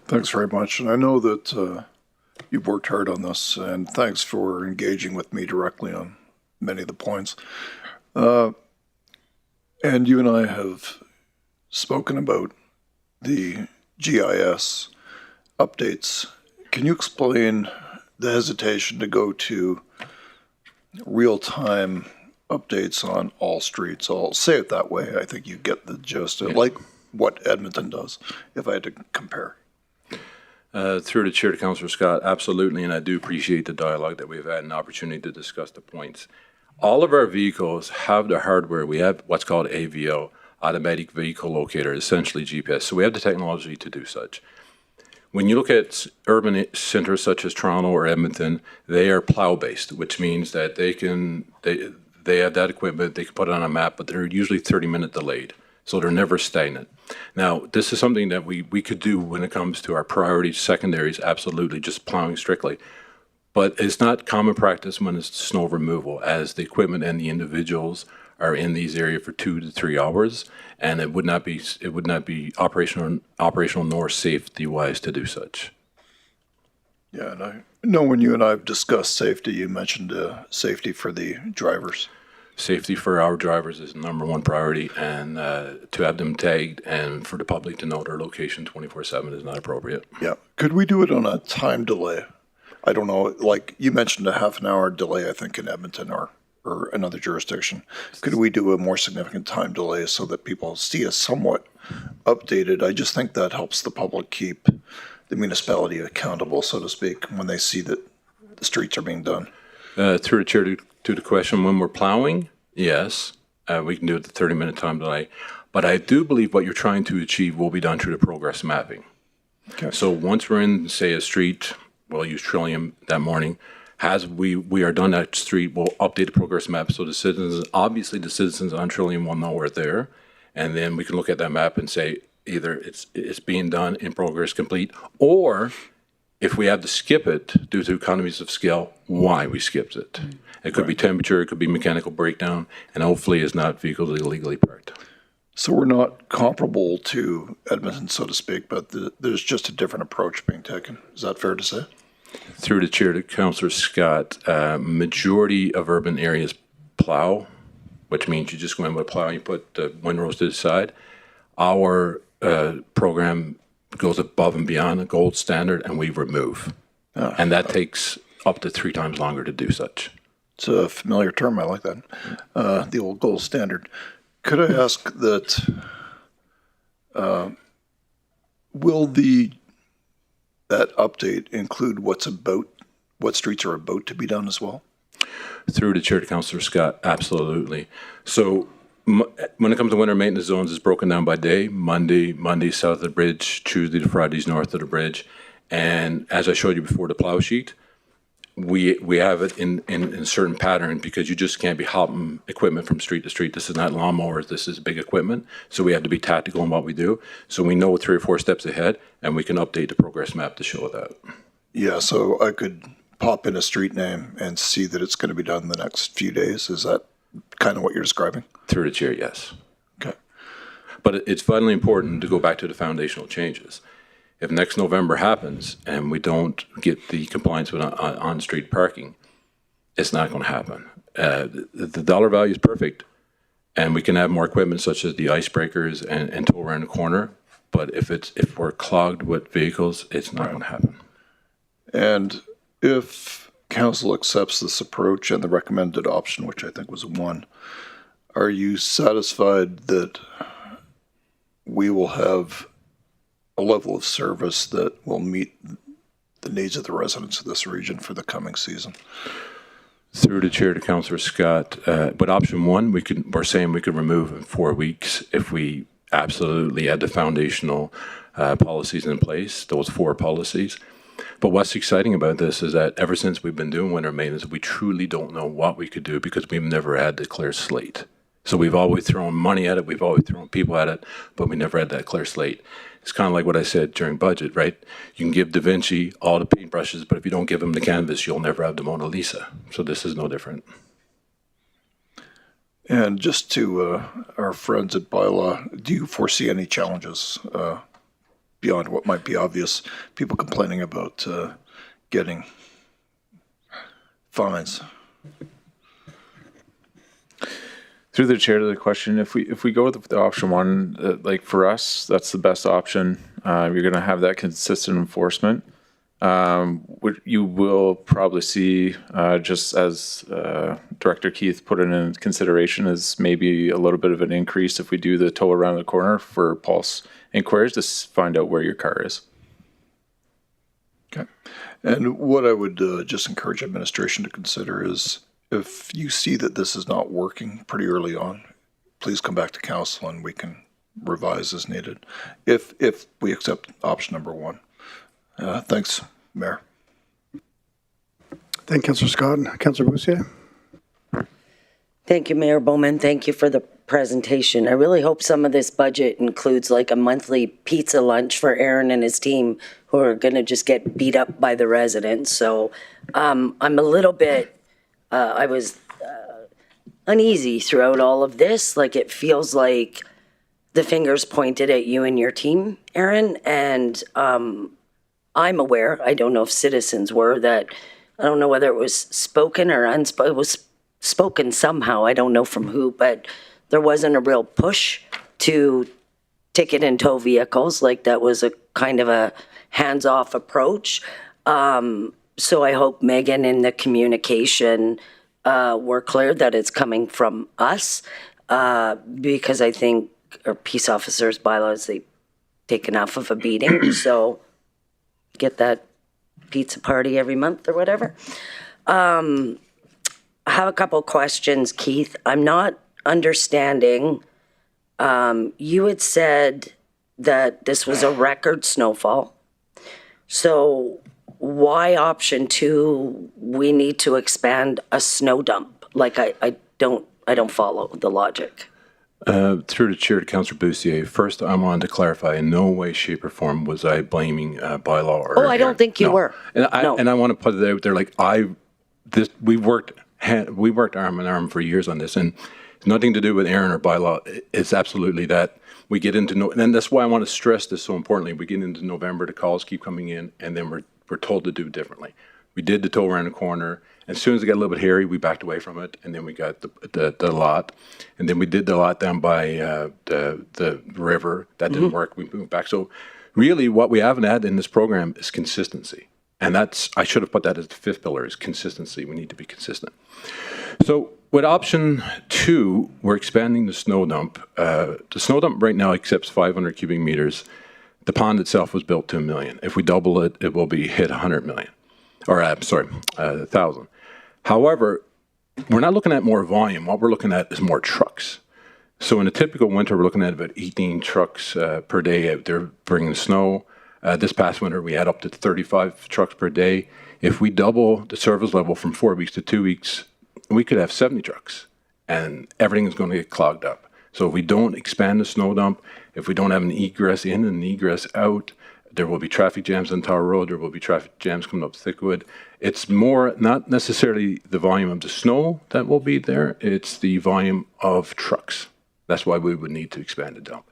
Thanks very much. And I know that you've worked hard on this, and thanks for engaging with me directly on many of the points. And you and I have spoken about the GIS updates. Can you explain the hesitation to go to real-time updates on all streets? I'll say it that way. I think you get the gist. Yeah. Like what Edmonton does, if I had to compare. Through the chair to Councillor Scott, absolutely, and I do appreciate the dialogue that we've had and opportunity to discuss the points. All of our vehicles have the hardware. We have what's called AVO, Automatic Vehicle Locator, essentially GPS. So we have the technology to do such. When you look at urban centers such as Toronto or Edmonton, they are plow-based, which means that they have that equipment, they can put it on a map, but they're usually 30-minute delayed. So they're never stagnant. Now, this is something that we could do when it comes to our priorities, secondaries, absolutely, just plowing strictly. But it's not common practice when it's snow removal, as the equipment and the individuals are in these areas for 2 to 3 hours, and it would not be operational nor safety-wise to do such. Yeah, and I know when you and I have discussed safety, you mentioned safety for the drivers. Safety for our drivers is the #1 priority, and to have them tagged and for the public to know their location 24/7 is not appropriate. Yeah. Could we do it on a time delay? I don't know, like you mentioned a half an hour delay, I think, in Edmonton or another jurisdiction. Could we do a more significant time delay so that people see us somewhat updated? I just think that helps the public keep the municipality accountable, so to speak, when they see that the streets are being done. Through the chair to the question, when we're plowing, yes, we can do it the 30-minute time delay. But I do believe what you're trying to achieve will be done through the progress mapping. Okay. So once we're in, say, a street, we'll use Trillium that morning. As we are done that street, we'll update the progress map so the citizens on Trillium will know we're there. And then we can look at that map and say either it's being done, in progress, complete, or if we have to skip it due to economies of scale, why we skipped it. It could be temperature, it could be mechanical breakdown, and hopefully it's not vehicles illegally parked. So we're not comparable to Edmonton, so to speak, but there's just a different approach being taken. Is that fair to say? Through the chair to Councillor Scott, majority of urban areas plow which means you just go in with a plow and you put the windrows to the side. Our program goes above and beyond the gold standard, and we remove. And that takes up to 3 times longer to do such. It's a familiar term. I like that. The old gold standard. Could I ask that, will that update include what streets are about to be done as well? Through the chair to Councillor Scott, absolutely. So when it comes to winter maintenance zones, it's broken down by day. Monday south of the bridge, Tuesday to Fridays north of the bridge. And as I showed you before, the plow sheet, we have it in a certain pattern because you just can't be hopping equipment from street to street. This is not lawnmowers, this is big equipment. So we have to be tactical in what we do. So we know 3 or 4 steps ahead, and we can update the progress map to show that. Yeah, so I could pop in a street name and see that it's going to be done in the next few days. Is that kind of what you're describing? Through the chair, yes. Okay. But it's vitally important to go back to the foundational changes. If next November happens and we don't get the compliance with on-street parking, it's not going to happen. The dollar value is perfect, and we can have more equipment such as the icebreakers and tow around the corner. But if we're clogged with vehicles, it's not going to happen. And if council accepts this approach and the recommended option, which I think was 1, are you satisfied that we will have a level of service that will meet the needs of the residents of this region for the coming season? Through the chair to Councillor Scott, but option 1, we're saying we could remove in 4 weeks if we absolutely had the foundational policies in place, those 4 policies. But what's exciting about this is that ever since we've been doing winter maintenance, we truly don't know what we could do because we've never had the clear slate. So we've always thrown money at it, we've always thrown people at it, but we never had that clear slate. It's kind of like what I said during budget, right? You can give Da Vinci all the paintbrushes, but if you don't give him the canvas, you'll never have the Mona Lisa. So this is no different. And just to our friends at Bylaw, do you foresee any challenges beyond what might be obvious? People complaining about getting fines. Through the chair to the question, if we go with the option 1, like for us, that's the best option. You're going to have that consistent enforcement. What you will probably see, just as Director Keith put it in consideration, is maybe a little bit of an increase if we do the tow around the corner for pulse inquiries to find out where your car is. Okay. And what I would just encourage administration to consider is, if you see that this is not working pretty early on, please come back to council and we can revise as needed if we accept option number 1. Thanks, Mayor. Thank you, Councillor Scott. Councillor Boussier. Thank you, Mayor Bowman. Thank you for the presentation. I really hope some of this budget includes like a monthly pizza lunch for Aaron and his team who are going to just get beat up by the residents. So I'm a little bit, I was uneasy throughout all of this. Like it feels like the fingers pointed at you and your team, Aaron. And I'm aware, I don't know if citizens were, that I don't know whether it was spoken or unspoken. It was spoken somehow. I don't know from who, but there wasn't a real push to ticket and tow vehicles. Like that was a kind of a hands-off approach. So I hope Megan in the communication we're clear that it's coming from us because I think our peace officers' bylaws, they take enough of a beating. So get that pizza party every month or whatever. I have a couple questions, Keith. I'm not understanding. You had said that this was a record snowfall. So why option 2, we need to expand a snow dump? Like I don't follow the logic. Through the chair to Councillor Boussier, first I wanted to clarify, in no way, shape, or form was I blaming bylaw or... Oh, I don't think you were. And I want to put it out there, like we worked arm in arm for years on this, and it's nothing to do with Aaron or bylaw. It's absolutely that we get into and that's why I want to stress this so importantly. We get into November, the calls keep coming in, and then we're told to do differently. We did the tow around the corner. As soon as it got a little bit hairy, we backed away from it, and then we got the lot. And then we did the lot down by the river. That didn't work. We moved back. So really what we haven't had in this program is consistency. And that's, I should have put that as the fifth pillar, is consistency. We need to be consistent. So with option 2, we're expanding the snow dump. The snow dump right now accepts 500 cubic meters. The pond itself was built to 1 million. If we double it, it will be hit 100 million. Or, 1,000. However, we're not looking at more volume. What we're looking at is more trucks. So in a typical winter, we're looking at about 18 trucks per day out there bringing snow. This past winter, we had up to 35 trucks per day. If we double the service level from 4 weeks to 2 weeks, we could have 70 trucks, and everything is going to get clogged up. So if we don't expand the snow dump, if we don't have an egress in and an egress out, there will be traffic jams on Tower Road. There will be traffic jams coming up Thickwood. It's more not necessarily the volume of the snow that will be there. It's the volume of trucks. That's why we would need to expand the dump.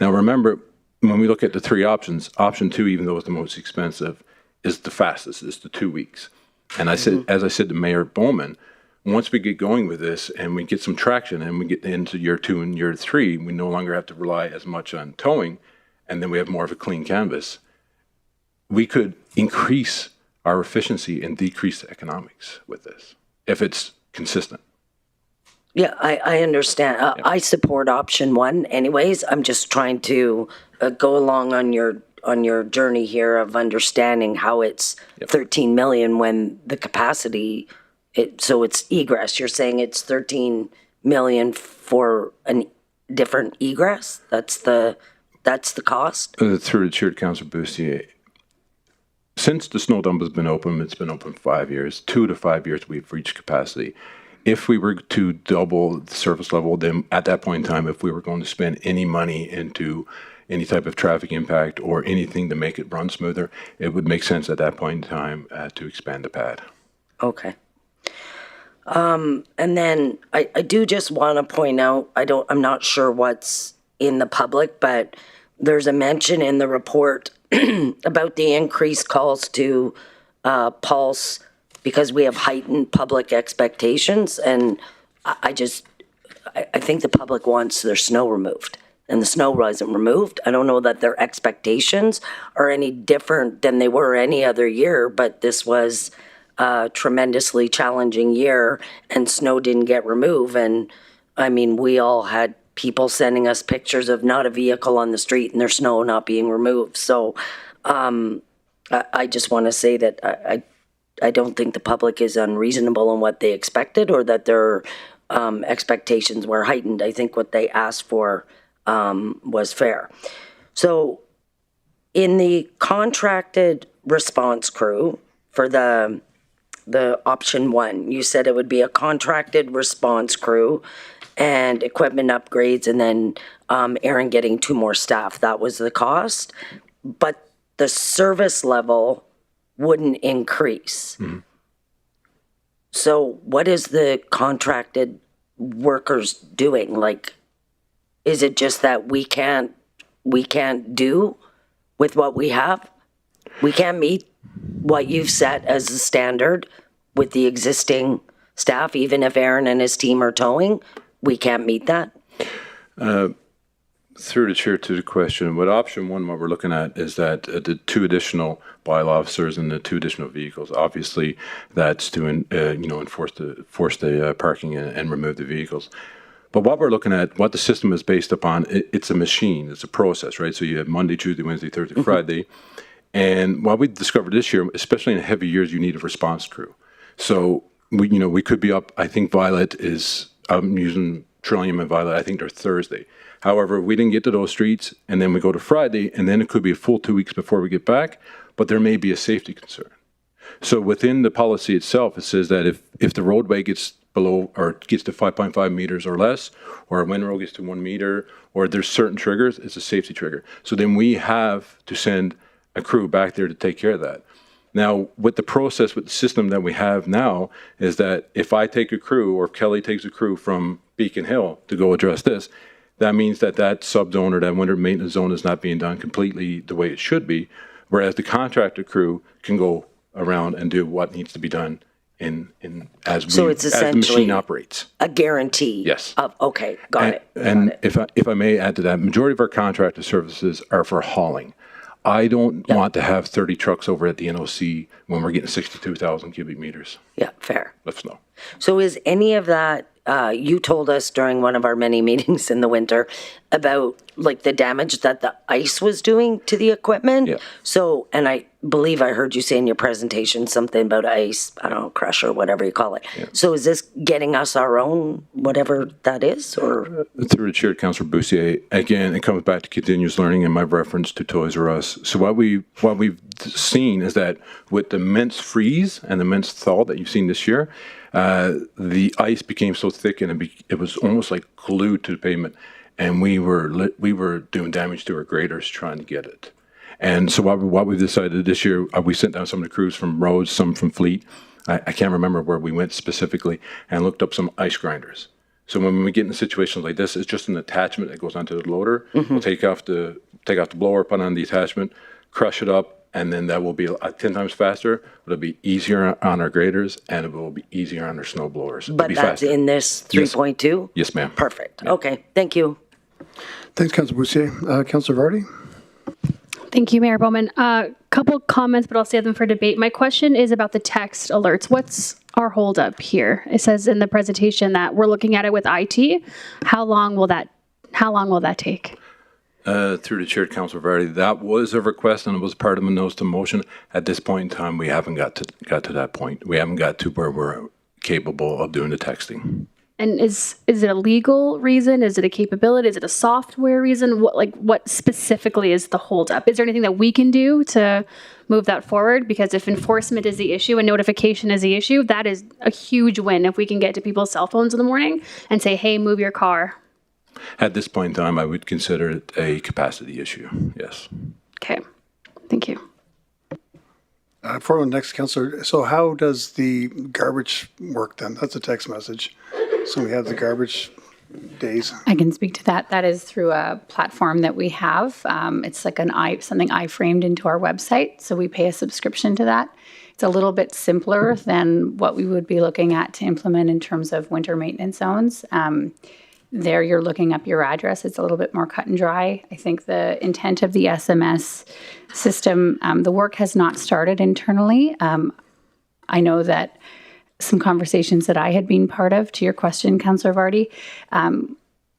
Now, remember, when we look at the 3 options, option 2, even though it's the most expensive, is the fastest. It's the 2 weeks. And I said, as I said to Mayor Bowman, once we get going with this and we get some traction and we get into year 2 and year 3, we no longer have to rely as much on towing, and then we have more of a clean canvas. We could increase our efficiency and decrease the economics with this if it's consistent. Yeah, I understand. I support option 1 anyways. I'm just trying to go along on your journey here of understanding how it's 13 million when the capacity, so it's egress. You're saying it's 13 million for a different egress? That's the cost? Through the chair to Councillor Bustier, since the snow dump has been open, it's been open 5 years, 2 to 5 years, we've reached capacity. If we were to double the service level, then at that point in time, if we were going to spend any money into any type of traffic impact or anything to make it run smoother, it would make sense at that point in time to expand the pad. Okay. And then I do just want to point out, I'm not sure what's in the public, but there's a mention in the report about the increased calls to Pulse because we have heightened public expectations. And I think the public wants their snow removed, and the snow wasn't removed. I don't know that their expectations are any different than they were any other year, but this was a tremendously challenging year and snow didn't get removed. And I mean, we all had people sending us pictures of not a vehicle on the street and their snow not being removed. So I just want to say that I don't think the public is unreasonable in what they expected or that their expectations were heightened. I think what they asked for was fair. So in the contracted response crew for the option 1, you said it would be a contracted response crew and equipment upgrades, and then Aaron getting 2 more staff. That was the cost, but the service level wouldn't increase. Mm-hmm. So what is the contracted workers doing? Like, is it just that we can't do with what we have? We can't meet what you've set as a standard with the existing staff, even if Aaron and his team are towing? We can't meet that? Through the chair to the question, with option 1, what we're looking at is that the 2 additional bylaw officers and the 2 additional vehicles. Obviously, that's to enforce the parking and remove the vehicles. But what we're looking at, what the system is based upon, it's a machine, it's a process, right? So you have Monday, Tuesday, Wednesday, Thursday, Friday. And what we discovered this year, especially in heavy years, you need a response crew. So we could be up. I think Violet is. I'm using Trillium and Violet. I think they're Thursday. However, we didn't get to those streets, and then we go to Friday, and then it could be a full 2 weeks before we get back. But there may be a safety concern. So within the policy itself, it says that if the roadway gets below or gets to 5.5 meters or less, or a windrow gets to 1 meter, or there's certain triggers, it's a safety trigger. So then we have to send a crew back there to take care of that. Now, with the process, with the system that we have now, is that if I take a crew or if Kelly takes a crew from Beacon Hill to go address this, that means that subzone or that winter maintenance zone is not being done completely the way it should be, whereas the contractor crew can go around and do what needs to be done as So it's the machine essentially operates. a guarantee. Yes. Okay, got it. And if I may add to that, majority of our contracted services are for hauling. I don't want to have 30 trucks over at the NOC when we're getting 62,000 cubic meters. Yeah, fair. Let's know. So is any of that, you told us during one of our many meetings in the winter about like the damage that the ice was doing to the equipment? Yeah. So, and I believe I heard you say in your presentation something about ice, I don't know, crusher, whatever you call it. Yeah. So is this getting us our own, whatever that is, or? Through the chair, Councillor Bussier, again, it comes back to continuous learning and my reference to Toys R Us. So what we've seen is that with the immense freeze and the immense thaw that you've seen this year, the ice became so thick and it was almost like glued to the pavement, and we were doing damage to our graders trying to get it. And so what we decided this year, we sent down some of the crews from Rhodes, some from Fleet. I can't remember where we went specifically, and looked up some ice grinders. So when we get in situations like this, it's just an attachment that goes onto the loader. We'll take off the blower, put on the attachment, crush it up, and then that will be 10 times faster. It'll be easier on our graders, and it will be easier on our snow blowers. But that's in this 3.2? Yes, ma'am. Perfect. Okay, thank you. Thanks, Councillor Bussier. Councillor Vardy? Thank you, Mayor Bowman. Couple comments, but I'll save them for debate. My question is about the text alerts. What's our holdup here? It says in the presentation that we're looking at it with IT. How long will that take? Through the chair, Councillor Vardy, that was a request and it was part of a notice to motion. At this point in time, we haven't got to that point. We haven't got to where we're capable of doing the texting. And is it a legal reason? Is it a capability? Is it a software reason? What specifically is the holdup? Is there anything that we can do to move that forward? Because if enforcement is the issue and notification is the issue, that is a huge win if we can get to people's cell phones in the morning and say, hey, move your car. At this point in time, I would consider it a capacity issue, yes. Okay, thank you. For the next, Councillor, so how does the garbage work then? That's a text message. So we have the garbage days. I can speak to that. That is through a platform that we have. It's like something I framed into our website. So we pay a subscription to that. It's a little bit simpler than what we would be looking at to implement in terms of winter maintenance zones. There you're looking up your address. It's a little bit more cut and dry. I think the intent of the SMS system, the work has not started internally. I know that some conversations that I had been part of, to your question, Councillor Vardy,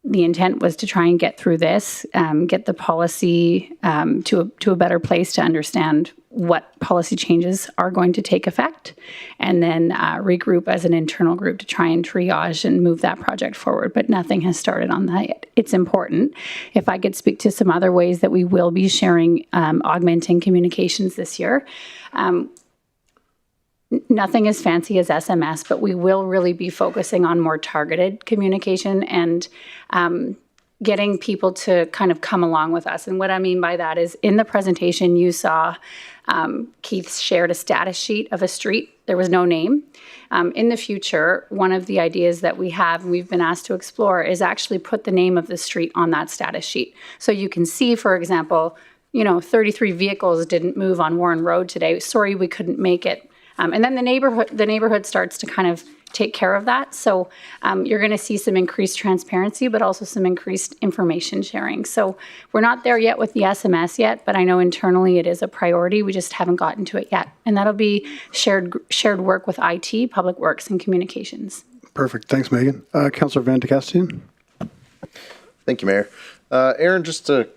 the intent was to try and get through this, get the policy to a better place to understand what policy changes are going to take effect, and then regroup as an internal group to try and triage and move that project forward. But nothing has started on that yet. It's important. If I could speak to some other ways that we will be sharing, augmenting communications this year. Nothing as fancy as SMS, but we will really be focusing on more targeted communication and getting people to kind of come along with us. And what I mean by that is in the presentation you saw Keith shared a status sheet of a street. There was no name. In the future, one of the ideas that we have and we've been asked to explore is actually put the name of the street on that status sheet. So you can see, for example, 33 vehicles didn't move on Warren Road today. Sorry, we couldn't make it. And then the neighborhood starts to kind of take care of that. So you're going to see some increased transparency, but also some increased information sharing. So we're not there yet with the SMS yet, but I know internally it is a priority. We just haven't gotten to it yet. And that'll be shared work with IT, Public Works, and Communications. Perfect. Thanks, Megan. Councillor Van de Kastian. Thank you, Mayor. Aaron, just a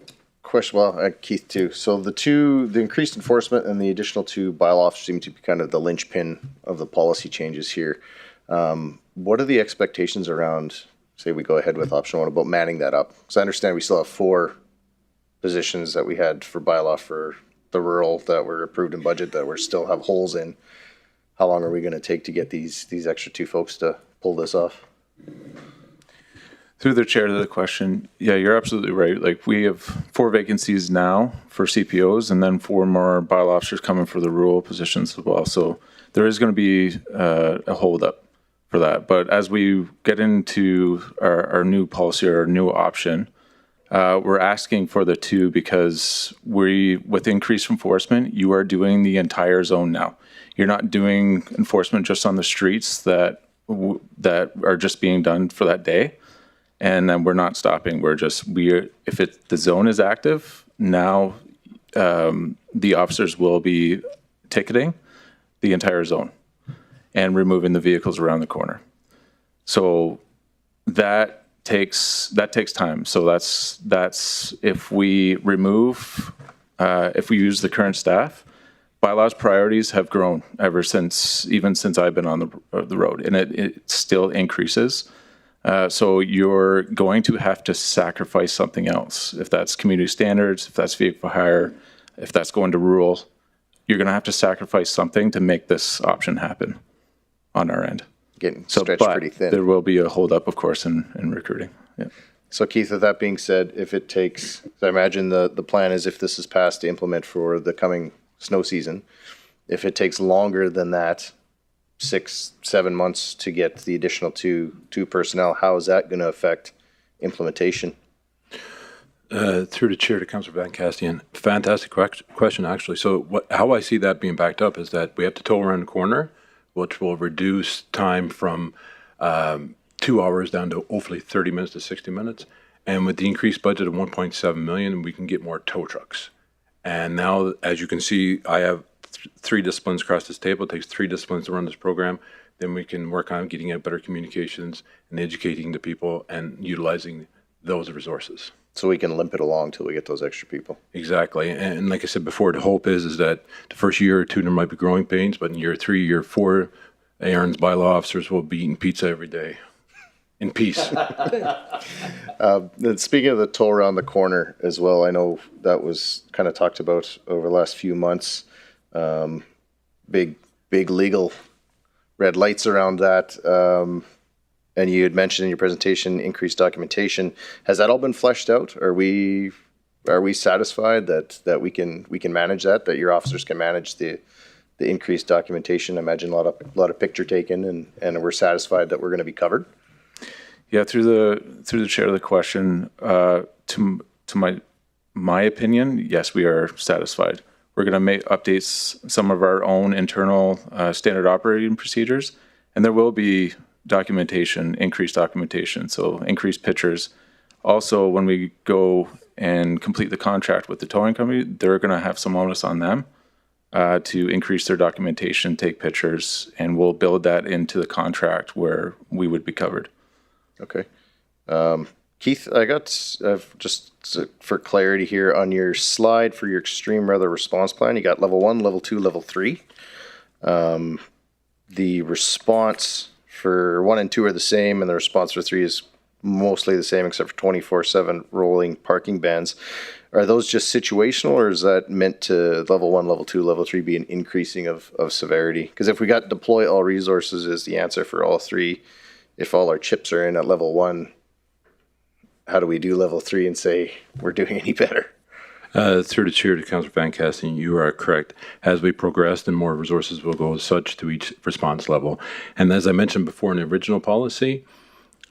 question, Keith too. So the increased enforcement and the additional two bylaws seem to be kind of the linchpin of the policy changes here. What are the expectations around, say we go ahead with option one, about manning that up? Because I understand we still have 4 positions that we had for bylaw for the rural that were approved in budget that we still have holes in. How long are we going to take to get these extra 2 folks to pull this off? Through the chair to the question, yeah, you're absolutely right. Like we have 4 vacancies now for CPOs and then 4 more bylaw officers coming for the rural positions as well. So there is going to be a holdup for that. But as we get into our new policy or our new option, We're asking for the 2 because with increased enforcement, you are doing the entire zone now. You're not doing enforcement just on the streets that are just being done for that day. And then we're not stopping. If the zone is active, now the officers will be ticketing the entire zone and removing the vehicles around the corner. So that takes time. So that's if we use the current staff, bylaws priorities have grown even since I've been on the road, and it still increases. So you're going to have to sacrifice something else. If that's community standards, if that's vehicle hire, if that's going to rural, you're going to have to sacrifice something to make this option happen on our end. Getting stretched pretty thin. There will be a holdup, of course, in recruiting. Yeah. So Keith, with that being said, if it takes, I imagine the plan is if this is passed to implement for the coming snow season, if it takes longer than that, 6-7 months to get the additional two personnel, how is that going to affect implementation? Through the chair to Councillor Van Castian, fantastic question actually. So how I see that being backed up is that we have to tow around the corner, which will reduce time from 2 hours down to hopefully 30 minutes to 60 minutes. And with the increased budget of 1.7 million, we can get more tow trucks. And now, as you can see, I have 3 disciplines across this table. It takes 3 disciplines to run this program. Then we can work on getting out better communications and educating the people and utilizing those resources. So we can limp it along till we get those extra people. Exactly. And like I said before, the hope is that the first year or 2, there might be growing pains, but in year 3, year 4, Aaron's bylaw officers will be eating pizza every day in peace. Speaking of the toll around the corner as well, I know that was kind of talked about over the last few months. Big legal red lights around that. And you had mentioned in your presentation increased documentation. Has that all been fleshed out? Are we satisfied that we can manage that your officers can manage the increased documentation? I imagine a lot of picture taken, and we're satisfied that we're going to be covered. Yeah, through the chair of the question, to my opinion, yes, we are satisfied. We're going to make updates some of our own internal standard operating procedures, and there will be increased documentation, so increased pictures. Also, when we go and complete the contract with the towing company, they're going to have some onus on them to increase their documentation, take pictures, and we'll build that into the contract where we would be covered. Okay. Keith, I got just for clarity here on your slide for your extreme weather response plan, you got level 1, level 2, level 3. The response for 1 and 2 are the same, and the response for 3 is mostly the same except for 24/7 rolling parking bans. Are those just situational, or is that meant to level 1, level 2, level 3 be an increasing of severity? Because if we got deploy all resources is the answer for all 3, if all our chips are in at level 1, how do we do level 3 and say we're doing any better? Through the chair to Councillor Van Casten, you are correct. As we progress, then more resources will go as such to each response level. And as I mentioned before in the original policy,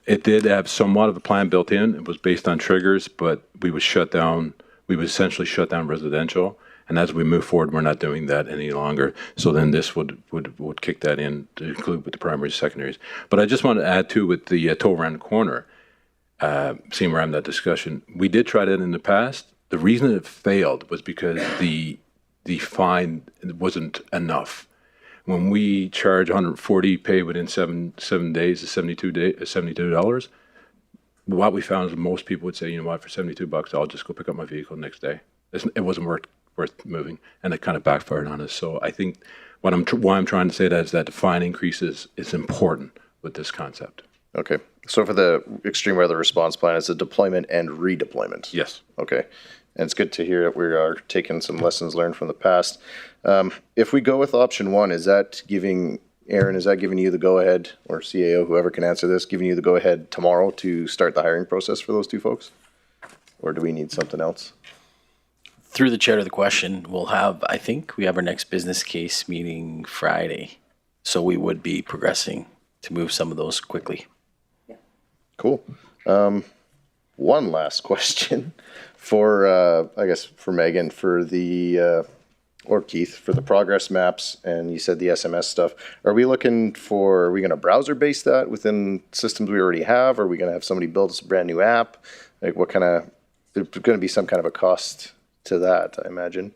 it did have somewhat of a plan built in. It was based on triggers, but we would essentially shut down residential. And as we move forward, we're not doing that any longer. So then this would kick that in to include with the primaries, secondaries. But I just want to add too with the tow around the corner, seeing we're having that discussion. We did try that in the past. The reason it failed was because the fine wasn't enough. When we charge 140, pay within seven days, $72, what we found is most people would say, you know what, for $72, I'll just go pick up my vehicle the next day. It wasn't worth moving, and it kind of backfired on us. So I think why I'm trying to say that is that the fine increases is important with this concept. Okay. So for the extreme weather response plan, it's a deployment and redeployment. Yes. Okay. And it's good to hear that we are taking some lessons learned from the past. If we go with option 1, is that giving you the go-ahead, or CAO, whoever can answer this, giving you the go-ahead tomorrow to start the hiring process for those 2 folks? Or do we need something else? Through the chair to the question, I think we have our next business case meeting Friday. So we would be progressing to move some of those quickly. Cool. One last question for, I guess, for Megan, for the, or Keith, for the progress maps, and you said the SMS stuff. Are we going to browser base that within systems we already have? Are we going to have somebody build us a brand new app? Like there's going to be some kind of a cost to that, I imagine.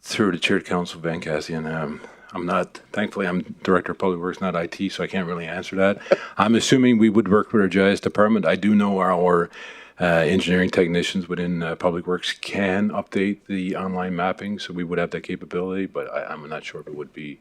Through the Chair of Council, Van Cassian, thankfully I'm Director of Public Works, not IT, so I can't really answer that. I'm assuming we would work with our GIS department. I do know our engineering technicians within Public Works can update the online mapping, so we would have that capability, but I'm not sure if it would be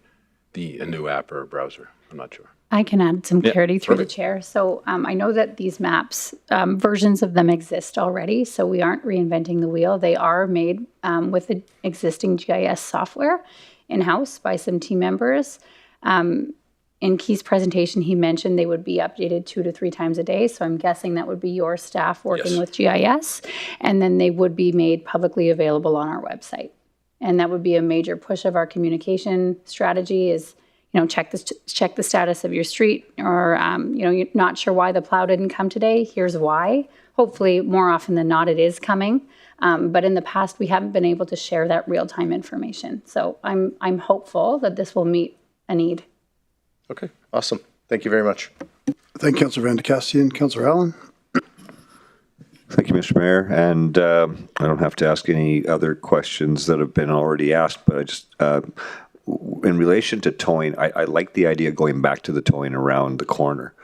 a new app or a browser. I'm not sure. I can add some clarity through perfect. the chair. So I know that these maps, versions of them exist already, so we aren't reinventing the wheel. They are made with the existing GIS software in-house by some team members. In Keith's presentation, he mentioned they would be updated 2 to 3 times a day. So I'm guessing that would be your staff working with GIS. And then they would be made publicly available on our website. And that would be a major push of our communication strategy is, check the status of your street, or, you're not sure why the plow didn't come today. Here's why. Hopefully, more often than not, it is coming. But in the past, we haven't been able to share that real-time information. So I'm hopeful that this will meet a need. Okay, awesome. Thank you very much. Thank you, Councillor Van de Castian. Councillor Allen? Thank you, Mr. Mayor. And I don't have to ask any other questions that have been already asked, but I just, in relation to towing, I like the idea of going back to the towing around the corner.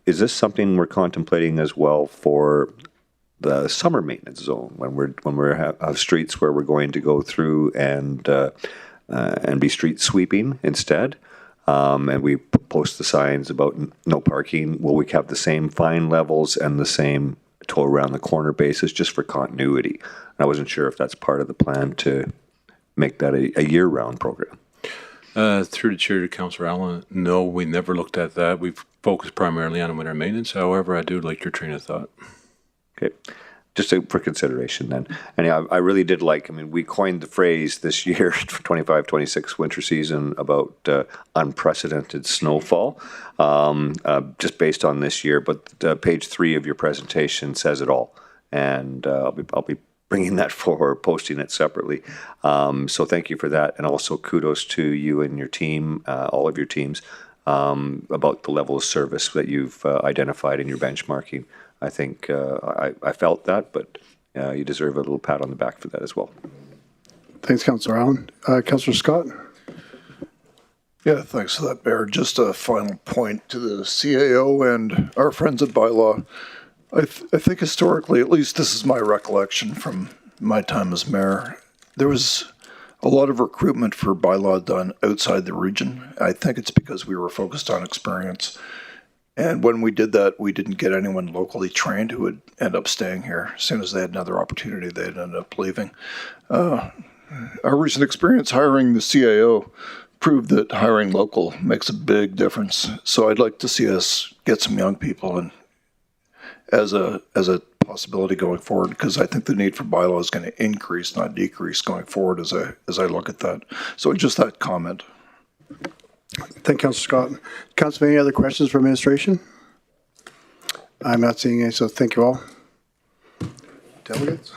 Is this something we're contemplating as well for the summer maintenance zone when we have streets where we're going to go through and be street sweeping instead? And we post the signs about no parking. Will we have the same fine levels and the same tow around the corner basis just for continuity? I wasn't sure if that's part of the plan to make that a year-round program. Through the Chair to Councillor Allen, no, we never looked at that. We've focused primarily on winter maintenance. However, I do like your train of thought. Okay. Just for consideration then. And I really did we coined the phrase this year, 25-26 winter season, about unprecedented snowfall, just based on this year. But page 3 of your presentation says it all. And I'll be bringing that forward, posting it separately. So thank you for that. And also kudos to you and your team, all of your teams, about the level of service that you've identified in your benchmarking. I think I felt that, but you deserve a little pat on the back for that as well. Thanks, Councillor Allen. Councillor Scott? Yeah, thanks for that, Mayor. Just a final point to the CAO and our friends at Bylaw. I think historically, at least this is my recollection from my time as mayor, there was a lot of recruitment for Bylaw done outside the region. I think it's because we were focused on experience. And when we did that, we didn't get anyone locally trained who would end up staying here. As soon as they had another opportunity, they'd end up leaving. Our recent experience hiring the CAO proved that hiring local makes a big difference. So I'd like to see us get some young people and as a possibility going forward, because I think the need for Bylaw is going to increase, not decrease, going forward as I look at that. So just that comment. Thank you, Councillor Scott. Council, any other questions for administration? I'm not seeing any, so thank you all. Delegates?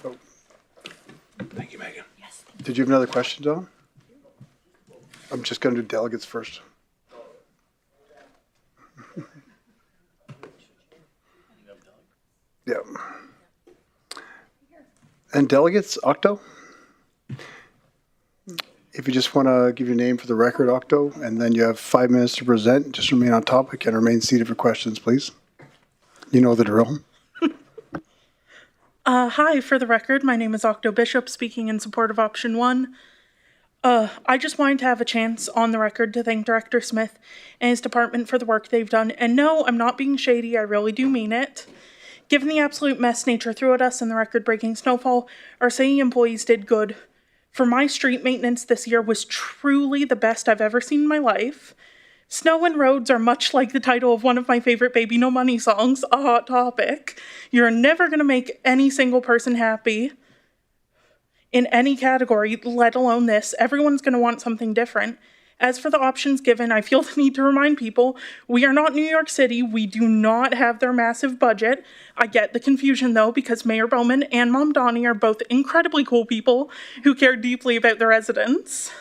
Oh. Thank you, Megan. Yes. Did you have another question, Don? I'm just going to do delegates first. Yeah. And delegates, Octo? If you just want to give your name for the record, Octo, and then you have 5 minutes to present, just remain on topic and remain seated for questions, please. You know the drill. Hi, for the record, my name is Octo Bishop, speaking in support of option 1. I just wanted to have a chance on the record to thank Director Smith and his department for the work they've done. And no, I'm not being shady, I really do mean it. Given the absolute mess nature threw at us and the record-breaking snowfall, our city employees did good. For my street maintenance this year was truly the best I've ever seen in my life. Snow and roads are much like the title of one of my favorite Baby No Money songs, A Hot Topic. You're never going to make any single person happy in any category, let alone this. Everyone's going to want something different. As for the options given, I feel the need to remind people we are not New York City. We do not have their massive budget. I get the confusion though, because Mayor Bowman and Mom Donnie are both incredibly cool people who care deeply about their residents.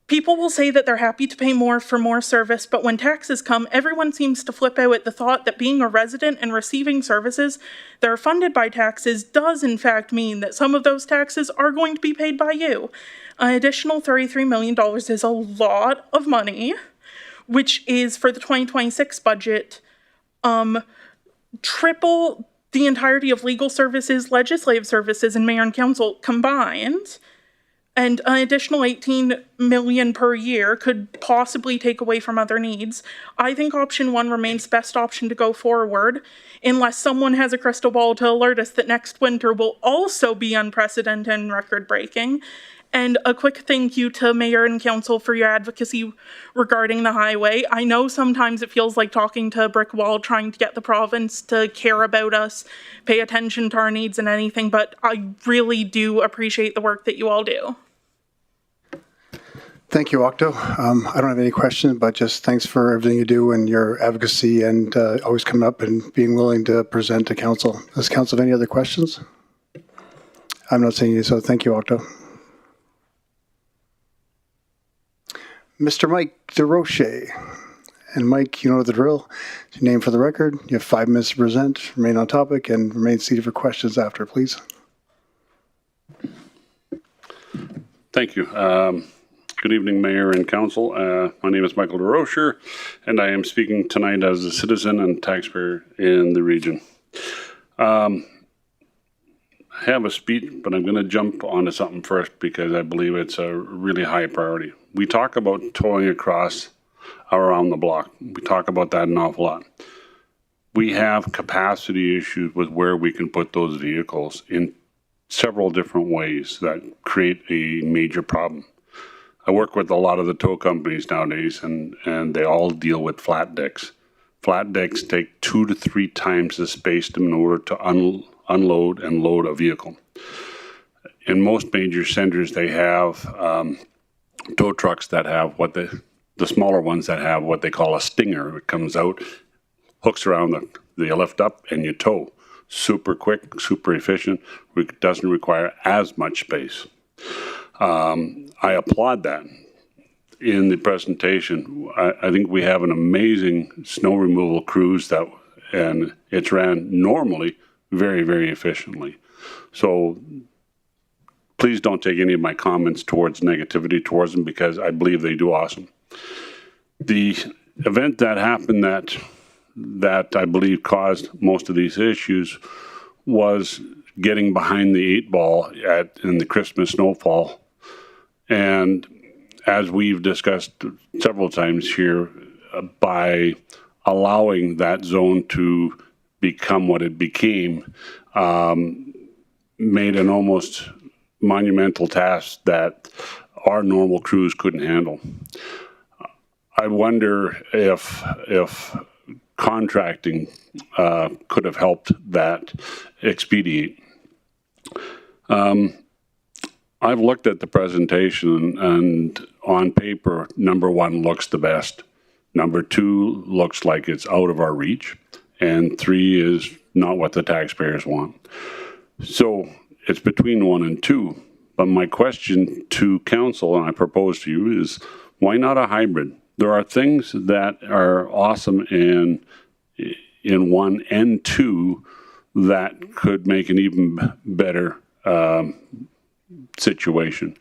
People will say that they're happy to pay more for more service, but when taxes come, everyone seems to flip out at the thought that being a resident and receiving services that are funded by taxes does in fact mean that some of those taxes are going to be paid by you. An additional $33 million is a lot of money, which is for the 2026 budget, triple the entirety of legal services, legislative services, and mayor and council combined. And an additional $18 million per year could possibly take away from other needs. I think option 1 remains the best option to go forward, unless someone has a crystal ball to alert us that next winter will also be unprecedented and record-breaking. And a quick thank you to Mayor and Council for your advocacy regarding the highway. I know sometimes it feels like talking to a brick wall, trying to get the province to care about us, pay attention to our needs and anything, but I really do appreciate the work that you all do. Thank you, Octo. I don't have any questions, but just thanks for everything you do and your advocacy and always coming up and being willing to present to council. Does council have any other questions? I'm not seeing you, so thank you, Octo. Mr. Mike DeRoche. And Mike, you know the drill. Your name for the record. You have 5 minutes to present. Remain on topic and remain seated for questions after, please. Thank you. Good evening, Mayor and Council. My name is Michael DeRocher, and I am speaking tonight as a citizen and taxpayer in the region. I have a speech, but I'm going to jump onto something first because I believe it's a really high priority. We talk about towing across around the block. We talk about that an awful lot. We have capacity issues with where we can put those vehicles in several different ways that create a major problem. I work with a lot of the tow companies nowadays, and they all deal with flat decks. Flat decks take 2 to 3 times the space in order to unload and load a vehicle. In most major centers, they have tow trucks that have the smaller ones that have what they call a stinger. It comes out, hooks around, you lift up, and you tow. Super quick, super efficient. It doesn't require as much space. I applaud that. In the presentation, I think we have an amazing snow removal crews and it's ran normally very, very efficiently. So please don't take any of my comments towards negativity towards them because I believe they do awesome. The event that happened that I believe caused most of these issues was getting behind the 8 ball in the Christmas snowfall. And as we've discussed several times here, by allowing that zone to become what it became, made an almost monumental task that our normal crews couldn't handle. I wonder if contracting could have helped that expedite. I've looked at the presentation, and on paper, number 1 looks the best. Number 2 looks like it's out of our reach, and 3 is not what the taxpayers want. So it's between 1 and 2. But my question to council, and I propose to you, is why not a hybrid? There are things that are awesome in 1 and 2 that could make an even better situation.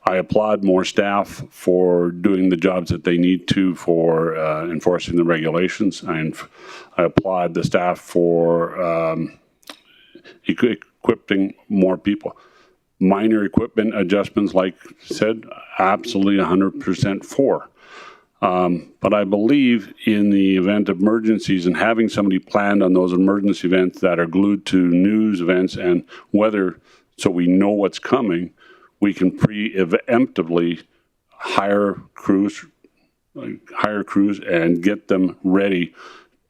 I applaud more staff for doing the jobs that they need to for enforcing the regulations. I applaud the staff for equipping more people. Minor equipment adjustments, like I said, absolutely 100% for. But I believe in the event of emergencies and having somebody planned on those emergency events that are glued to news events and weather, so we know what's coming, we can preemptively hire crews and get them ready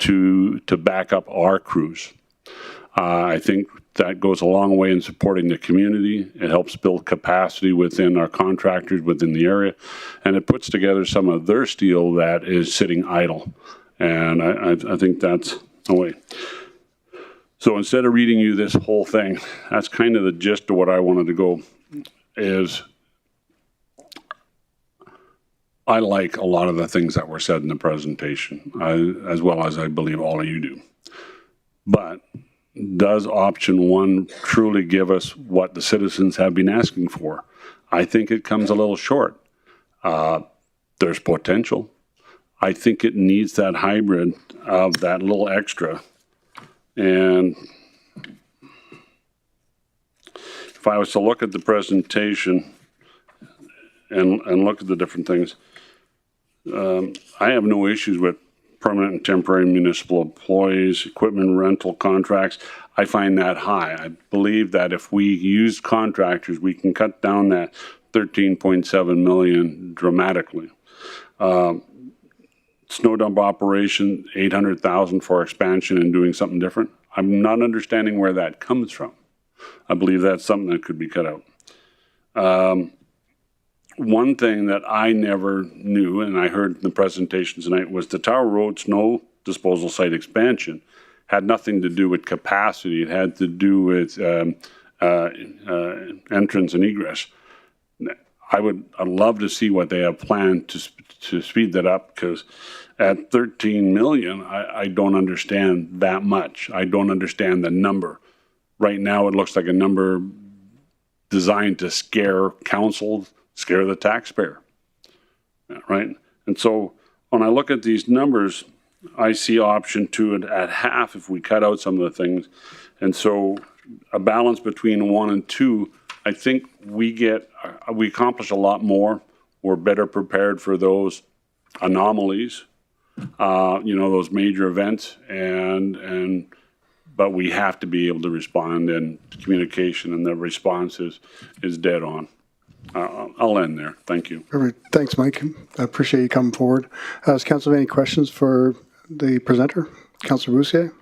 to back up our crews. I think that goes a long way in supporting the community. It helps build capacity within our contractors within the area, and it puts together some of their steel that is sitting idle. And I think that's the way. So instead of reading you this whole thing, that's kind of the gist of what I wanted to go is I like a lot of the things that were said in the presentation, as well as I believe all of you do. But does option one truly give us what the citizens have been asking for? I think it comes a little short. There's potential. I think it needs that hybrid of that little extra. And if I was to look at the presentation and look at the different things, I have no issues with permanent and temporary municipal employees, equipment rental contracts. I find that high. I believe that if we use contractors, we can cut down that 13.7 million dramatically. Snow dump operation, 800,000 for expansion and doing something different. I'm not understanding where that comes from. I believe that's something that could be cut out. One thing that I never knew, and I heard in the presentation tonight, was the Tower Road snow disposal site expansion had nothing to do with capacity. It had to do with entrance and egress. I'd love to see what they have planned to speed that up, because at 13 million, I don't understand that much. I don't understand the number. Right now, it looks like a number designed to scare council, scare the taxpayer, right? And so when I look at these numbers, I see option two at half if we cut out some of the things. And so a balance between 1 and 2, I think we accomplish a lot more. We're better prepared for those anomalies, those major events, but we have to be able to respond, and communication and the response is dead on. I'll end there. Thank you. Perfect. Thanks, Mike. I appreciate you coming forward. Does council have any questions for the presenter, Councillor Boussier?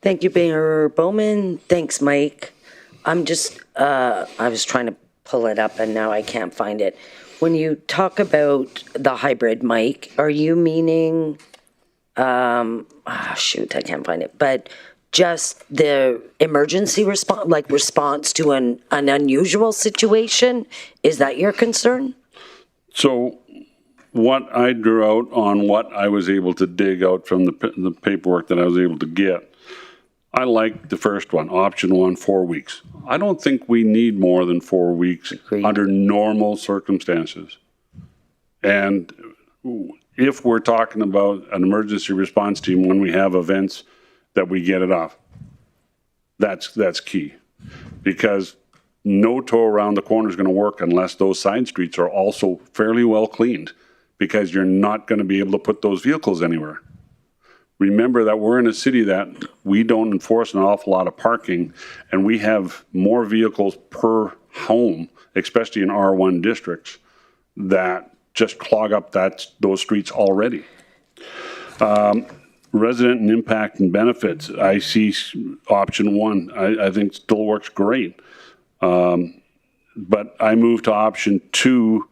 Thank you, Mayor Bowman. Thanks, Mike. I'm just, I was trying to pull it up and now I can't find it. When you talk about the hybrid, Mike, are you meaning, shoot, I can't find it, but just the emergency response, like response to an unusual situation? Is that your concern? So what I drew out on what I was able to dig out from the paperwork that I was able to get, I like the first one, option 1, 4 weeks. I don't think we need more than 4 weeks under normal circumstances. And if we're talking about an emergency response team when we have events, that we get it off. That's key, because no tow around the corner is going to work unless those side streets are also fairly well cleaned, because you're not going to be able to put those vehicles anywhere. Remember that we're in a city that we don't enforce an awful lot of parking, and we have more vehicles per home, especially in R1 districts, that just clog up those streets already. Resident and impact and benefits, I see option 1, I think still works great. But I move to option 2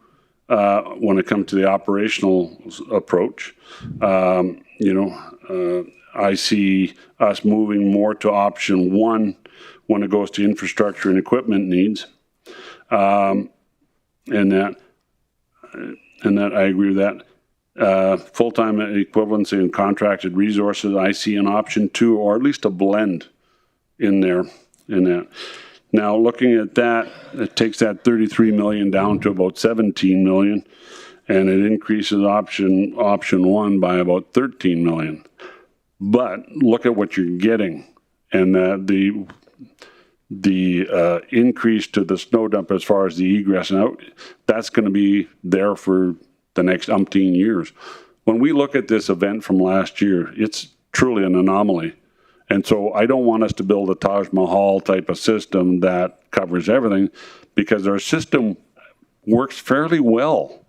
when it comes to the operational approach. I see us moving more to option 1 when it goes to infrastructure and equipment needs. And that I agree with that. Full-time equivalency and contracted resources, I see an option 2, or at least a blend in there. In that. Now, looking at that, it takes that 33 million down to about 17 million, and it increases option 1 by about 13 million. But look at what you're getting, and the increase to the snow dump as far as the egress and out, that's going to be there for the next umpteen years. When we look at this event from last year, it's truly an anomaly. And so I don't want us to build a Taj Mahal type of system that covers everything, because our system works fairly well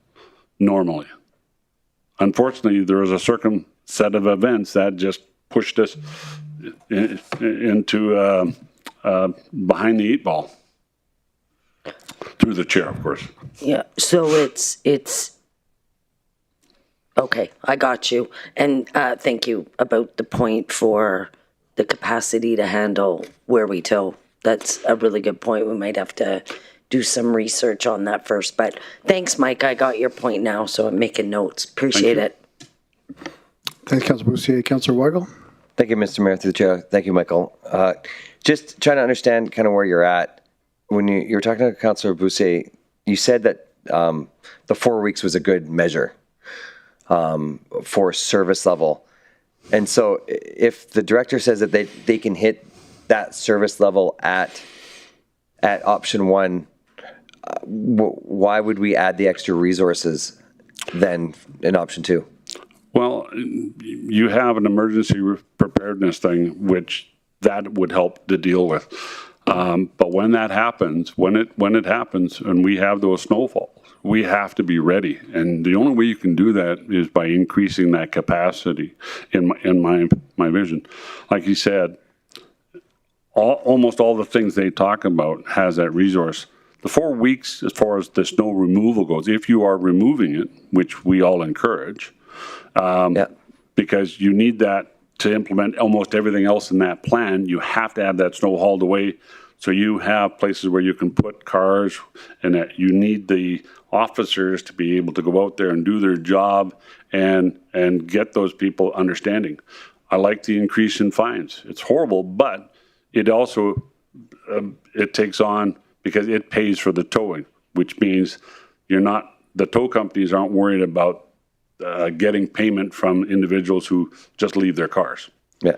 normally. Unfortunately, there was a certain set of events that just pushed us into behind the 8 ball. Through the chair, of course. Yeah, so it's okay, I got you. And thank you about the point for the capacity to handle where we tow. That's a really good point. We might have to do some research on that first. But thanks, Mike. I got your point now, so I'm making notes. Appreciate it. Thanks, Councilor Bussier. Councilor Weigel? Thank you, Mr. Mayor, through the chair. Thank you, Michael. Just trying to understand kind of where you're at. When you were talking to Councilor Bussier, you said that the 4 weeks was a good measure for service level. And so if the director says that they can hit that service level at option 1, why would we add the extra resources then in option 2? Well, you have an emergency preparedness thing, which that would help to deal with. But when that happens, when it happens and we have those snowfalls, we have to be ready. And the only way you can do that is by increasing that capacity in my vision. Like you said, almost all the things they talk about has that resource. The 4 weeks, as far as the snow removal goes, if you are removing it, which we all encourage, because you need that to implement almost everything else in that plan, you have to have that snow hauled away. So you have places where you can put cars, and that you need the officers to be able to go out there and do their job and get those people understanding. I like the increase in fines. It's horrible, but it also it takes on, because it pays for the towing, which means the tow companies aren't worried about getting payment from individuals who just leave their cars. Yeah,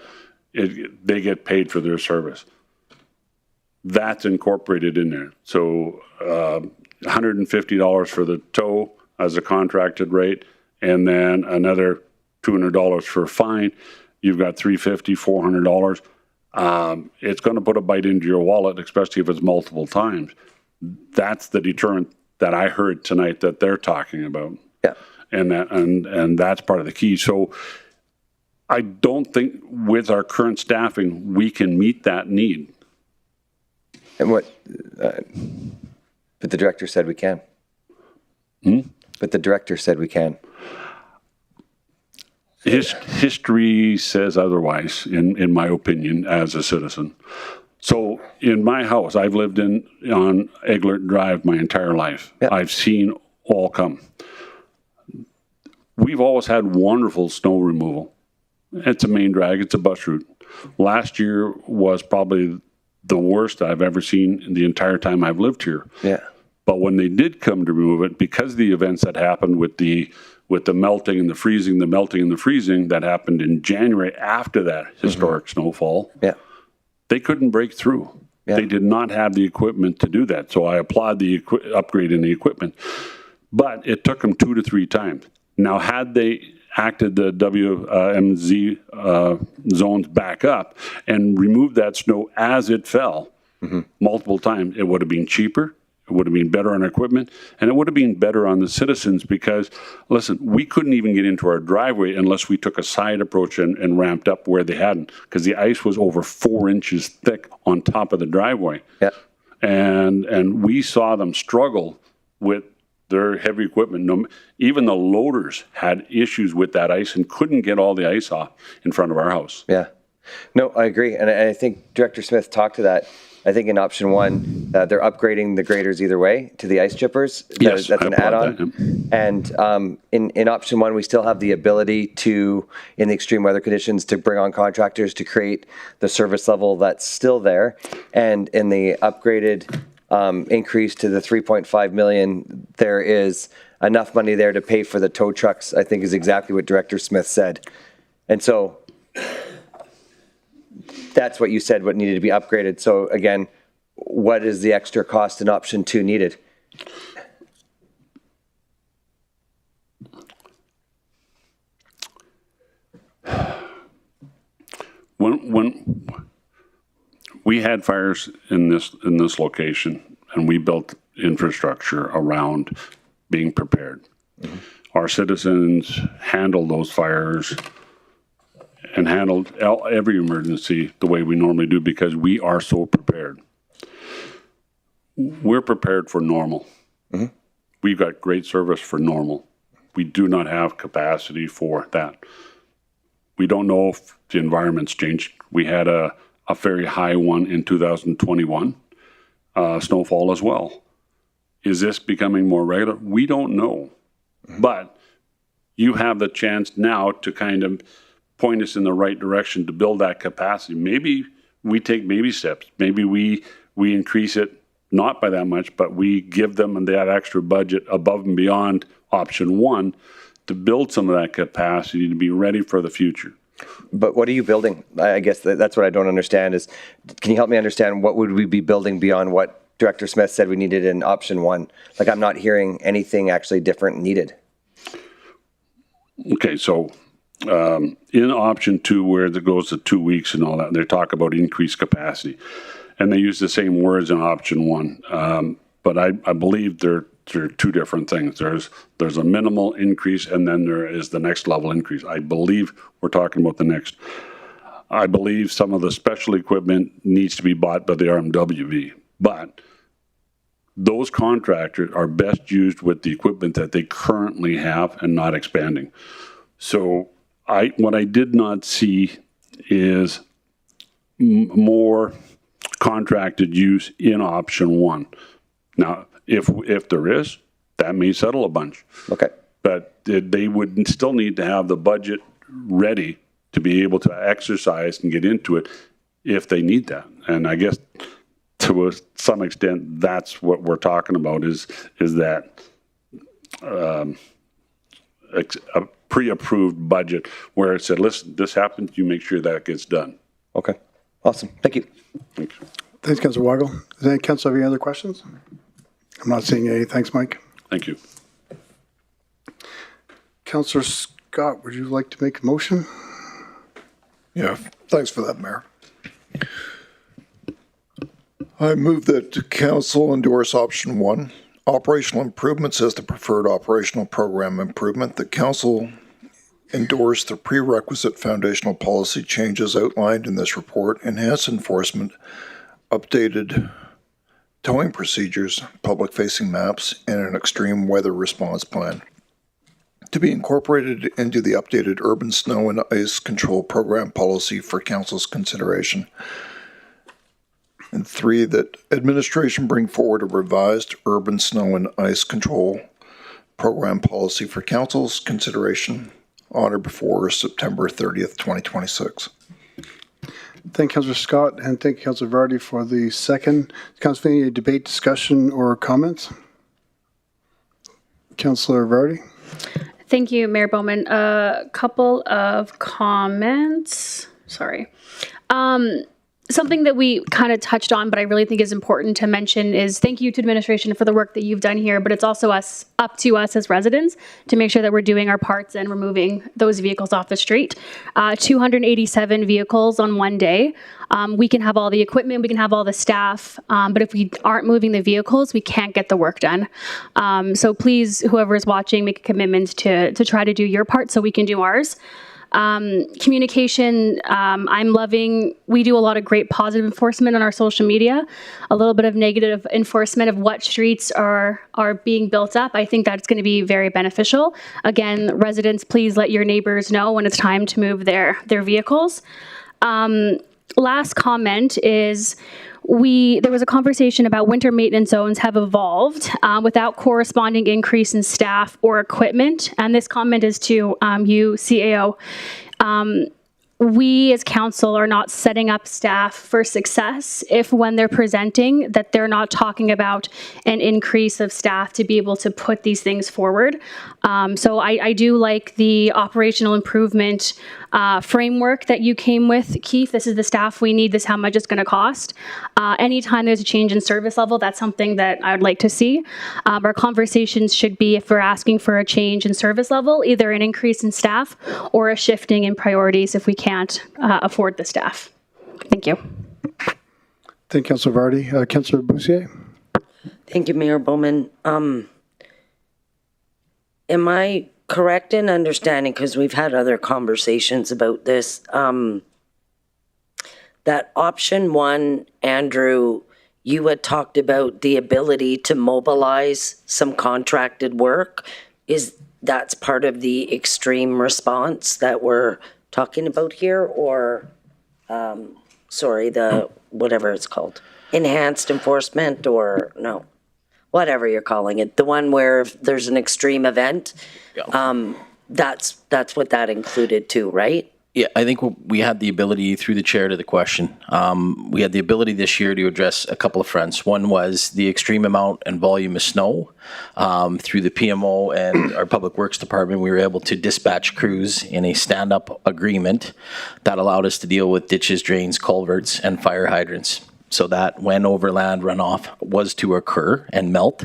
they get paid for their service. That's incorporated in there. So $150 for the tow as a contracted rate, and then another $200 for a fine. You've got $350, $400. It's going to put a bite into your wallet, especially if it's multiple times. That's the deterrent that I heard tonight that they're talking about. Yeah. And that's part of the key. So I don't think with our current staffing, we can meet that need. And but the director said we can. But the director said we can. History says otherwise, in my opinion, as a citizen. So in my house, I've lived on Eglert Drive my entire life. Yep. I've seen all come. We've always had wonderful snow removal. It's a main drag. It's a bus route. Last year was probably the worst I've ever seen in the entire time I've lived here. Yeah. But when they did come to remove it, because of the events that happened with the melting and the freezing, the melting and the freezing that happened in January after that historic snowfall, they couldn't break through. Yeah. They did not have the equipment to do that. So I applaud the upgrade in the equipment. But it took them 2 to 3 times. Now, had they acted the WMZ zones back up and removed that snow as it fell multiple times, it would have been cheaper. It would have been better on equipment, and it would have been better on the citizens because, listen, we couldn't even get into our driveway unless we took a side approach and ramped up where they hadn't, because the ice was over 4 inches thick on top of the driveway. Yeah. And we saw them struggle with their heavy equipment. Even the loaders had issues with that ice and couldn't get all the ice off in front of our house. Yeah. No, I agree. And I think Director Smith talked to that. I think in option 1, they're upgrading the graders either way to the ice chippers. Yes, that's an add-on. And in option 1, we still have the ability to, in the extreme weather conditions, to bring on contractors to create the service level that's still there. And in the upgraded increase to the $3.5 million, there is enough money there to pay for the tow trucks, I think is exactly what Director Smith said. And so that's what you said, what needed to be upgraded. So again, what is the extra cost in option 2 needed? When we had fires in this location, and we built infrastructure around being prepared. Our citizens handled those fires and handled every emergency the way we normally do because we are so prepared. We're prepared for normal. We've got great service for normal. We do not have capacity for that. We don't know if the environment's changed. We had a very high one in 2021, snowfall as well. Is this becoming more regular? We don't know. But you have the chance now to kind of point us in the right direction to build that capacity. Maybe we take baby steps. Maybe we increase it not by that much, but we give them that extra budget above and beyond option one to build some of that capacity to be ready for the future. But what are you building? I guess that's what I don't understand is, can you help me understand what would we be building beyond what Director Smith said we needed in option one? Like, I'm not hearing anything actually different needed. Okay, so in option two, where it goes to 2 weeks and all that, they talk about increased capacity. And they use the same words in option one. But I believe they're two different things. There's a minimal increase, and then there is the next level increase. I believe we're talking about the next. I believe some of the special equipment needs to be bought by the RMWB. But those contractors are best used with the equipment that they currently have and not expanding. So what I did not see is more contracted use in option one. Now, if there is, that may settle a bunch. Okay. But they would still need to have the budget ready to be able to exercise and get into it if they need that. And I guess to some extent, that's what we're talking about is that a pre-approved budget where it said, listen, this happens, you make sure that gets done. Okay. Awesome. Thank you. Thank you. Thanks, Councilor Weigel. Does any council have any other questions? I'm not seeing any. Thanks, Mike. Thank you. Councilor Scott, would you like to make a motion? Yeah, thanks for that, Mayor. I move that council endorse option one, operational improvements as the preferred operational program improvement. That council endorse the prerequisite foundational policy changes outlined in this report, enhanced enforcement, updated towing procedures, public-facing maps, and an extreme weather response plan to be incorporated into the updated urban snow and ice control program policy for council's consideration. And 3, that administration bring forward a revised urban snow and ice control program policy for council's consideration on or before September 30th, 2026. Thank Councilor Scott and thank you, Councilor Vardy, for the second. Councilor, any debate, discussion, or comments? Councilor Vardy. Thank you, Mayor Bowman. A couple of comments. Sorry. Something that we kind of touched on, but I really think is important to mention is thank you to administration for the work that you've done here, but it's also up to us as residents to make sure that we're doing our parts and removing those vehicles off the street. 287 vehicles on one day. We can have all the equipment, we can have all the staff, but if we aren't moving the vehicles, we can't get the work done. So please, whoever is watching, make a commitment to try to do your part so we can do ours. Communication, I'm loving, we do a lot of great positive enforcement on our social media, a little bit of negative enforcement of what streets are being built up. I think that's going to be very beneficial. Again, residents, please let your neighbors know when it's time to move their vehicles. Last comment is there was a conversation about winter maintenance zones have evolved without corresponding increase in staff or equipment. And this comment is to you, CAO. We as council are not setting up staff for success if when they're presenting that they're not talking about an increase of staff to be able to put these things forward. So I do like the operational improvement framework that you came with, Keith. This is the staff we need, this is how much it's going to cost. Anytime there's a change in service level, that's something that I would like to see. Our conversations should be, if we're asking for a change in service level, either an increase in staff or a shifting in priorities if we can't afford the staff. Thank you. Thank you, Councilor Vardy. Councilor Boussier. Thank you, Mayor Bowman. Am I correct in understanding, because we've had other conversations about this, that option one, Andrew, you had talked about the ability to mobilize some contracted work. That's part of the extreme response that we're talking about here, or, whatever it's called, enhanced enforcement, or no, whatever you're calling it, the one where if there's an extreme event, that's what that included too, right? Yeah, I think we had the ability, through the chair to the question, we had the ability this year to address a couple of fronts. One was the extreme amount and volume of snow. Through the PMO and our Public Works Department, we were able to dispatch crews in a stand-up agreement that allowed us to deal with ditches, drains, culverts, and fire hydrants. So that when overland runoff was to occur and melt,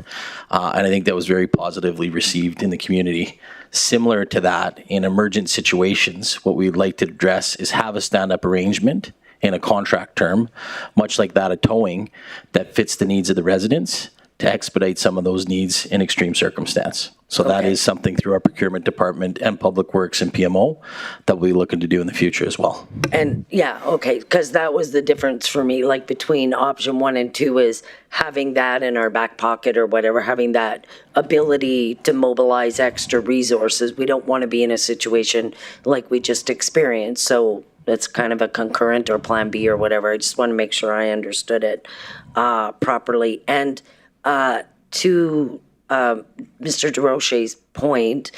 and I think that was very positively received in the community. Similar to that, in emergent situations, what we'd like to address is have a stand-up arrangement in a contract term, much like that of towing, that fits the needs of the residents to expedite some of those needs in extreme circumstance. So that is something through our procurement department and Public Works and PMO that we'll be looking to do in the future as well. And yeah, okay, because that was the difference for me, like between option 1 and 2 is having that in our back pocket or whatever, having that ability to mobilize extra resources. We don't want to be in a situation like we just experienced. So it's kind of a concurrent or plan B or whatever. I just want to make sure I understood it properly. And to Mr. DeRoche's point,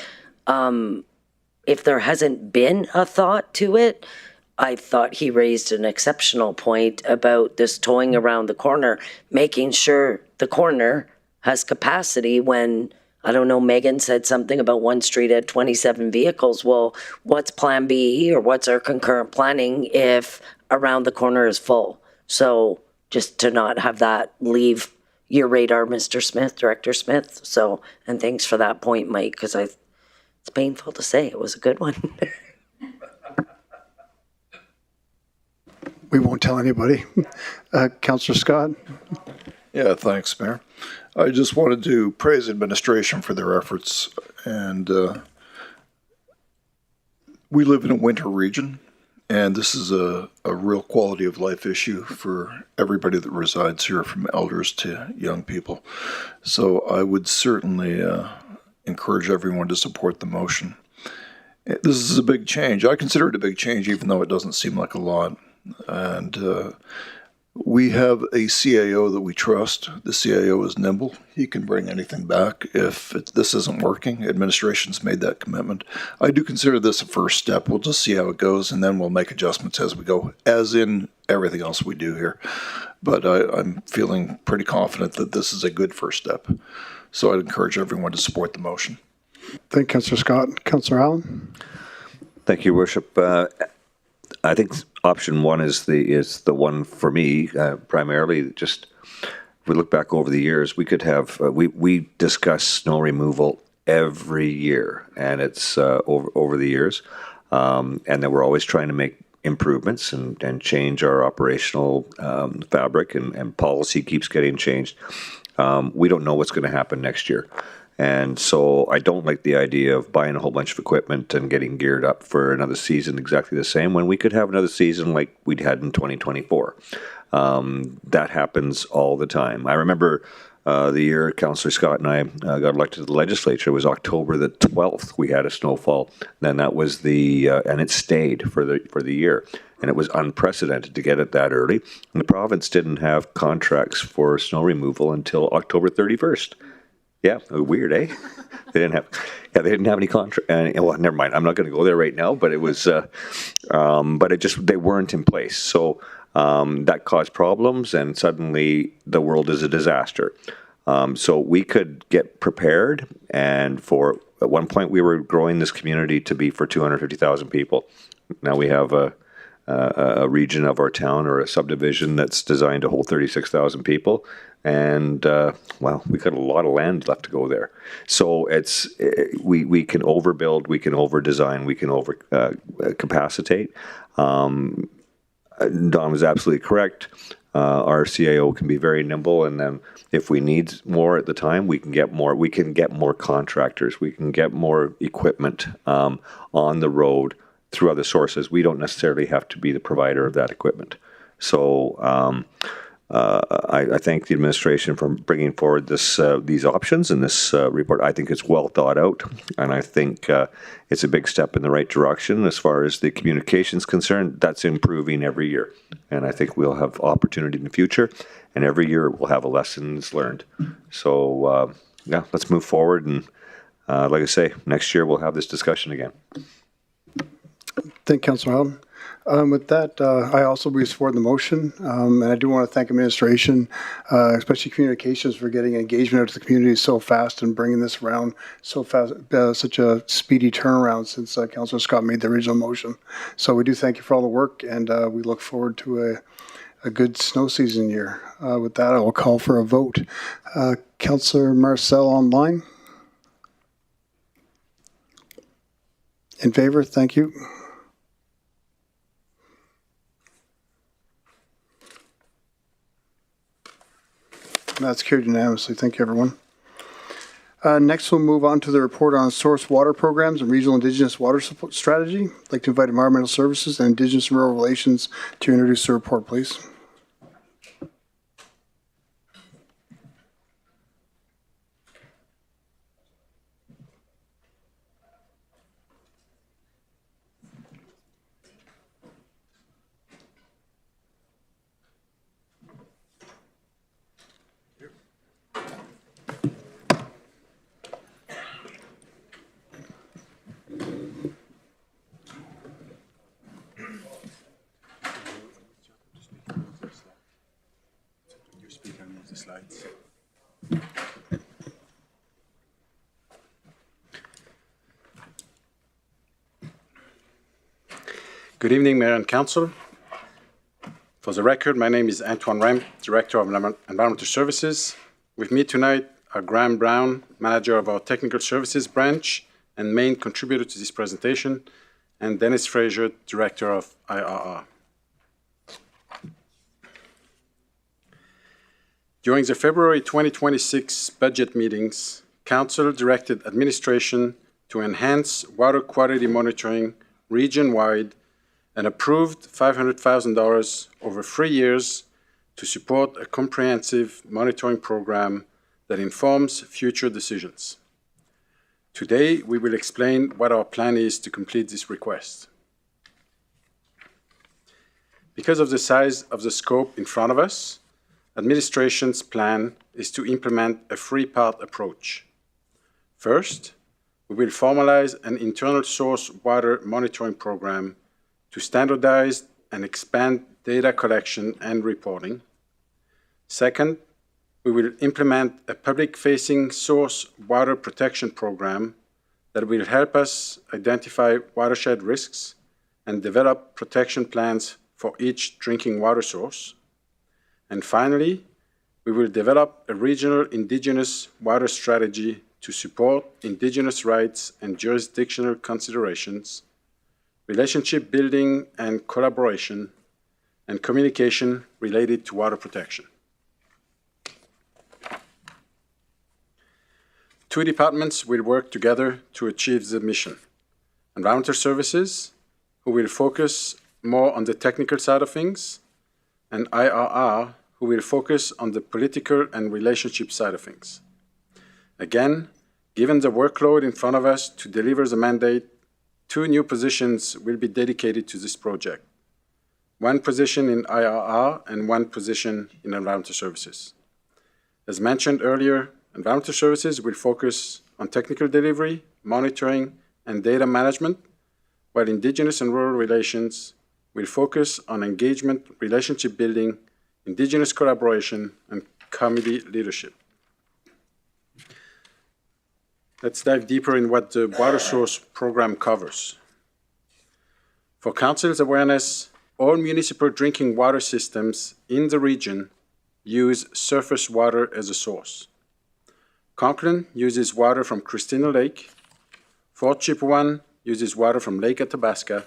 if there hasn't been a thought to it, I thought he raised an exceptional point about this towing around the corner, making sure the corner has capacity when, I don't know, Megan said something about one street at 27 vehicles. Well, what's plan B or what's our concurrent planning if around the corner is full? So just to not have that leave your radar, Mr. Smith, Director Smith. So, and thanks for that point, Mike, because it's painful to say it was a good one. We won't tell anybody. Councillor Scott? Yeah, thanks, Mayor. I just wanted to praise administration for their efforts. And we live in a winter region, and this is a real quality of life issue for everybody that resides here, from elders to young people. So I would certainly encourage everyone to support the motion. This is a big change. I consider it a big change, even though it doesn't seem like a lot. And we have a CAO that we trust. The CAO is nimble. He can bring anything back if this isn't working. Administration's made that commitment. I do consider this a first step. We'll just see how it goes, and then we'll make adjustments as we go, as in everything else we do here. But I'm feeling pretty confident that this is a good first step. So I'd encourage everyone to support the motion. Thank you, Councillor Scott. Councillor Allen? Thank you, Worship. I think option 1 is the one for me, primarily. Just if we look back over the years, we could have, we discuss snow removal every year, and it's over the years. And then we're always trying to make improvements and change our operational fabric, and policy keeps getting changed. We don't know what's going to happen next year. And so I don't like the idea of buying a whole bunch of equipment and getting geared up for another season exactly the same when we could have another season like we'd had in 2024. That happens all the time. I remember the year Councillor Scott and I got elected to the legislature. It was October the 12th we had a snowfall. Then that was and it stayed for the year. And it was unprecedented to get it that early. And the province didn't have contracts for snow removal until October 31st. Yeah, weird, eh? They didn't have any contract. Well, never mind. I'm not going to go there right now. But it was, but they weren't in place. So that caused problems, and suddenly the world is a disaster. So we could get prepared, and at one point we were growing this community to be for 250,000 people. Now we have a region of our town, or a subdivision, that's designed to hold 36,000 people. And, we got a lot of land left to go there. So we can overbuild, we can overdesign, we can capacitate. Don was absolutely correct. our CAO can be very nimble, and then if we need more at the time, we can get more. We can get more contractors. We can get more equipment on the road through other sources. We don't necessarily have to be the provider of that equipment. So I thank the administration for bringing forward these options in this report. I think it's well thought out, and I think it's a big step in the right direction as far as the communication's concerned. That's improving every year, and I think we'll have opportunity in the future, and every year we'll have a lessons learned. So yeah, let's move forward, and like I say, next year we'll have this discussion again. Thank you, Councilor Howden. With that, I also will support the motion, and I do want to thank administration, especially communications, for getting engagement out to the community so fast and bringing this around so fast, such a speedy turnaround since Councilor Scott made the original motion. So we do thank you for all the work, and we look forward to a good snow season year. With that, I will call for a vote. Councilor Marcel online? In favor? Thank you. That's carried unanimously. Thank you, everyone. Next, we'll move on to the report on source water programs and regional Indigenous water support strategy. I'd like to invite Environmental Services and Indigenous and Rural Relations to introduce the report, please. Good evening, Mayor and Council. For the record, my name is Antoine Rem, Director of Environmental Services. With me tonight are Graham Brown, Manager of our Technical Services branch and main contributor to this presentation, and Dennis Fraser, Director of IRR. During the February 2026 budget meetings, Council directed administration to enhance water quality monitoring region-wide and approved $500,000 over 3 years to support a comprehensive monitoring program that informs future decisions. Today, we will explain what our plan is to complete this request. Because of the size of the scope in front of us, administration's plan is to implement a three-part approach. First, we will formalize an internal source water monitoring program to standardize and expand data collection and reporting. Second, we will implement a public-facing source water protection program that will help us identify watershed risks and develop protection plans for each drinking water source. And finally, we will develop a regional Indigenous water strategy to support Indigenous rights and jurisdictional considerations, relationship building and collaboration, and communication related to water protection. Two departments will work together to achieve the mission. Environmental Services, who will focus more on the technical side of things, and IRR, who will focus on the political and relationship side of things. Again, given the workload in front of us to deliver the mandate, 2 new positions will be dedicated to this project. 1 position in IRR and 1 position in Environmental Services. As mentioned earlier, Environmental Services will focus on technical delivery, monitoring, and data management, while Indigenous and Rural Relations will focus on engagement, relationship building, Indigenous collaboration, and community leadership. Let's dive deeper in what the Water Source Program covers. For Council's awareness, all municipal drinking water systems in the region use surface water as a source. Conklin uses water from Christina Lake, Fort Chipewyan uses water from Lake Athabasca,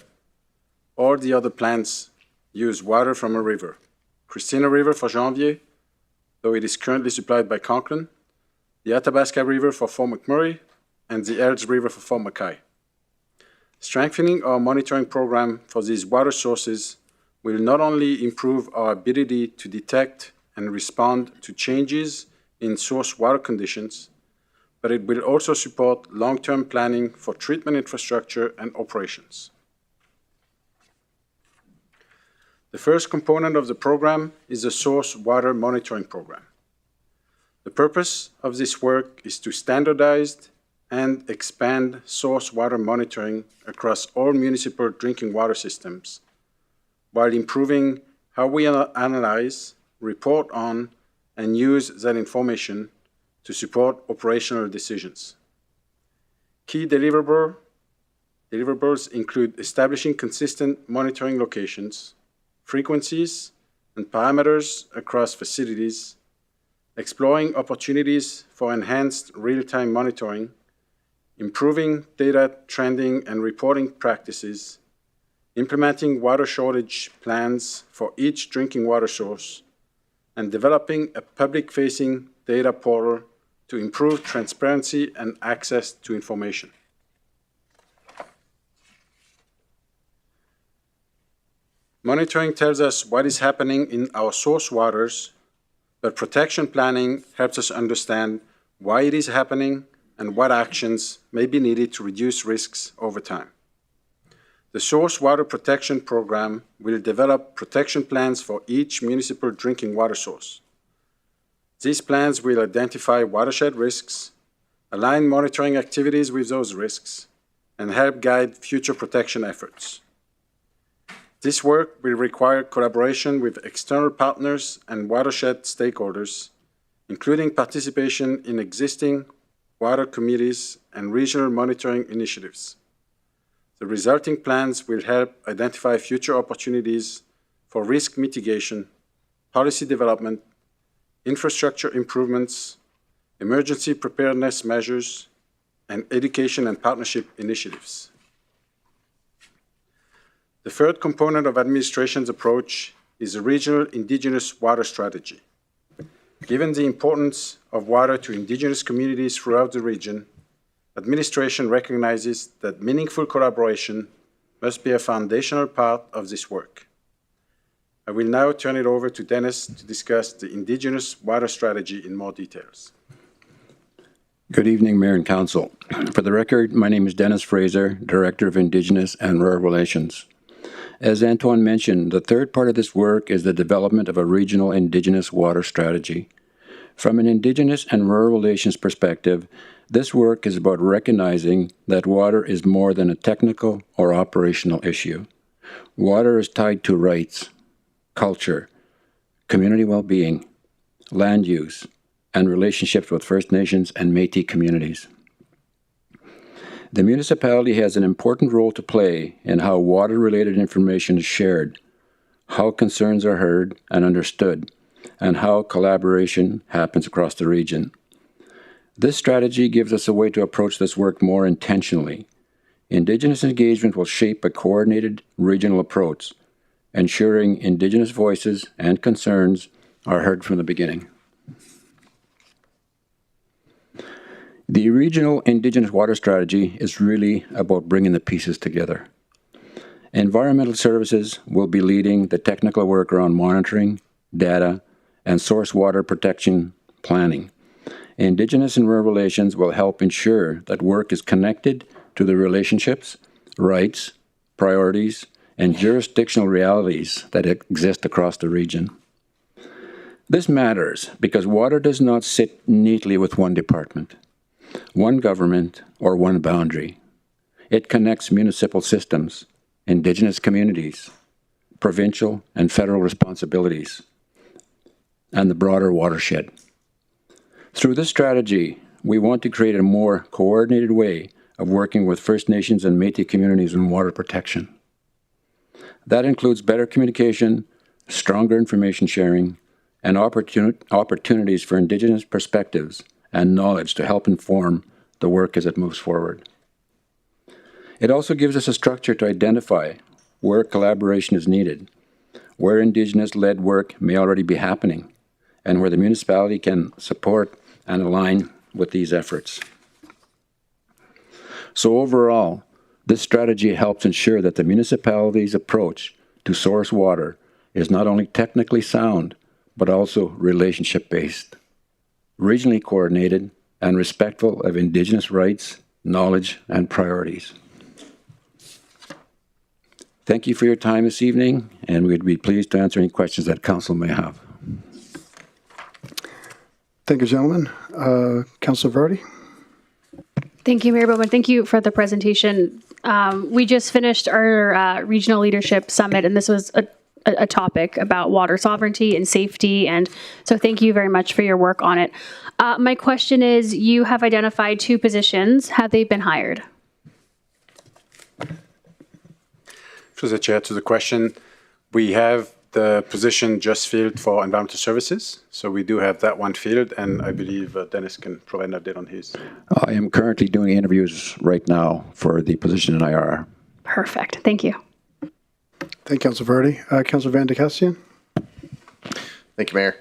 all the other plants use water from a river, Christina River for Janvier, though it is currently supplied by Conklin, the Athabasca River for Fort McMurray, and the Elds River for Fort Mackay. Strengthening our monitoring program for these water sources will not only improve our ability to detect and respond to changes in source water conditions, but it will also support long-term planning for treatment infrastructure and operations. The first component of the program is the source water monitoring program. The purpose of this work is to standardize and expand source water monitoring across all municipal drinking water systems, while improving how we analyze, report on, and use that information to support operational decisions. Key deliverables include establishing consistent monitoring locations, frequencies, and parameters across facilities, exploring opportunities for enhanced real-time monitoring, improving data trending and reporting practices, implementing water shortage plans for each drinking water source, and developing a public-facing data portal to improve transparency and access to information. Monitoring tells us what is happening in our source waters, but protection planning helps us understand why it is happening and what actions may be needed to reduce risks over time. The Source Water Protection Program will develop protection plans for each municipal drinking water source. These plans will identify watershed risks, align monitoring activities with those risks, and help guide future protection efforts. This work will require collaboration with external partners and watershed stakeholders, including participation in existing water committees and regional monitoring initiatives. The resulting plans will help identify future opportunities for risk mitigation, policy development, infrastructure improvements, emergency preparedness measures, and education and partnership initiatives. The third component of administration's approach is a regional Indigenous water strategy. Given the importance of water to Indigenous communities throughout the region, administration recognizes that meaningful collaboration must be a foundational part of this work. I will now turn it over to Dennis to discuss the Indigenous water strategy in more details. Good evening, Mayor and Council. For the record, my name is Dennis Fraser, Director of Indigenous and Rural Relations. As Antoine mentioned, the third part of this work is the development of a regional Indigenous water strategy. From an Indigenous and rural relations perspective, this work is about recognizing that water is more than a technical or operational issue. Water is tied to rights, culture, community well-being, land use, and relationships with First Nations and Métis communities. The municipality has an important role to play in how water-related information is shared, how concerns are heard and understood, and how collaboration happens across the region. This strategy gives us a way to approach this work more intentionally. Indigenous engagement will shape a coordinated regional approach, ensuring Indigenous voices and concerns are heard from the beginning. The regional Indigenous water strategy is really about bringing the pieces together. Environmental services will be leading the technical work around monitoring, data, and source water protection planning. Indigenous and rural relations will help ensure that work is connected to the relationships, rights, priorities, and jurisdictional realities that exist across the region. This matters because water does not sit neatly with one department, one government, or one boundary. It connects municipal systems, Indigenous communities, provincial and federal responsibilities, and the broader watershed. Through this strategy, we want to create a more coordinated way of working with First Nations and Métis communities in water protection. That includes better communication, stronger information sharing, and opportunities for Indigenous perspectives and knowledge to help inform the work as it moves forward. It also gives us a structure to identify where collaboration is needed, where Indigenous-led work may already be happening and where the municipality can support and align with these efforts. So overall, this strategy helps ensure that the municipality's approach to source water is not only technically sound, but also relationship-based, regionally coordinated, and respectful of Indigenous rights, knowledge, and priorities. Thank you for your time this evening, and we'd be pleased to answer any questions that Council may have. Thank you, gentlemen. Councillor Vardy? Thank you, Mayor Bowman. Thank you for the presentation. We just finished our Regional Leadership Summit, and this was a topic about water sovereignty and safety, and so thank you very much for your work on it. My question is, you have identified 2 positions. Have they been hired? Through the chair to the question, we have the position just filled for environmental services. So we do have that one filled, and I believe Dennis can provide an update on his. I am currently doing interviews right now for the position in IR. Perfect. Thank you. Thank you, Councillor Vardy. Councillor Van de Castian? Thank you, Mayor.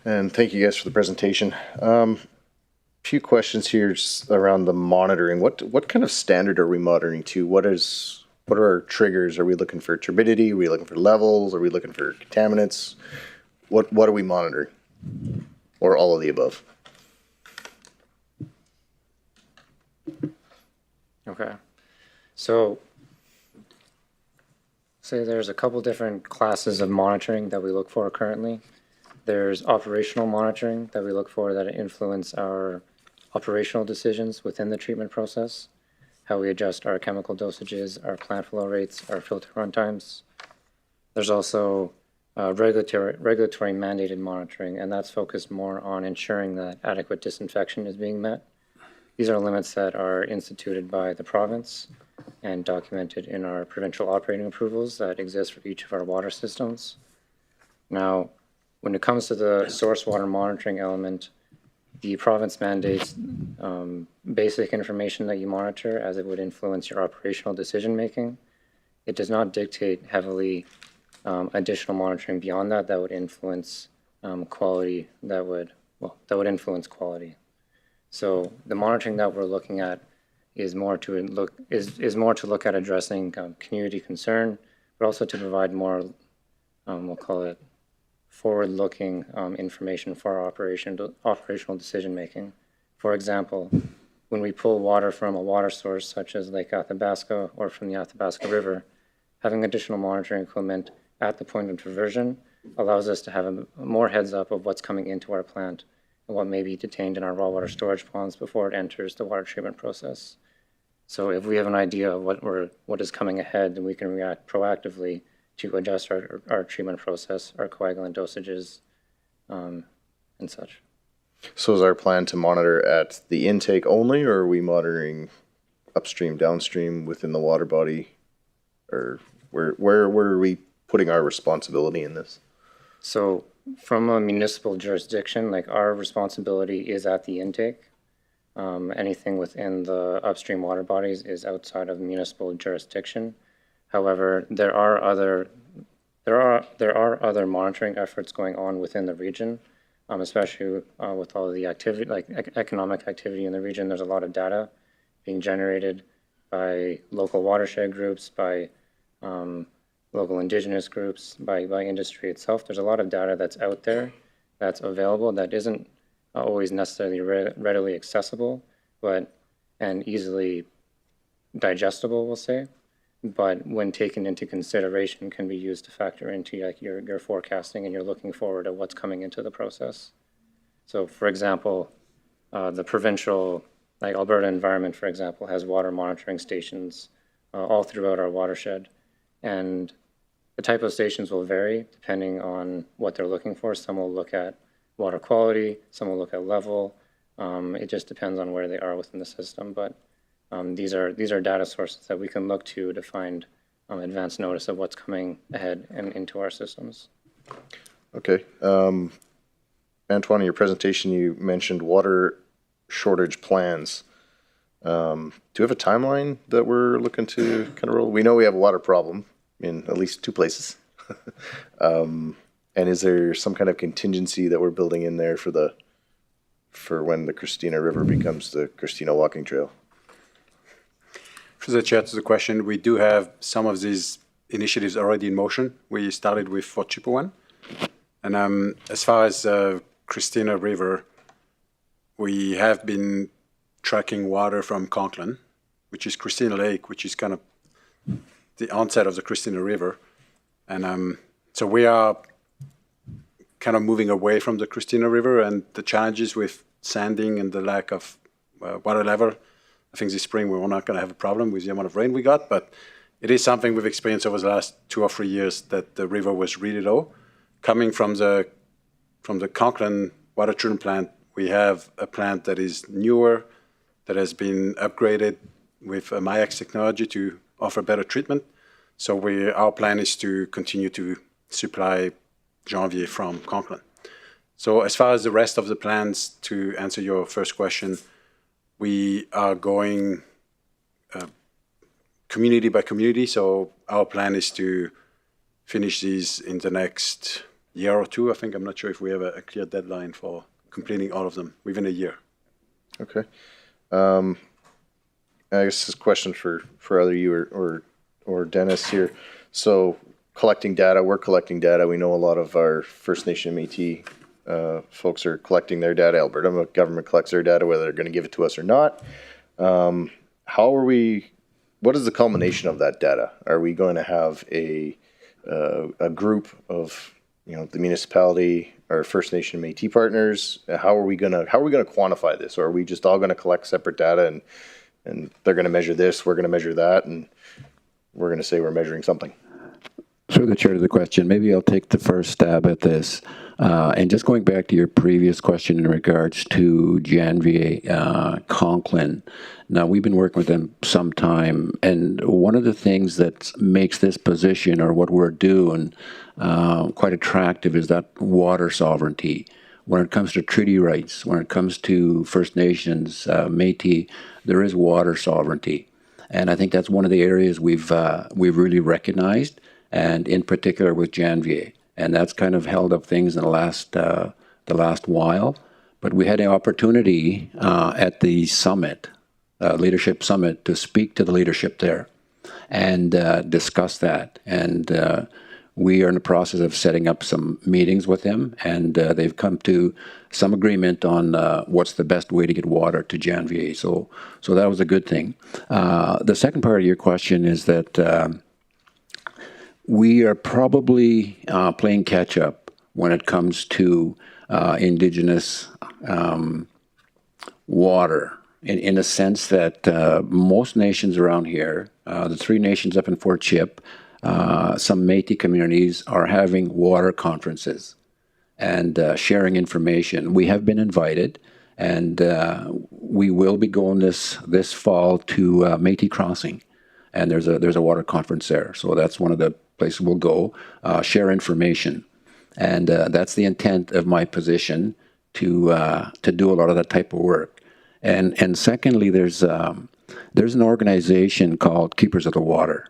And thank you guys for the presentation. Few questions here around the monitoring. What kind of standard are we monitoring to? What are our triggers? Are we looking for turbidity? Are we looking for levels? Are we looking for contaminants? What are we monitoring? Or all of the above? Okay. So there's a couple different classes of monitoring that we look for currently. There's operational monitoring that we look for that influence our operational decisions within the treatment process, how we adjust our chemical dosages, our plant flow rates, our filter runtimes. There's also regulatory mandated monitoring, and that's focused more on ensuring that adequate disinfection is being met. These are limits that are instituted by the province and documented in our provincial operating approvals that exist for each of our water systems. Now, when it comes to the source water monitoring element, the province mandates basic information that you monitor as it would influence your operational decision making. It does not dictate heavily additional monitoring beyond that would influence quality, that would influence quality. So the monitoring that we're looking at is more to look at addressing community concern, but also to provide more, we'll call it forward-looking information for our operational decision-making. For example, when we pull water from a water source such as Lake Athabasca or from the Athabasca River, having additional monitoring equipment at the point of diversion allows us to have more heads up of what's coming into our plant and what may be detained in our raw water storage ponds before it enters the water treatment process. So if we have an idea of what is coming ahead, then we can react proactively to adjust our treatment process, our coagulant dosages, and such. So is our plan to monitor at the intake only, or are we monitoring upstream, downstream, within the water body? Or where are we putting our responsibility in this? So from a municipal jurisdiction, like our responsibility is at the intake. Anything within the upstream water bodies is outside of municipal jurisdiction. However, there are other monitoring efforts going on within the region, especially with all of the activity, like economic activity in the region. There's a lot of data being generated by local watershed groups, by local Indigenous groups, by industry itself. There's a lot of data that's out there, that's available, that isn't always necessarily readily accessible, and easily digestible, we'll say. But when taken into consideration, can be used to factor into like your forecasting and you're looking forward to what's coming into the process. So, for example, the provincial, like Alberta Environment, for example, has water monitoring stations all throughout our watershed, and the type of stations will vary depending on what they're looking for. Some will look at water quality, some will look at level. It just depends on where they are within the system, but these are data sources that we can look to find advance notice of what's coming ahead and into our systems. Okay. Antoine, in your presentation, you mentioned water shortage plans. Do you have a timeline that we're looking to kind of roll? We know we have a water problem in at least 2 places. And is there some kind of contingency that we're building in there for when the Christina River becomes the Christina Walking Trail? For the chair to the question, we do have some of these initiatives already in motion. We started with Fort Chipewyan. And as far as Christina River, we have been tracking water from Conklin, which is Christina Lake, which is kind of the onset of the Christina River. And so we are kind of moving away from the Christina River, and the challenges with sanding and the lack of water level. I think this spring we're not going to have a problem with the amount of rain we got, but it is something we've experienced over the last 2 or 3 years that the river was really low. Coming from the Conklin water treatment plant, we have a plant that is newer, that has been upgraded with MIAX technology to offer better treatment. So our plan is to continue to supply Janvier from Conklin. So as far as the rest of the plans, to answer your first question, we are going community by community. So our plan is to finish these in the next year or two. I think, I'm not sure if we have a clear deadline for completing all of them within a year. Okay. I guess this is a question for either you or Dennis here. So collecting data, we're collecting data. We know a lot of our First Nation Métis folks are collecting their data. Alberta government collects their data, whether they're going to give it to us or not. What is the culmination of that data? Are we going to have a group of, the municipality or First Nation Métis partners? How are we going to quantify this? Or are we just all going to collect separate data and they're going to measure this, we're going to measure that, and we're going to say we're measuring something? Through the chair to the question, maybe I'll take the first stab at this. And just going back to your previous question in regards to Janvier Conklin. Now, we've been working with them some time, and one of the things that makes this position, or what we're doing, quite attractive is that water sovereignty. When it comes to treaty rights, when it comes to First Nations, Métis, there is water sovereignty. And I think that's one of the areas we've really recognized, and in particular with Janvier. And that's kind of held up things in the last while. But we had an opportunity at the summit, leadership summit, to speak to the leadership there and discuss that. And we are in the process of setting up some meetings with them, and they've come to some agreement on what's the best way to get water to Janvier. So that was a good thing. The second part of your question is that we are probably playing catch up when it comes to Indigenous water, in a sense that most nations around here, the 3 nations up in Fort Chip, some Métis communities are having water conferences and sharing information. We have been invited, and we will be going this fall to Métis Crossing, and there's a water conference there. So that's one of the places we'll go, share information, and that's the intent of my position, to do a lot of that type of work. And secondly, there's an organization called Keepers of the Water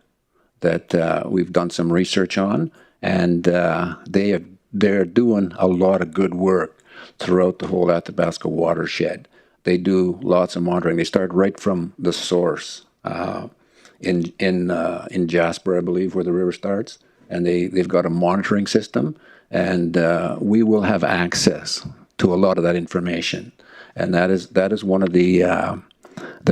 that we've done some research on, and they're doing a lot of good work throughout the whole Athabasca watershed. They do lots of monitoring. They start right from the source in Jasper, I believe, where the river starts, and they've got a monitoring system, and we will have access to a lot of that information, and that is one of the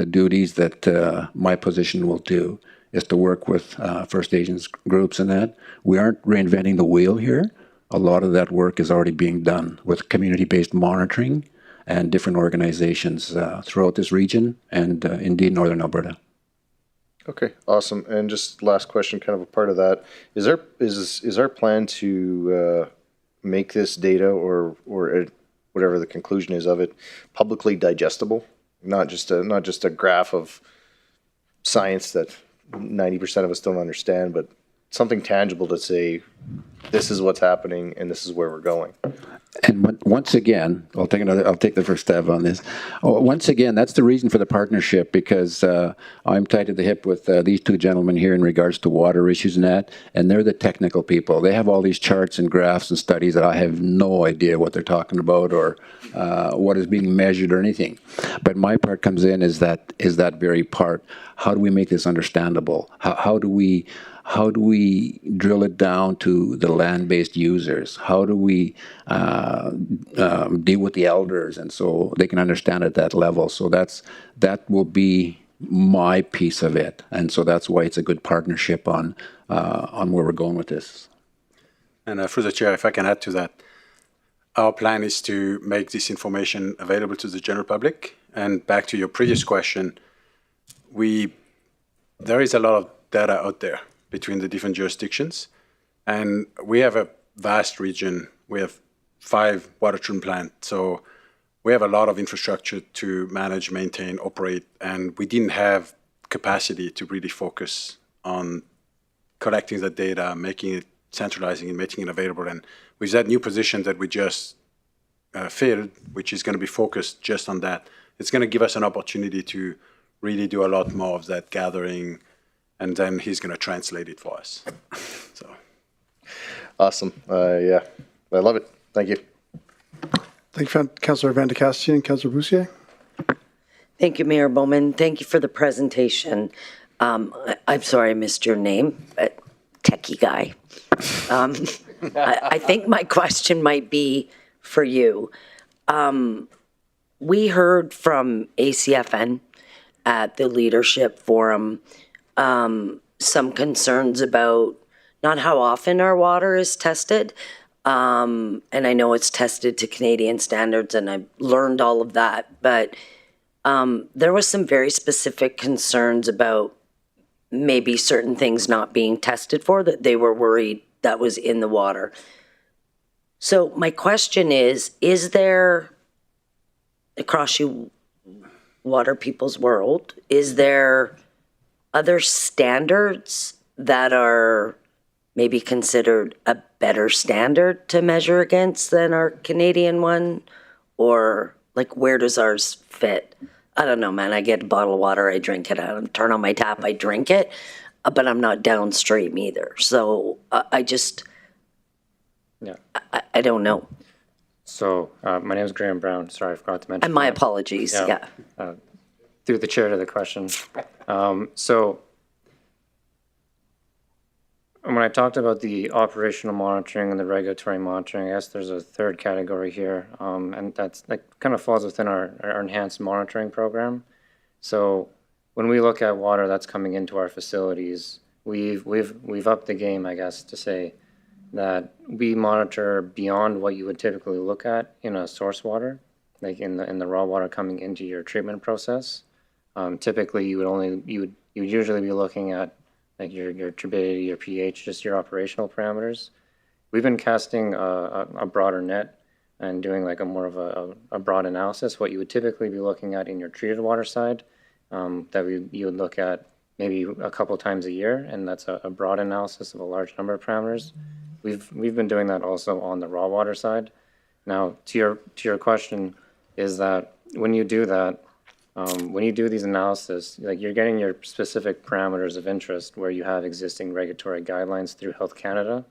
duties that my position will do, is to work with First Nations groups in that. We aren't reinventing the wheel here. A lot of that work is already being done with community-based monitoring and different organizations throughout this region and indeed Northern Alberta. Okay, awesome. And just last question, kind of a part of that, is our plan to make this data or whatever the conclusion is of it publicly digestible, not just a graph of science that 90% of us don't understand, but something tangible to say, this is what's happening and this is where we're going. And once again, I'll take the first stab on this. Once again, that's the reason for the partnership, because I'm tied to the hip with these two gentlemen here in regards to water issues and that, and they're the technical people. They have all these charts and graphs and studies that I have no idea what they're talking about or what is being measured or anything. But my part comes in is that very part. How do we make this understandable? How do we drill it down to the land-based users? How do we deal with the elders, and so they can understand at that level? So that will be my piece of it, and so that's why it's a good partnership on where we're going with this. And through the chair, if I can add to that, our plan is to make this information available to the general public. And back to your previous question, there is a lot of data out there between the different jurisdictions. And we have a vast region. We have 5 water treatment plants. So we have a lot of infrastructure to manage, maintain, operate, and we didn't have capacity to really focus on collecting the data, making it, centralizing and making it available. And with that new position that we just filled, which is going to be focused just on that, it's going to give us an opportunity to really do a lot more of that gathering, and then he's going to translate it for us. So, awesome. Yeah, I love it. Thank you. Thank you, Councillor Van de Castien and Councillor Boussier. Thank you, Mayor Bowman. Thank you for the presentation. I'm sorry I missed your name, techie guy. I think my question might be for you. We heard from ACFN at the Leadership Forum some concerns about not how often our water is tested. And I know it's tested to Canadian standards, and I've learned all of that. But there was some very specific concerns about maybe certain things not being tested for, that they were worried that was in the water. So my question is there, across you water people's world, is there other standards that are maybe considered a better standard to measure against than our Canadian one? Or like, where does ours fit? I don't know, man. I get a bottle of water, I drink it. I turn on my tap, I drink it, but I'm not downstream either. So I just, I don't know. So my name is Graham Brown. Sorry, I forgot to mention. And my apologies, yeah. Through the chair to the question. So when I talked about the operational monitoring and the regulatory monitoring, I guess there's a third category here, and that kind of falls within our enhanced monitoring program. So when we look at water that's coming into our facilities, we've upped the game, I guess, to say that we monitor beyond what you would typically look at in a source water, like in the raw water coming into your treatment process. Typically, you would usually be looking at like your turbidity, your pH, just your operational parameters. We've been casting a broader net and doing like a more of a broad analysis. What you would typically be looking at in your treated water side, you would look at maybe a couple times a year, and that's a broad analysis of a large number of parameters. We've been doing that also on the raw water side. Now, to your question, is that when you do that, when you do these analysis, like you're getting your specific parameters of interest where you have existing regulatory guidelines through Health Canada,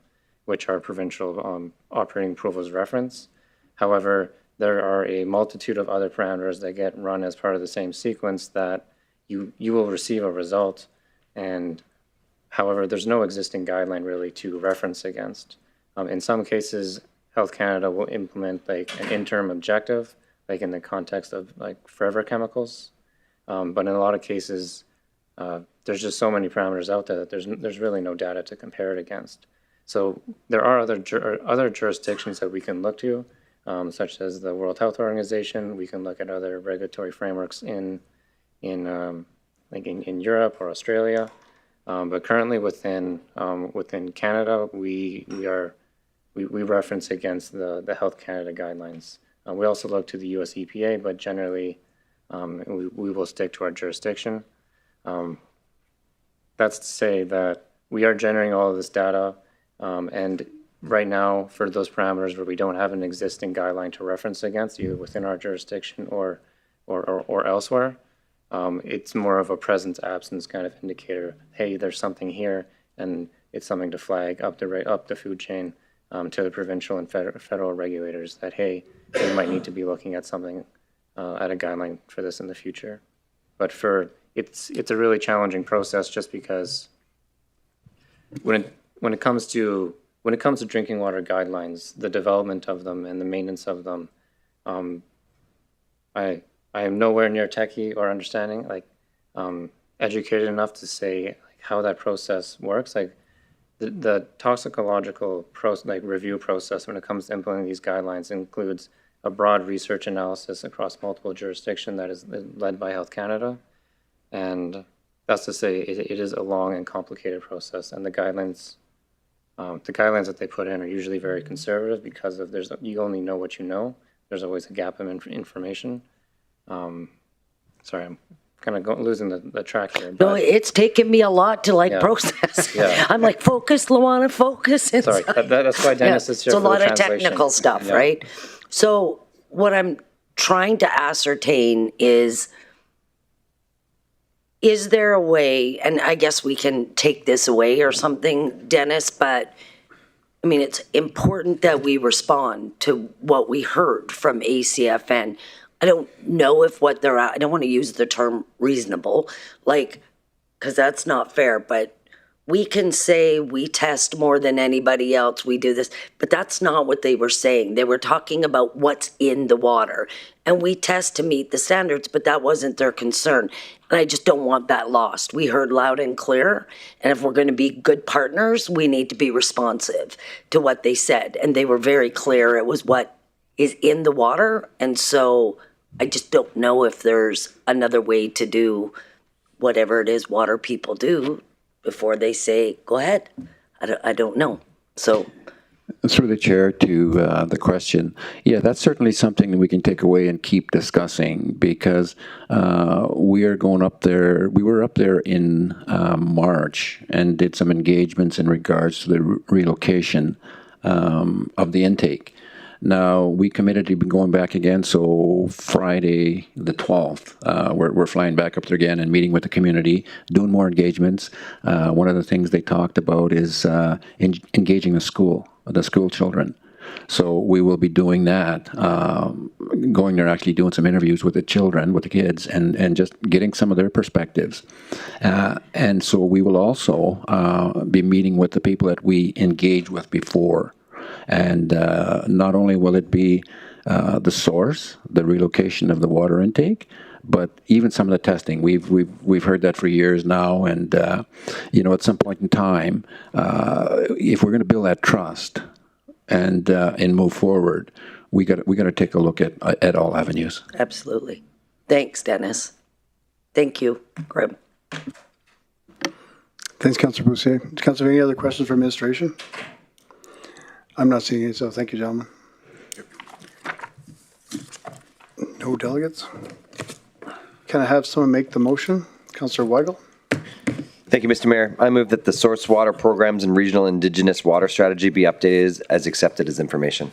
which are provincial operating approvals reference. However, there are a multitude of other parameters that get run as part of the same sequence that you will receive a result, and however, there's no existing guideline really to reference against. In some cases, Health Canada will implement like an interim objective, like in the context of like forever chemicals. But in a lot of cases, there's just so many parameters out there that there's really no data to compare it against. So there are other jurisdictions that we can look to, such as the World Health Organization. We can look at other regulatory frameworks in Europe or Australia. But currently within Canada, we reference against the Health Canada guidelines. We also look to the US EPA, but generally we will stick to our jurisdiction. That's to say that we are generating all of this data, and right now, for those parameters where we don't have an existing guideline to reference against, either within our jurisdiction or elsewhere, it's more of a presence absence kind of indicator. Hey, there's something here, and it's something to flag up the food chain to the provincial and federal regulators that, hey, we might need to be looking at something at a guideline for this in the future. But it's a really challenging process, just because when it comes to drinking water guidelines, the development of them and the maintenance of them, I am nowhere near techie or understanding, educated enough to say how that process works. The toxicological review process when it comes to implementing these guidelines includes a broad research analysis across multiple jurisdictions that is led by Health Canada. And that's to say it is a long and complicated process, and the guidelines that they put in are usually very conservative because you only know what you know. There's always a gap of information. Sorry, I'm kind of losing the track here. No, it's taken me a lot to process. Yeah. I'm like, focus, Luana, focus. Sorry, that's why Dennis is here. It's a for lot the of translation. technical stuff, Yeah. right? So what I'm trying to ascertain is there a way, and I guess we can take this away or something, Dennis, but I mean, it's important that we respond to what we heard from ACFN. I don't know if what they're at, I don't want to use the term reasonable, because that's not fair, but we can say we test more than anybody else, we do this, but that's not what they were saying. They were talking about what's in the water, and we test to meet the standards, but that wasn't their concern. And I just don't want that lost. We heard loud and clear, and if we're going to be good partners, we need to be responsive to what they said. And they were very clear it was what is in the water, and so I just don't know if there's another way to do whatever it is water people do before they say, go ahead. I don't know. So. Through the chair to the question, yeah, that's certainly something that we can take away and keep discussing, because we are going up there. We were up there in March and did some engagements in regards to the relocation of the intake. Now, we committed to be going back again, so Friday the 12th, we're flying back up there again and meeting with the community, doing more engagements. One of the things they talked about is engaging the school children. So we will be doing that, going there, actually doing some interviews with the children, with the kids, and just getting some of their perspectives. And so we will also be meeting with the people that we engaged with before. And not only will it be the source, the relocation of the water intake, but even some of the testing. We've heard that for years now, and at some point in time, if we're going to build that trust and move forward, we got to take a look at all avenues. Absolutely. Thanks, Dennis. Thank you, Grim. Thanks, Councillor Boussier. Councillor, any other questions for administration? I'm not seeing any, so thank you, gentlemen. No delegates? Can I have someone make the motion? Councillor Weigel? Thank you, Mr. Mayor. I move that the source water programs and regional indigenous water strategy be updated as accepted as information.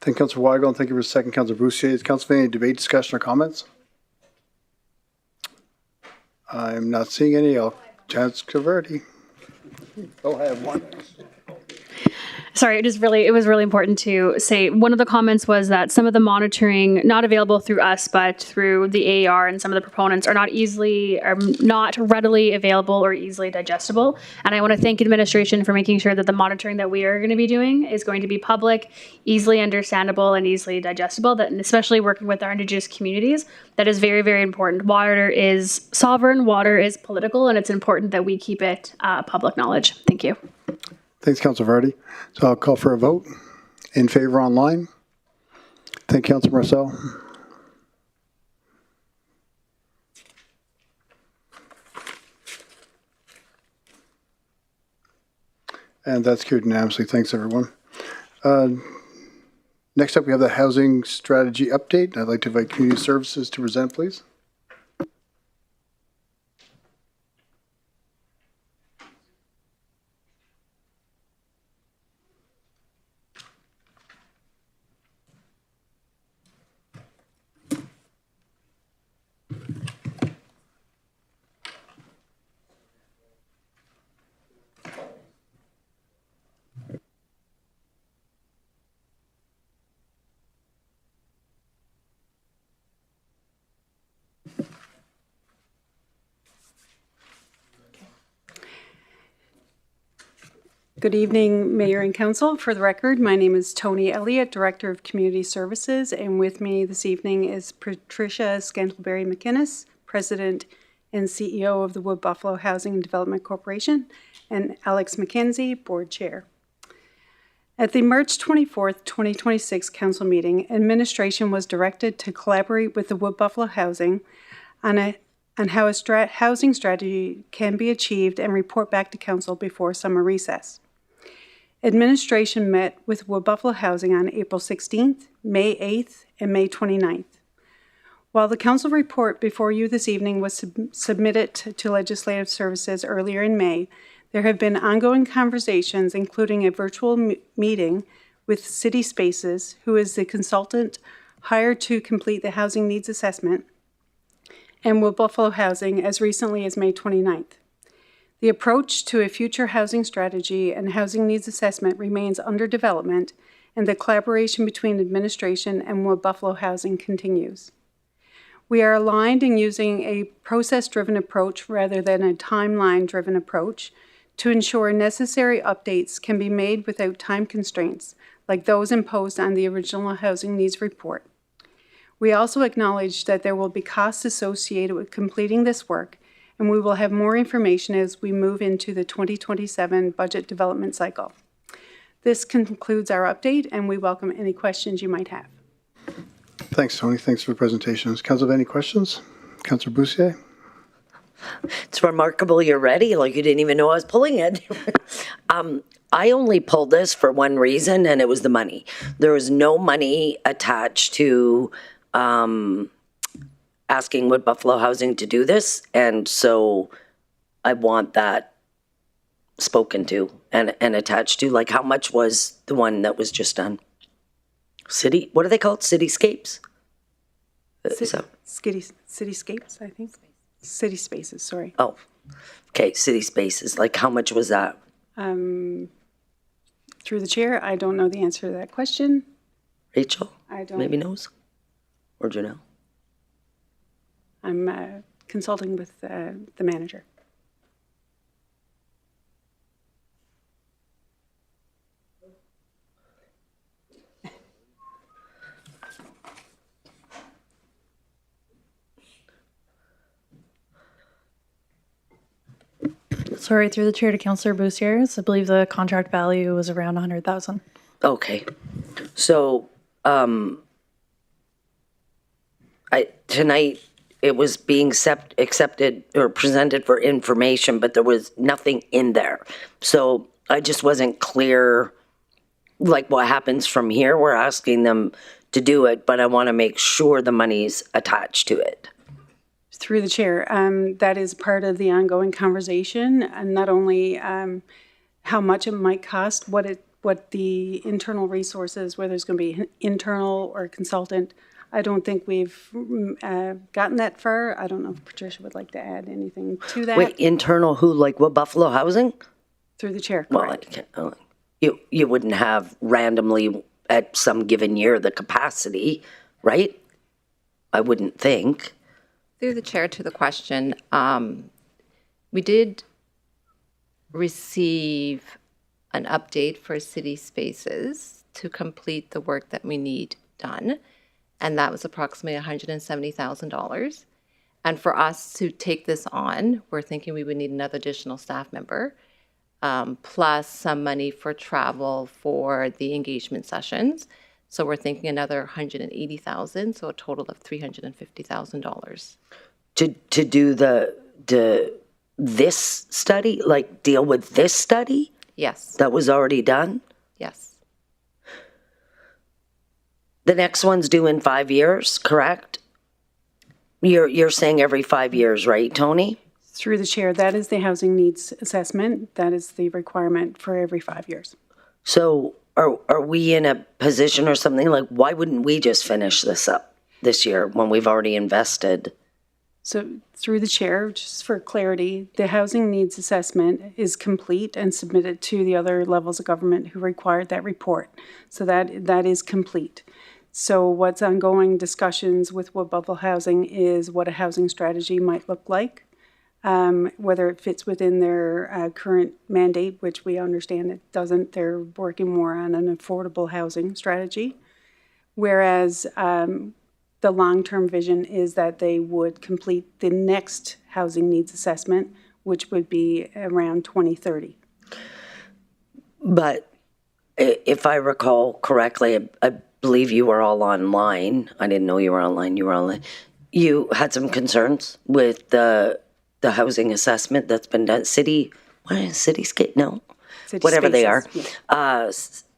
Thank you, Councillor Weigel, and thank you for a second, Councillor Boussier. Is council any debate, discussion, or comments? I'm not seeing any. Chance Caverdi. Go ahead, one. Sorry, it was really important to say, one of the comments was that some of the monitoring, not available through us, but through the AAR and some of the proponents, are not readily available or easily digestible. And I want to thank administration for making sure that the monitoring that we are going to be doing is going to be public, easily understandable, and easily digestible, and especially working with our Indigenous communities. That is very, very important. Water is sovereign, water is political, and it's important that we keep it public knowledge. Thank you. Thanks, Councillor Vardy. So I'll call for a vote. In favor online? Thank you, Councillor Marcel. And that's carried unanimously. Thanks, everyone. Next up, we have the housing strategy update. I'd like to invite Community Services to present, please. Good evening, Mayor and Council. For the record, my name is Tony Elliott, Director of Community Services, and with me this evening is Patricia Scantleberry-McInnes, President and CEO of the Wood Buffalo Housing and Development Corporation, and Alex McKenzie, Board Chair. At the March 24th, 2026 Council meeting, administration was directed to collaborate with the Wood Buffalo Housing on how a housing strategy can be achieved and report back to Council before summer recess. Administration met with Wood Buffalo Housing on April 16th, May 8th, and May 29th. While the Council report before you this evening was submitted to Legislative Services earlier in May, there have been ongoing conversations, including a virtual meeting with City Spaces, who is the consultant hired to complete the housing needs assessment, and Wood Buffalo Housing as recently as May 29th. The approach to a future housing strategy and housing needs assessment remains under development, and the collaboration between administration and Wood Buffalo Housing continues. We are aligned in using a process-driven approach rather than a timeline-driven approach to ensure necessary updates can be made without time constraints, like those imposed on the original Housing Needs Report. We also acknowledge that there will be costs associated with completing this work, and we will have more information as we move into the 2027 budget development cycle. This concludes our update, and we welcome any questions you might have. Thanks, Tony. Thanks for the presentation. Does Council have any questions? Councillor Bussier? It's remarkable you're ready, like you didn't even know I was pulling it. I only pulled this for one reason, and it was the money. There was no money attached to asking Wood Buffalo Housing to do this, and so I want that spoken to and attached to. Like, how much was the one that was just done? What do they call it? Cityscapes? Cityscapes, I think. City Spaces, sorry. Oh, okay, City Spaces. Like, how much was that? Through the chair, I don't know the answer to that question. Rachel? I don't. Maybe knows? Or Janelle? I'm consulting with the manager. Sorry, through the chair to Councillor Bussier. I believe the contract value was around 100,000. Okay. So, tonight it was being accepted or presented for information, but there was nothing in there. So I just wasn't clear, like, what happens from here. We're asking them to do it, but I want to make sure the money's attached to it. Through the chair, that is part of the ongoing conversation, and not only how much it might cost, what the internal resources, whether it's going to be internal or consultant. I don't think we've gotten that far. I don't know if Patricia would like to add anything to that. Wait, internal who? Like what, Buffalo Housing? Through the chair, correct. Well, you wouldn't have randomly at some given year the capacity, right? I wouldn't think. Through the chair to the question, we did receive an update for City Spaces to complete the work that we need done, and that was approximately $170,000. And for us to take this on, we're thinking we would need another additional staff member, plus some money for travel for the engagement sessions. So we're thinking another $180,000, so a total of $350,000. To do this study, like deal with this study? Yes. That was already done? Yes. The next one's due in 5 years, correct? You're saying every 5 years, right, Tony? Through the chair, that is the housing needs assessment. That is the requirement for every 5 years. So are we in a position or something like, why wouldn't we just finish this up this year when we've already invested? So through the chair, just for clarity, the housing needs assessment is complete and submitted to the other levels of government who required that report. So that is complete. So what's ongoing discussions with Wood Buffalo Housing is what a housing strategy might look like. whether it fits within their current mandate, which we understand it doesn't. They're working more on an affordable housing strategy, whereas the long-term vision is that they would complete the next housing needs assessment, which would be around 2030. But if I recall correctly, I believe you were all online. I didn't know you were online. You were online. You had some concerns with the housing assessment that's been done. Cityscape? No. City Whatever they are. spaces, yeah.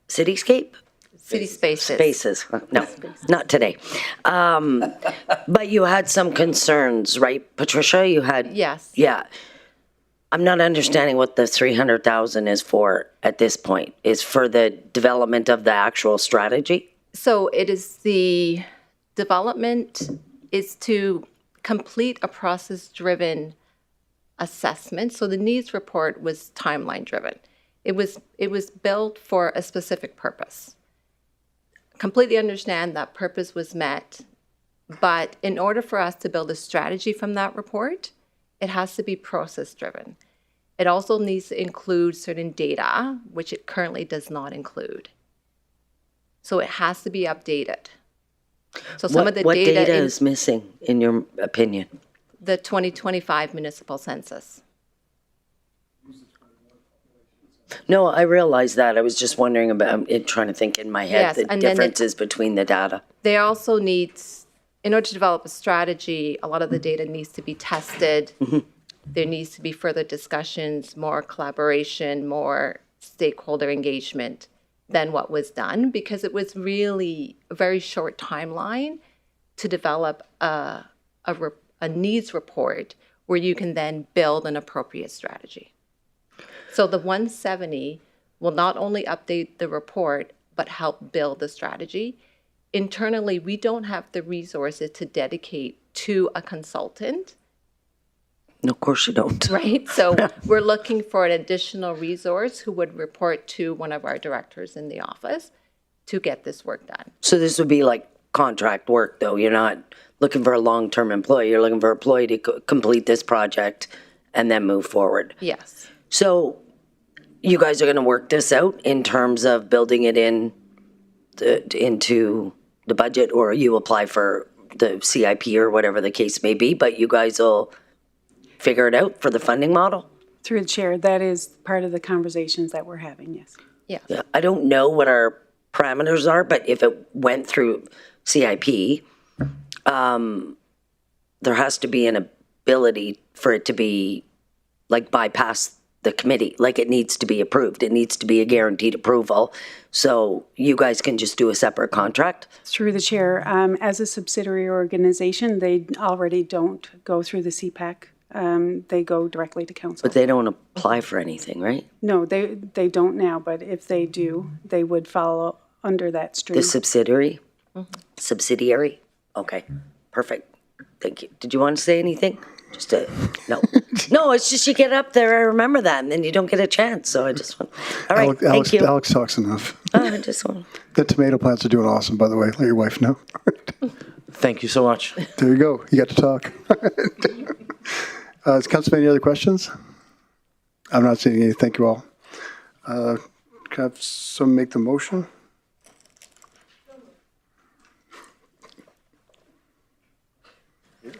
Cityscape? City spaces. Spaces. No, not today. But you had some concerns, right, Patricia? You had. Yes. Yeah. I'm not understanding what the 300,000 is for at this point. Is for the development of the actual strategy? So it is the development is to complete a process-driven assessment. So the needs report was timeline-driven. It was built for a specific purpose. Completely understand that purpose was met, but in order for us to build a strategy from that report, it has to be process-driven. It also needs to include certain data, which it currently does not include. So it has to be updated. So some of the what data is missing, in your opinion? The 2025 municipal census. No, I realize that. I was just wondering about it, trying to think in my head Yes, the and then differences between the data. There also needs, in order to develop a strategy, a lot of the data needs to be tested. There needs to be further discussions, more collaboration, more stakeholder engagement than what was done, because it was really a very short timeline to develop a needs report where you can then build an appropriate strategy. So the 170 will not only update the report, but help build the strategy. Internally, we don't have the resources to dedicate to a consultant. No, of course you don't. Right? So we're looking for an additional resource who would report to one of our directors in the office to get this work done. So this would be like contract work, though. You're not looking for a long-term employee. You're looking for an employee to complete this project and then move forward. Yes. So you guys are going to work this out in terms of building it into the budget, or you apply for the CIP or whatever the case may be, but you guys will figure it out for the funding model? Through the chair, that is part of the conversations that we're having, yes. Yeah. I don't know what our parameters are, but if it went through CIP, there has to be an ability for it to be like bypass the committee. Like it needs to be approved. It needs to be a guaranteed approval. So you guys can just do a separate contract? Through the chair, as a subsidiary organization, they already don't go through the CPAC. They go directly to council. But they don't apply for anything, right? No, they don't now, but if they do, they would follow under that stream. The subsidiary? Subsidiary? Okay, perfect. Thank you. Did you want to say anything? Just no. No, it's just you get up there, I remember that, and then you don't get a chance. So I just want. All right, thank you. Alex talks enough. I just want. The tomato plants are doing awesome, by the way. Let your wife know. Thank you so much. There you go. You got to talk. Does Council have any other questions? I'm not seeing any. Thank you all. Can I have someone make the motion?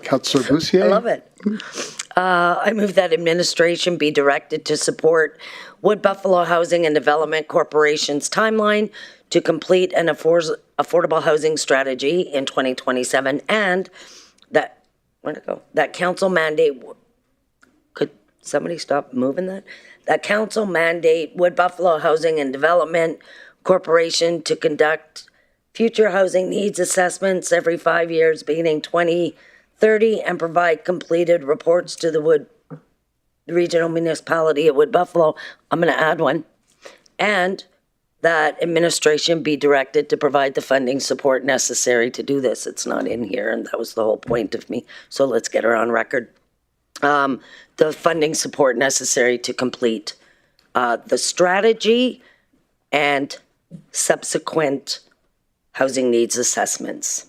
Councillor Bussier? I love it. I move that administration be directed to support Wood Buffalo Housing and Development Corporation's timeline to complete an affordable housing strategy in 2027, and that, where'd it go? That council mandate, could somebody stop moving that? That council mandate Wood Buffalo Housing and Development Corporation to conduct future housing needs assessments every 5 years beginning 2030 and provide completed reports to the Regional Municipality of Wood Buffalo. I'm going to add one. And that administration be directed to provide the funding support necessary to do this. It's not in here, and that was the whole point of me. So let's get her on record. The funding support necessary to complete the strategy and subsequent housing needs assessments.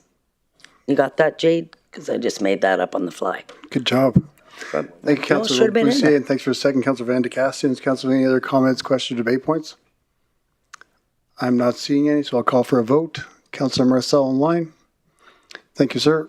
You got that, Jade? Because I just made that up on the fly. Good job. Thank you, should Councillor have been in Boussier, there. and thanks for a second, Councillor Van de Castians. Councillor, any other comments, questions, debate points? I'm not seeing any, so I'll call for a vote. Councillor Marcel online. Thank you, sir.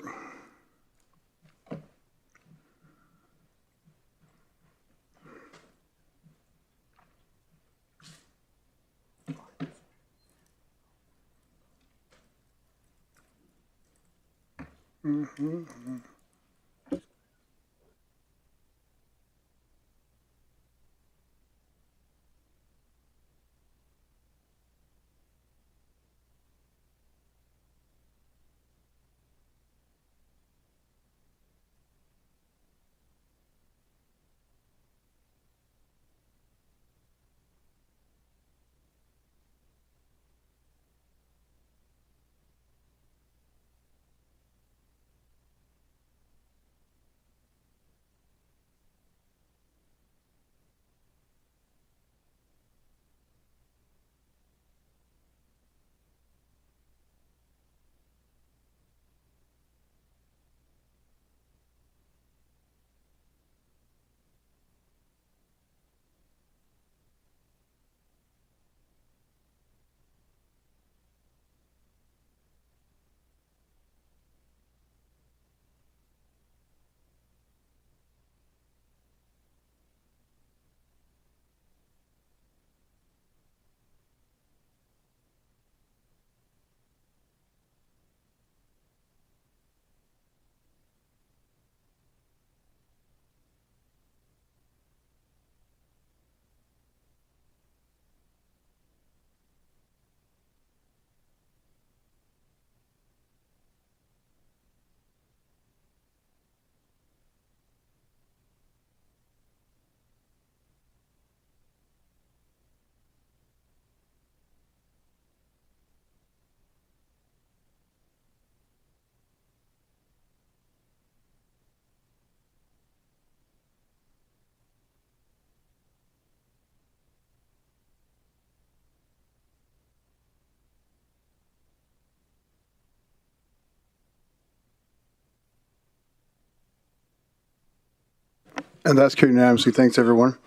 And that's carried unanimously. Thanks, everyone.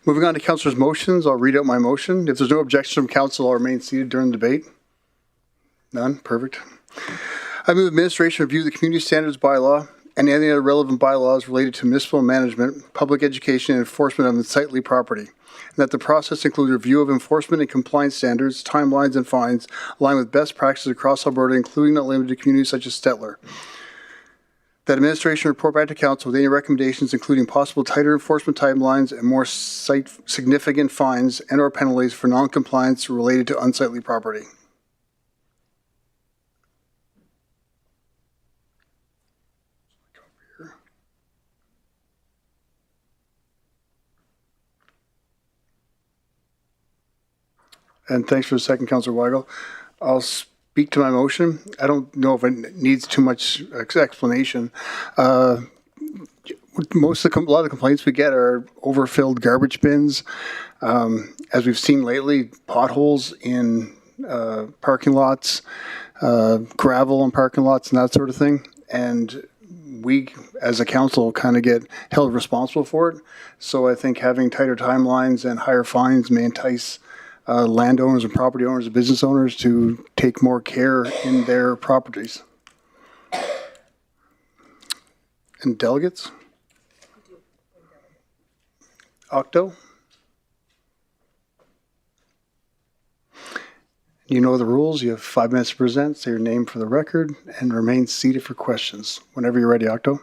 Moving on to councillors' motions, I'll read out my motion. If there's no objection from council, I'll remain seated during the debate. None? Perfect. I move administration review the community standards bylaw and any other relevant bylaws related to municipal management, public education, and enforcement of unsightly property. And that the process includes review of enforcement and compliance standards, timelines, and fines, aligned with best practices across Alberta, including not limited to communities such as Stettler. That administration report back to council with any recommendations, including possible tighter enforcement timelines and more significant fines and or penalties for non-compliance related to unsightly property. And thanks for the second, Councillor Weigel. I'll speak to my motion. I don't know if it needs too much explanation. A lot of the complaints we get are overfilled garbage bins. As we've seen lately, potholes in parking lots, gravel in parking lots, and that sort of thing. And we, as a council, kind of get held responsible for it. So I think having tighter timelines and higher fines may entice landowners and property owners and business owners to take more care in their properties. And delegates? Octo? You know the rules. You have 5 minutes to present. Say your name for the record and remain seated for questions. Whenever you're ready, Octo.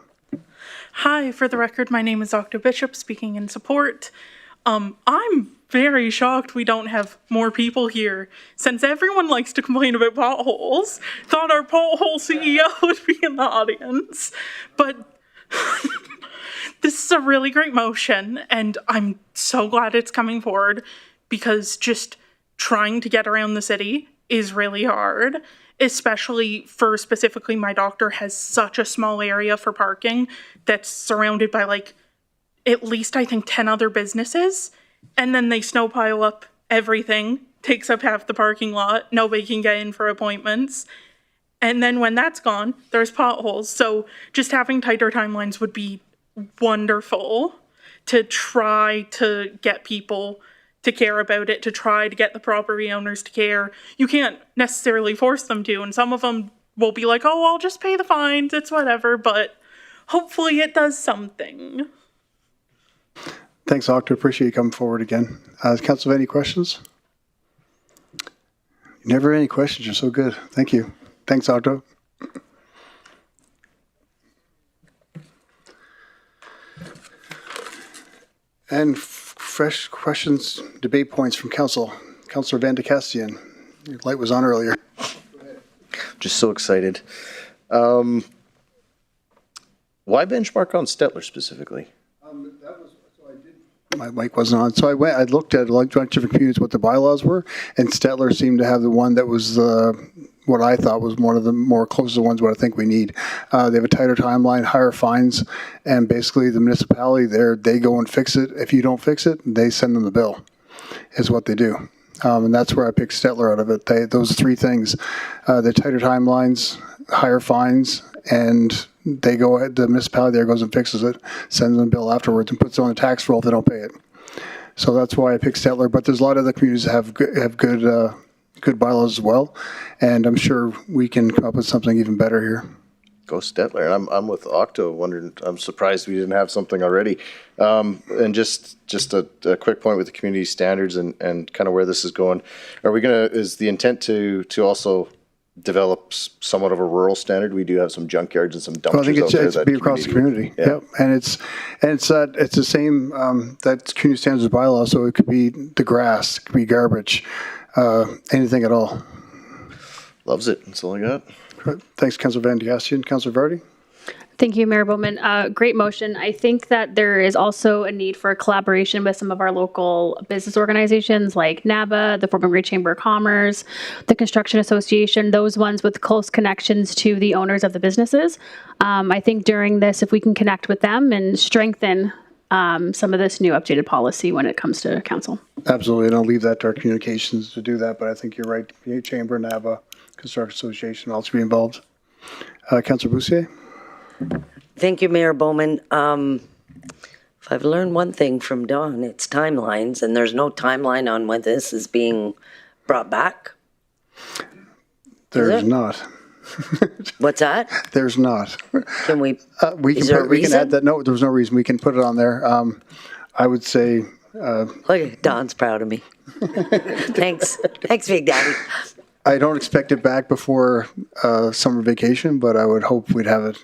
Hi, for the record, my name is Octo Bishop, speaking in support. I'm very shocked we don't have more people here, since everyone likes to complain about potholes. Thought our pothole CEO would be in the audience. But this is a really great motion, and I'm so glad it's coming forward, because just trying to get around the city is really hard, especially for specifically my doctor has such a small area for parking that's surrounded by like at least I think 10 other businesses, and then they snowpile up everything, takes up half the parking lot, nobody can get in for appointments, and then when that's gone, there's potholes. So just having tighter timelines would be wonderful to try to get people to care about it, to try to get the property owners to care. You can't necessarily force them to, and some of them will be like, oh, I'll just pay the fines, it's whatever, but hopefully it does something. Thanks, Octo. Appreciate you coming forward again. Council, have any questions? Never any questions. You're so good. Thank you. Thanks, Octo. And fresh questions, debate points from Council. Councillor Van de Castian. Your light was on earlier. Just so excited. Why benchmark on Stettler specifically? My mic wasn't on. So I looked at a bunch of different communities, what the bylaws were, and Stettler seemed to have the one that was what I thought was one of the more closest ones what I think we need. They have a tighter timeline, higher fines, and basically the municipality there, they go and fix it. If you don't fix it, they send them the bill, is what they do. And that's where I picked Stettler out of it. Those three things, the tighter timelines, higher fines, and they go ahead, the municipality there goes and fixes it, sends them a bill afterwards, and puts it on the tax roll if they don't pay it. So that's why I picked Stettler. But there's a lot of other communities that have good bylaws as well, and I'm sure we can come up with something even better here. Go Stettler. And I'm with Octo. I'm surprised we didn't have something already. And just a quick point with the community standards and kind of where this is going. Is the intent to also develop somewhat of a rural standard? We do have some junkyards and some dumpsters Well, I think out there. it's be across the community. Yeah. Yep. And it's the same, that community standards bylaw, so it could be the grass, it could be garbage, anything at all. Loves it. That's all I got. Thanks, Councillor Van de Castian. Councillor Vardy? Thank you, Mayor Bowman. Great motion. I think that there is also a need for collaboration with some of our local business organizations like NABA, the Fort McMurray Chamber of Commerce, the Construction Association, those ones with close connections to the owners of the businesses. I think during this, if we can connect with them and strengthen some of this new updated policy when it comes to council. Absolutely. And I'll leave that to our communications to do that, but I think you're right. Chamber, NABA, Construction Association also be involved. Councillor Boussier? Thank you, Mayor Bowman. If I've learned one thing from Dawn, it's timelines, and there's no timeline on when this is being brought back. There's not. What's that? There's not. Can we? We can add that. No, there's no reason. We can put it on there. I would say. Look, Dawn's proud of me. Thanks, Big Daddy. I don't expect it back before summer vacation, but I would hope we'd have it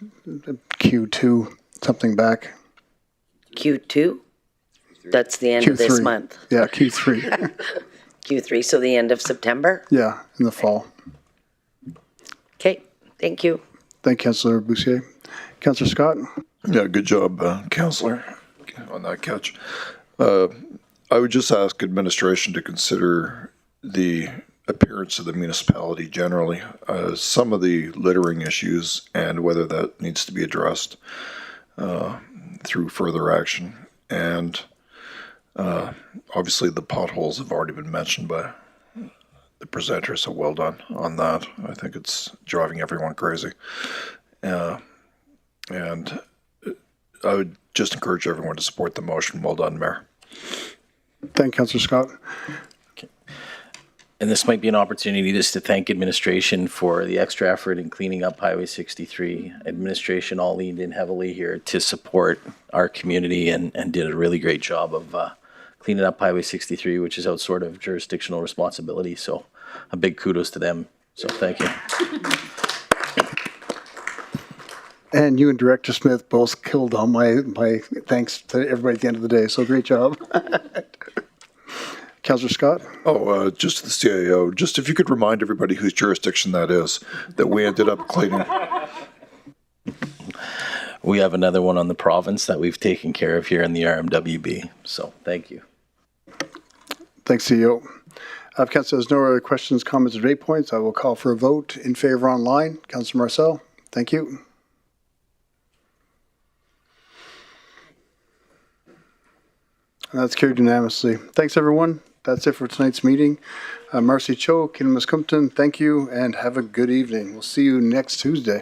Q2, something back. Q2? That's the end of this month. Yeah, Q3. Q3, so the end of September? Yeah, in the fall. Okay, thank you. Thank you, Councillor Boussier. Councillor Scott? Yeah, good job, Councillor, on that catch. I would just ask administration to consider the appearance of the municipality generally, some of the littering issues and whether that needs to be addressed through further action. And obviously the potholes have already been mentioned by the presenter, so well done on that. I think it's driving everyone crazy. And I would just encourage everyone to support the motion. Well done, Mayor. Thank you, Councillor Scott. And this might be an opportunity just to thank administration for the extra effort in cleaning up Highway 63. Administration all leaned in heavily here to support our community and did a really great job of cleaning up Highway 63, which is outside of jurisdictional responsibility. So a big kudos to them. So thank you. And you and Director Smith both killed all my thanks to everybody at the end of the day. So great job. Councillor Scott? Just the CAO. Just if you could remind everybody whose jurisdiction that is, that we ended up cleaning. We have another one on the province that we've taken care of here in the rmwb. So thank you. Thanks, CEO. Council, there's no other questions, comments, or debate points. I will call for a vote in favor online. Councillor Marcel, thank you. And that's carried unanimously. Thanks, everyone. That's it for tonight's meeting. Marcy Cho, Kinnamuscumpton, thank you, and have a good evening. We'll see you next Tuesday.